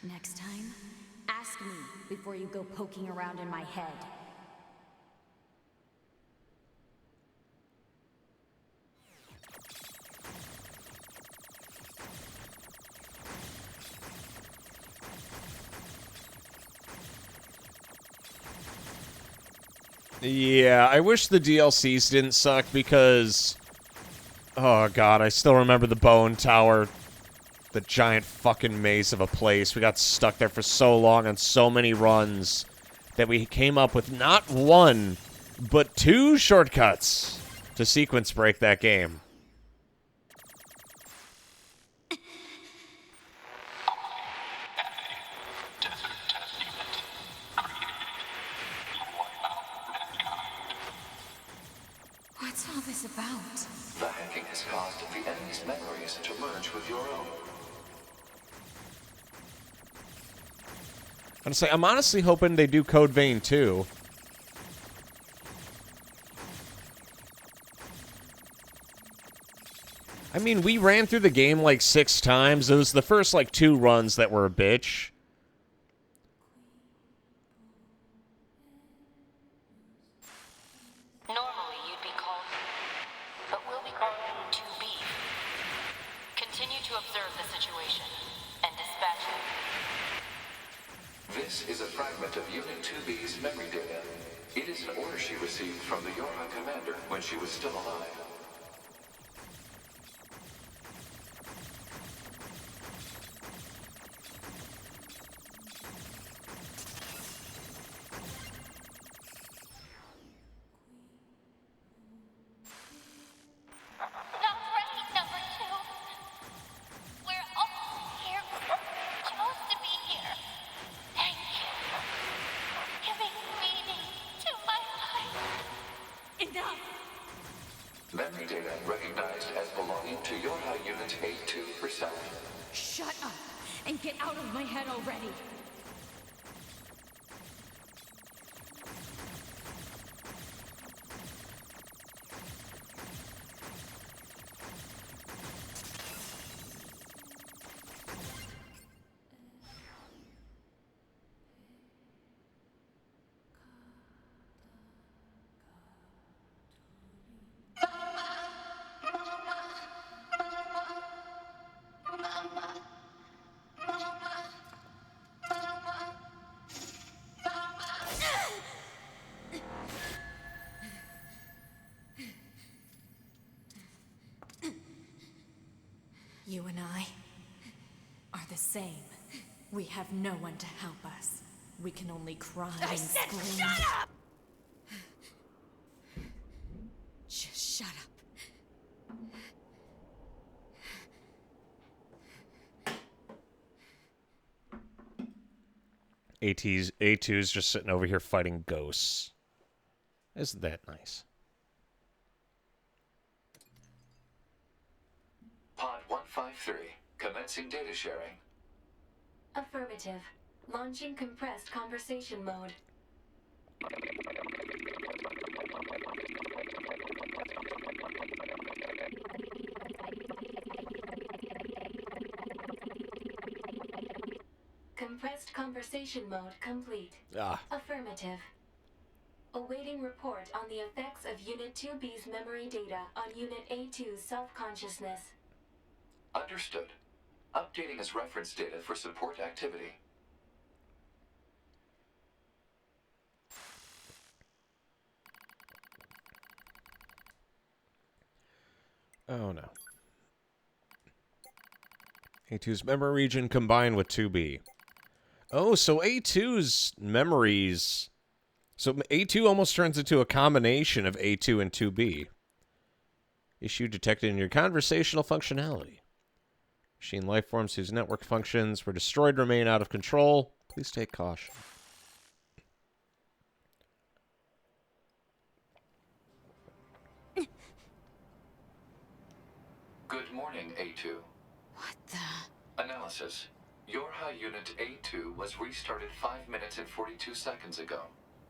Next time, ask me before you go poking around in my head. Yeah, I wish the DLCs didn't suck because... Oh god, I still remember the Bone Tower. The giant fucking maze of a place. We got stuck there for so long on so many runs that we came up with not one, but 2 shortcuts to sequence break that game. What's all this about? The hacking has caused the enemy's memories to merge with your own. I'm honestly hoping they do Code Vein 2. I mean, we ran through the game like 6 times. It was the first like 2 runs that were a bitch. Normally you'd be called, but we'll be calling you 2B. Continue to observe the situation and dispatch it. This is a fragment of Unit 2B's memory data. It is an order she received from the Yorha commander when she was still alive. Not ready, number 2. We're all here. Supposed to be here. Thank you. Giving meaning to my life. Enough! Memory data recognized as belonging to Yorha Unit A2 herself. Shut up and get out of my head already. You and I are the same. We have no one to help us. We can only cry and scream. Shut up! A2's just sitting over here fighting ghosts. Isn't that nice? Pod 153, commencing data sharing. Affirmative. Launching compressed conversation mode. Compressed conversation mode complete. Ah. Affirmative. Awaiting report on the effects of Unit 2B's memory data on Unit A2's self-consciousness. Understood. Updating as reference data for support activity. Oh no. A2's memory region combined with 2B. Oh, so A2's memories... So A2 almost turns into a combination of A2 and 2B. Issue detected in your conversational functionality. Machine life forms whose network functions were destroyed remain out of control. Please take caution. Good morning, A2. What the? Analysis. Your high unit A2 was restarted 5 minutes and 42 seconds ago.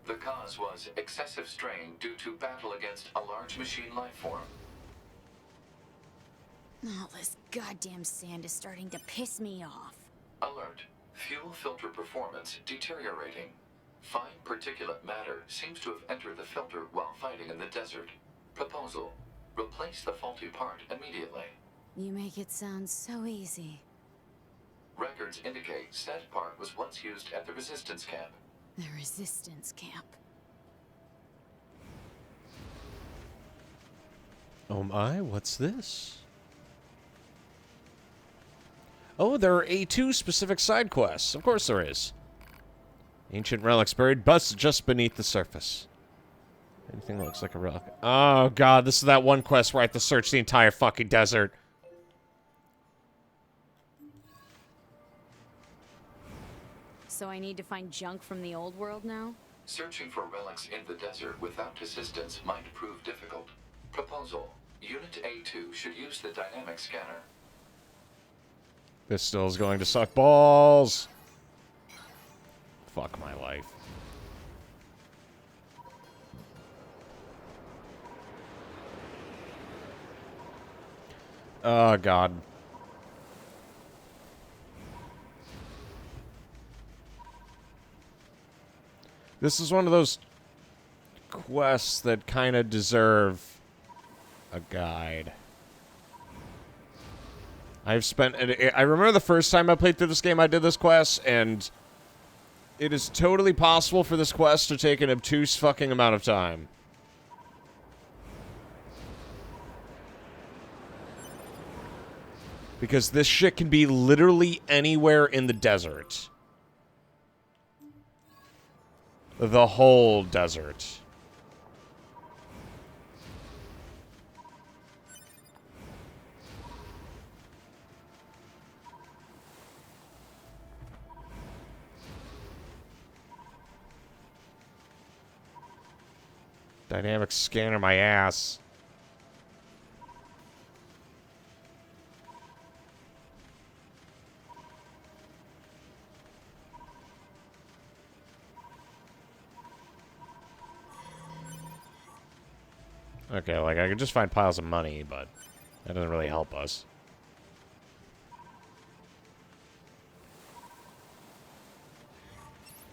The cause was excessive strain due to battle against a large machine life form. All this goddamn sand is starting to piss me off. Alert. Fuel filter performance deteriorating. Fine particulate matter seems to have entered the filter while fighting in the desert. Proposal. Replace the faulty part immediately. You make it sound so easy. Records indicate said part was once used at the resistance camp. The resistance camp. Oh my, what's this? Oh, there are A2 specific side quests. Of course there is. Ancient relics buried just beneath the surface. Anything that looks like a relic. Oh god, this is that one quest where I have to search the entire fucking desert. So I need to find junk from the old world now? Searching for relics in the desert without assistance might prove difficult. Proposal. Unit A2 should use the dynamic scanner. This still is going to suck balls. Fuck my life. Oh, God. This is one of those quests that kind of deserve a guide. I've spent... I remember the first time I played through this game, I did this quest, and it is totally possible for this quest to take an obtuse fucking amount of time. Because this shit can be literally anywhere in the desert. The whole desert. Dynamic scanner my ass. Okay, like, I could just find piles of money, but that doesn't really help us.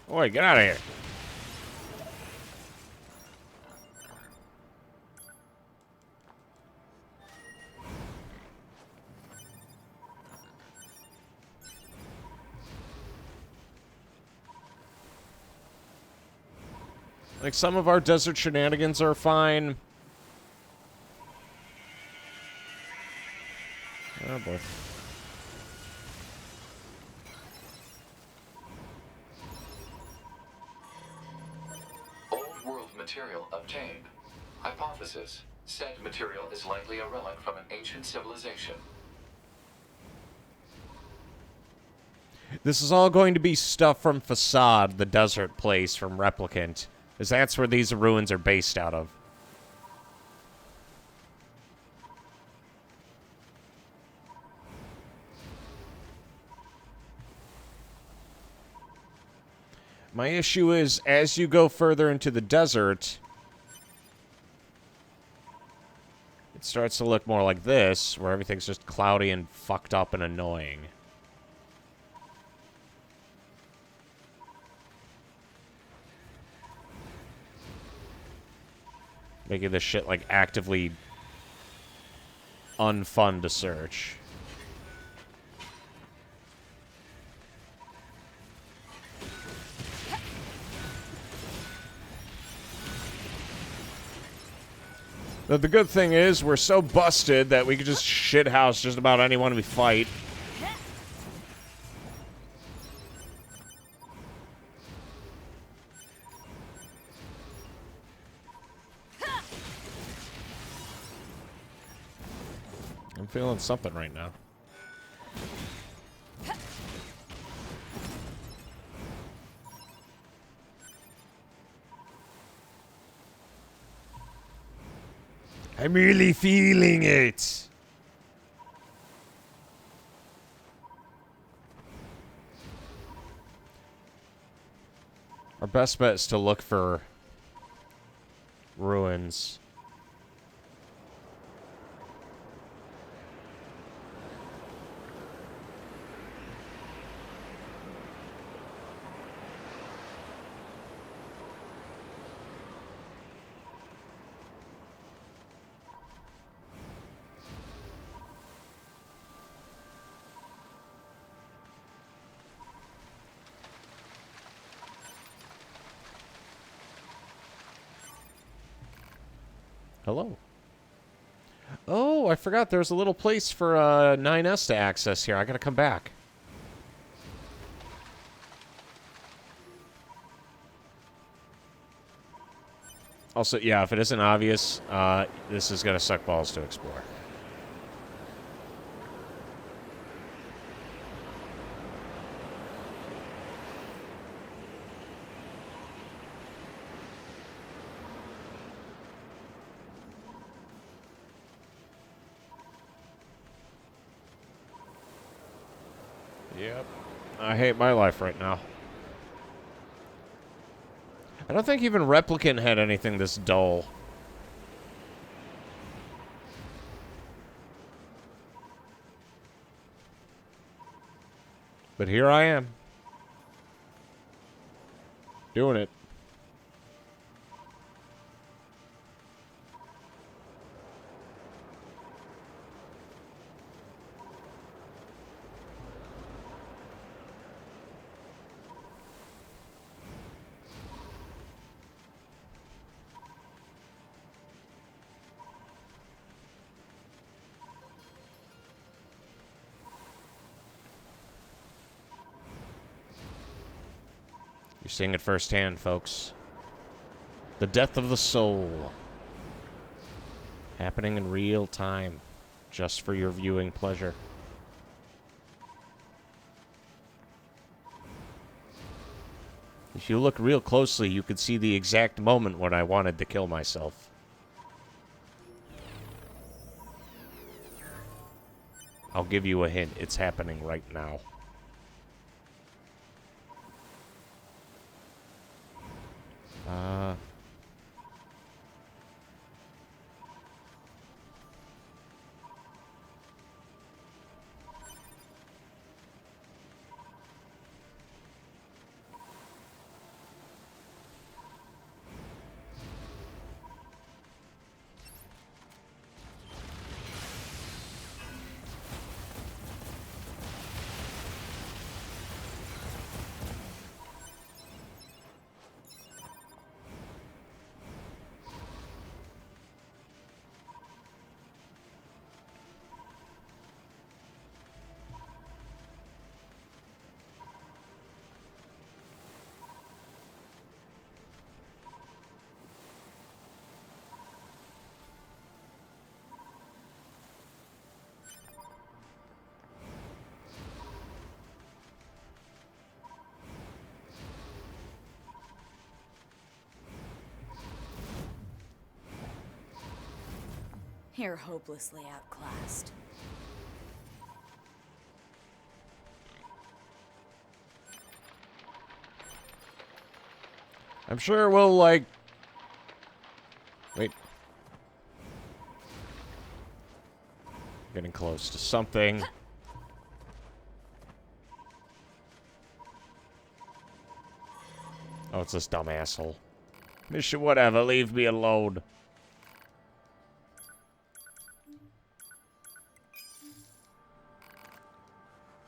Oi, get out of here. Like, some of our desert shenanigans are fine. Oh, boy. Old world material obtained. Hypothesis. Said material is likely a relic from an ancient civilization. This is all going to be stuff from Facade, the desert place from Replicant. Because that's where these ruins are based out of. My issue is, as you go further into the desert, it starts to look more like this, where everything's just cloudy and fucked up and annoying. Making this shit, like, actively unfun to search. The good thing is, we're so busted that we can just shithouse just about anyone we fight. I'm feeling something right now. I'm really feeling it. Our best bet is to look for ruins. Hello. Oh, I forgot there's a little place for 9S to access here. I gotta come back. Also, yeah, if it isn't obvious, this is gonna suck balls to explore. Yep. I hate my life right now. I don't think even Replicant had anything this dull. But here I am. Doing it. You're seeing it firsthand, folks. The death of the soul. Happening in real time. Just for your viewing pleasure. If you look real closely, you can see the exact moment when I wanted to kill myself. I'll give you a hint. It's happening right now. You're hopelessly outclassed. I'm sure we'll, like... Wait. Getting close to something. Oh, it's this dumb asshole. Mission whatever, leave me alone.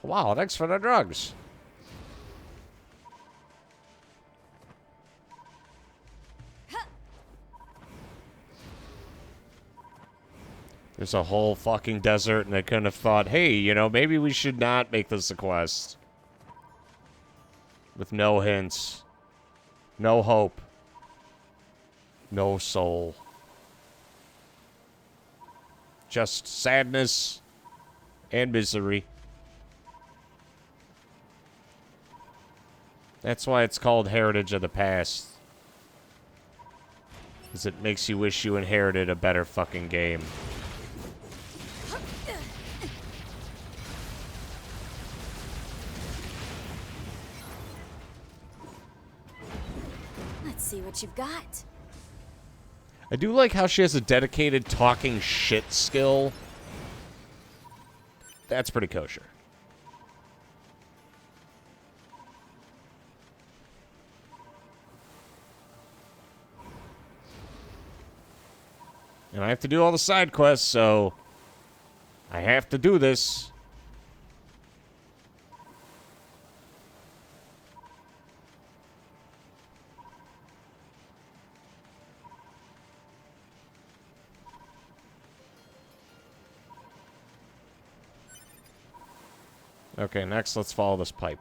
Wow, thanks for the drugs. There's a whole fucking desert, and they couldn't have thought, hey, you know, maybe we should not make this a quest. With no hints. No hope. No soul. Just sadness and misery. That's why it's called Heritage of the Past. Because it makes you wish you inherited a better fucking game. Let's see what you've got. I do like how she has a dedicated talking shit skill. That's pretty kosher. And I have to do all the side quests, so I have to do this. Okay, next let's follow this pipe.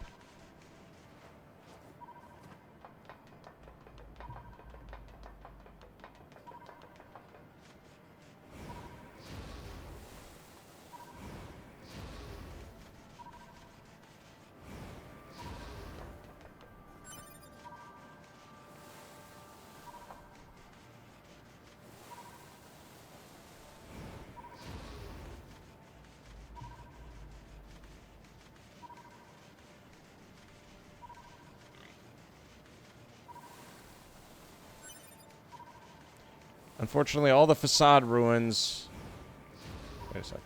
Unfortunately, all the facade ruins... Wait a sec.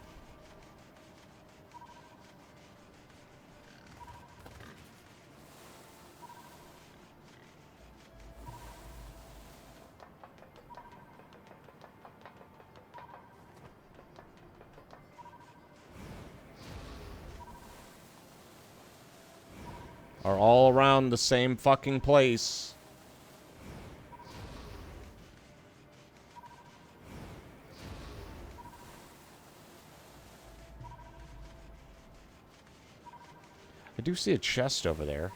Are all around the same fucking place. I do see a chest over there.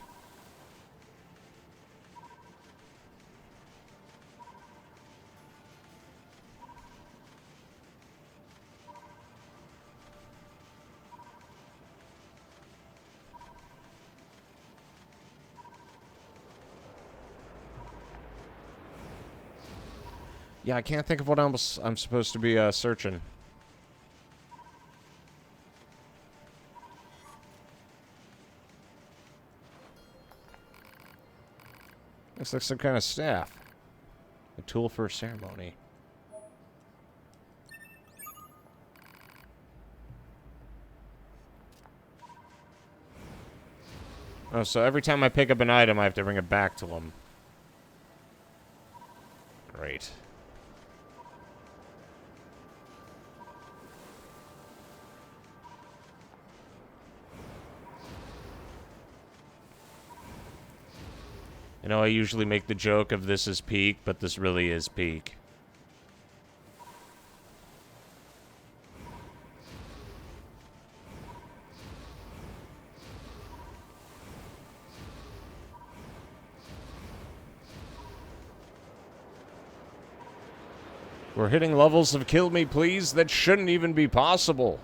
Yeah, I can't think of what else I'm supposed to be searching. Looks like some kind of staff. A tool for a ceremony. Oh, so every time I pick up an item, I have to bring it back to him. Great. You know, I usually make the joke of this is peak, but this really is peak. We're hitting levels of kill me, please, that shouldn't even be possible.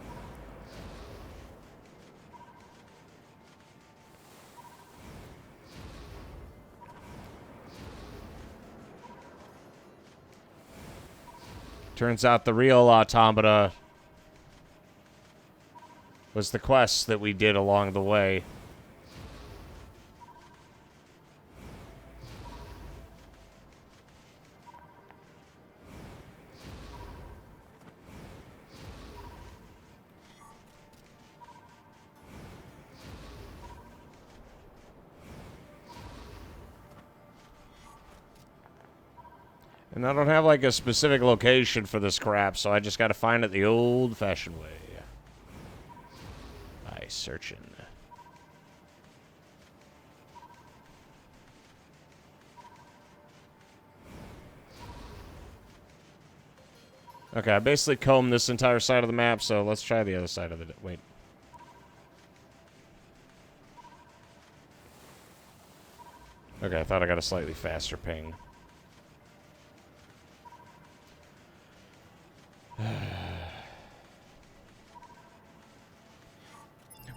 Turns out the real Automata was the quest that we did along the way. And I don't have, like, a specific location for this crap, so I just gotta find it the old-fashioned way. By searching. Okay, I basically combed this entire side of the map, so let's try the other side of it. Wait. Okay, I thought I got a slightly faster ping.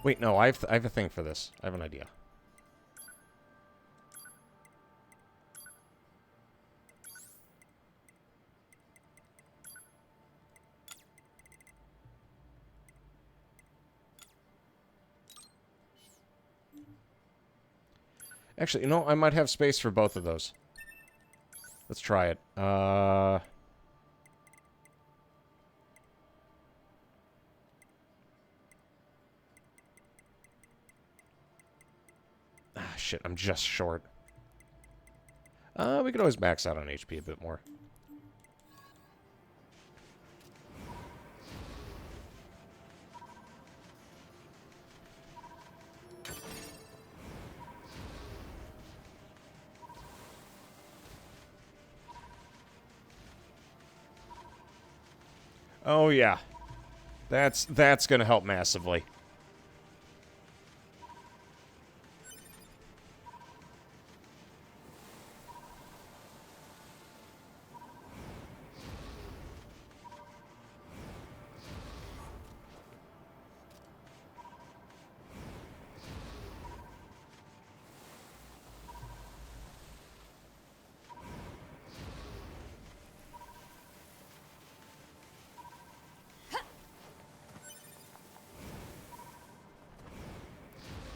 Wait, no, I have a thing for this. I have an idea. Actually, you know, I might have space for both of those. Let's try it. Ah, shit, I'm just short. We could always max out on HP a bit more. Oh, yeah. That's gonna help massively.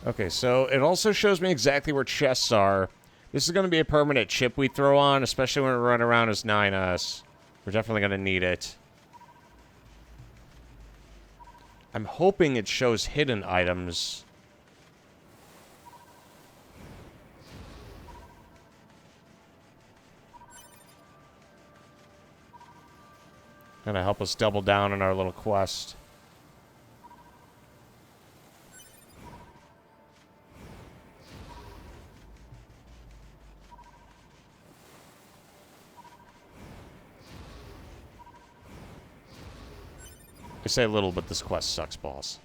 Okay, so it also shows me exactly where chests are. This is going to be a permanent chip we throw on, especially when we run around as 9us. We're definitely going to need it. I'm hoping it shows hidden items. Gonna help us double down on our little quest. I say a little, but this quest sucks balls.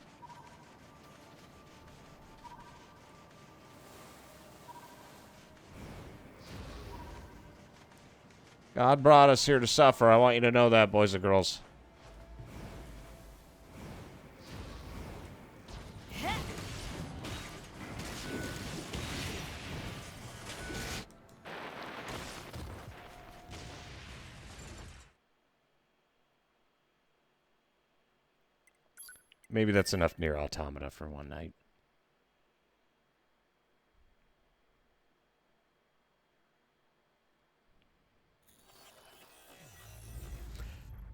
God brought us here to suffer. I want you to know that, boys and girls. Maybe that's enough Nier Automata for one night.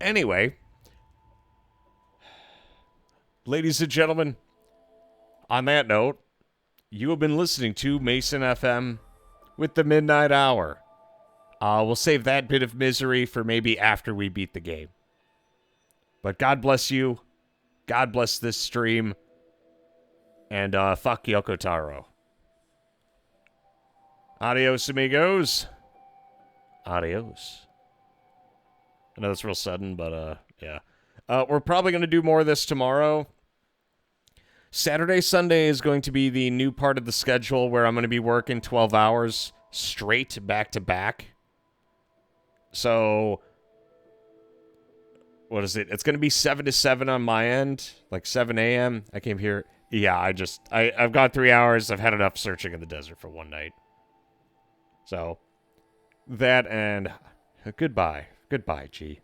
Anyway, ladies and gentlemen, on that note, you have been listening to Mason FM with the Midnight Hour. We'll save that bit of misery for maybe after we beat the game. But God bless you. God bless this stream. And fuck Yoko Taro. Adios, amigos. Adios. I know that's real sudden, but yeah. We're probably going to do more of this tomorrow. Saturday, Sunday is going to be the new part of the schedule where I'm going to be working 12 hours straight back to back. So, what is it? It's going to be 7 to 7 on my end, like 7 a.m. I came here. Yeah, I've got 3 hours. I've had enough searching in the desert for one night. So, that and goodbye. Goodbye, G.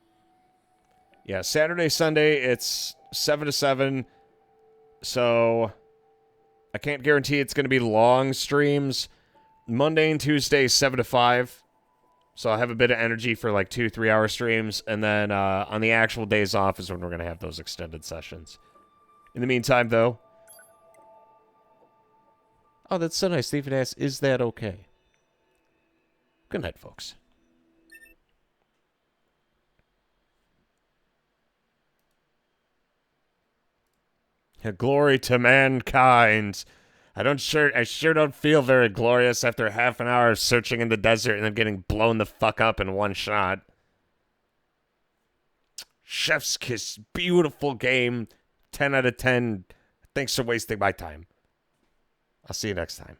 Yeah, Saturday, Sunday, it's 7 to 7. So I can't guarantee it's going to be long streams. Monday and Tuesday, 7 to 5. So I'll have a bit of energy for like 2-3 hour streams. And then on the actual days off is when we're going to have those extended sessions. In the meantime, though. Oh, that's so nice. Stephen asks, is that okay? Good night, folks. Glory to mankind. I sure don't feel very glorious after half an hour of searching in the desert and then getting blown the fuck up in one shot. Chef's Kiss, beautiful game. 10 out of 10. Thanks for wasting my time. I'll see you next time.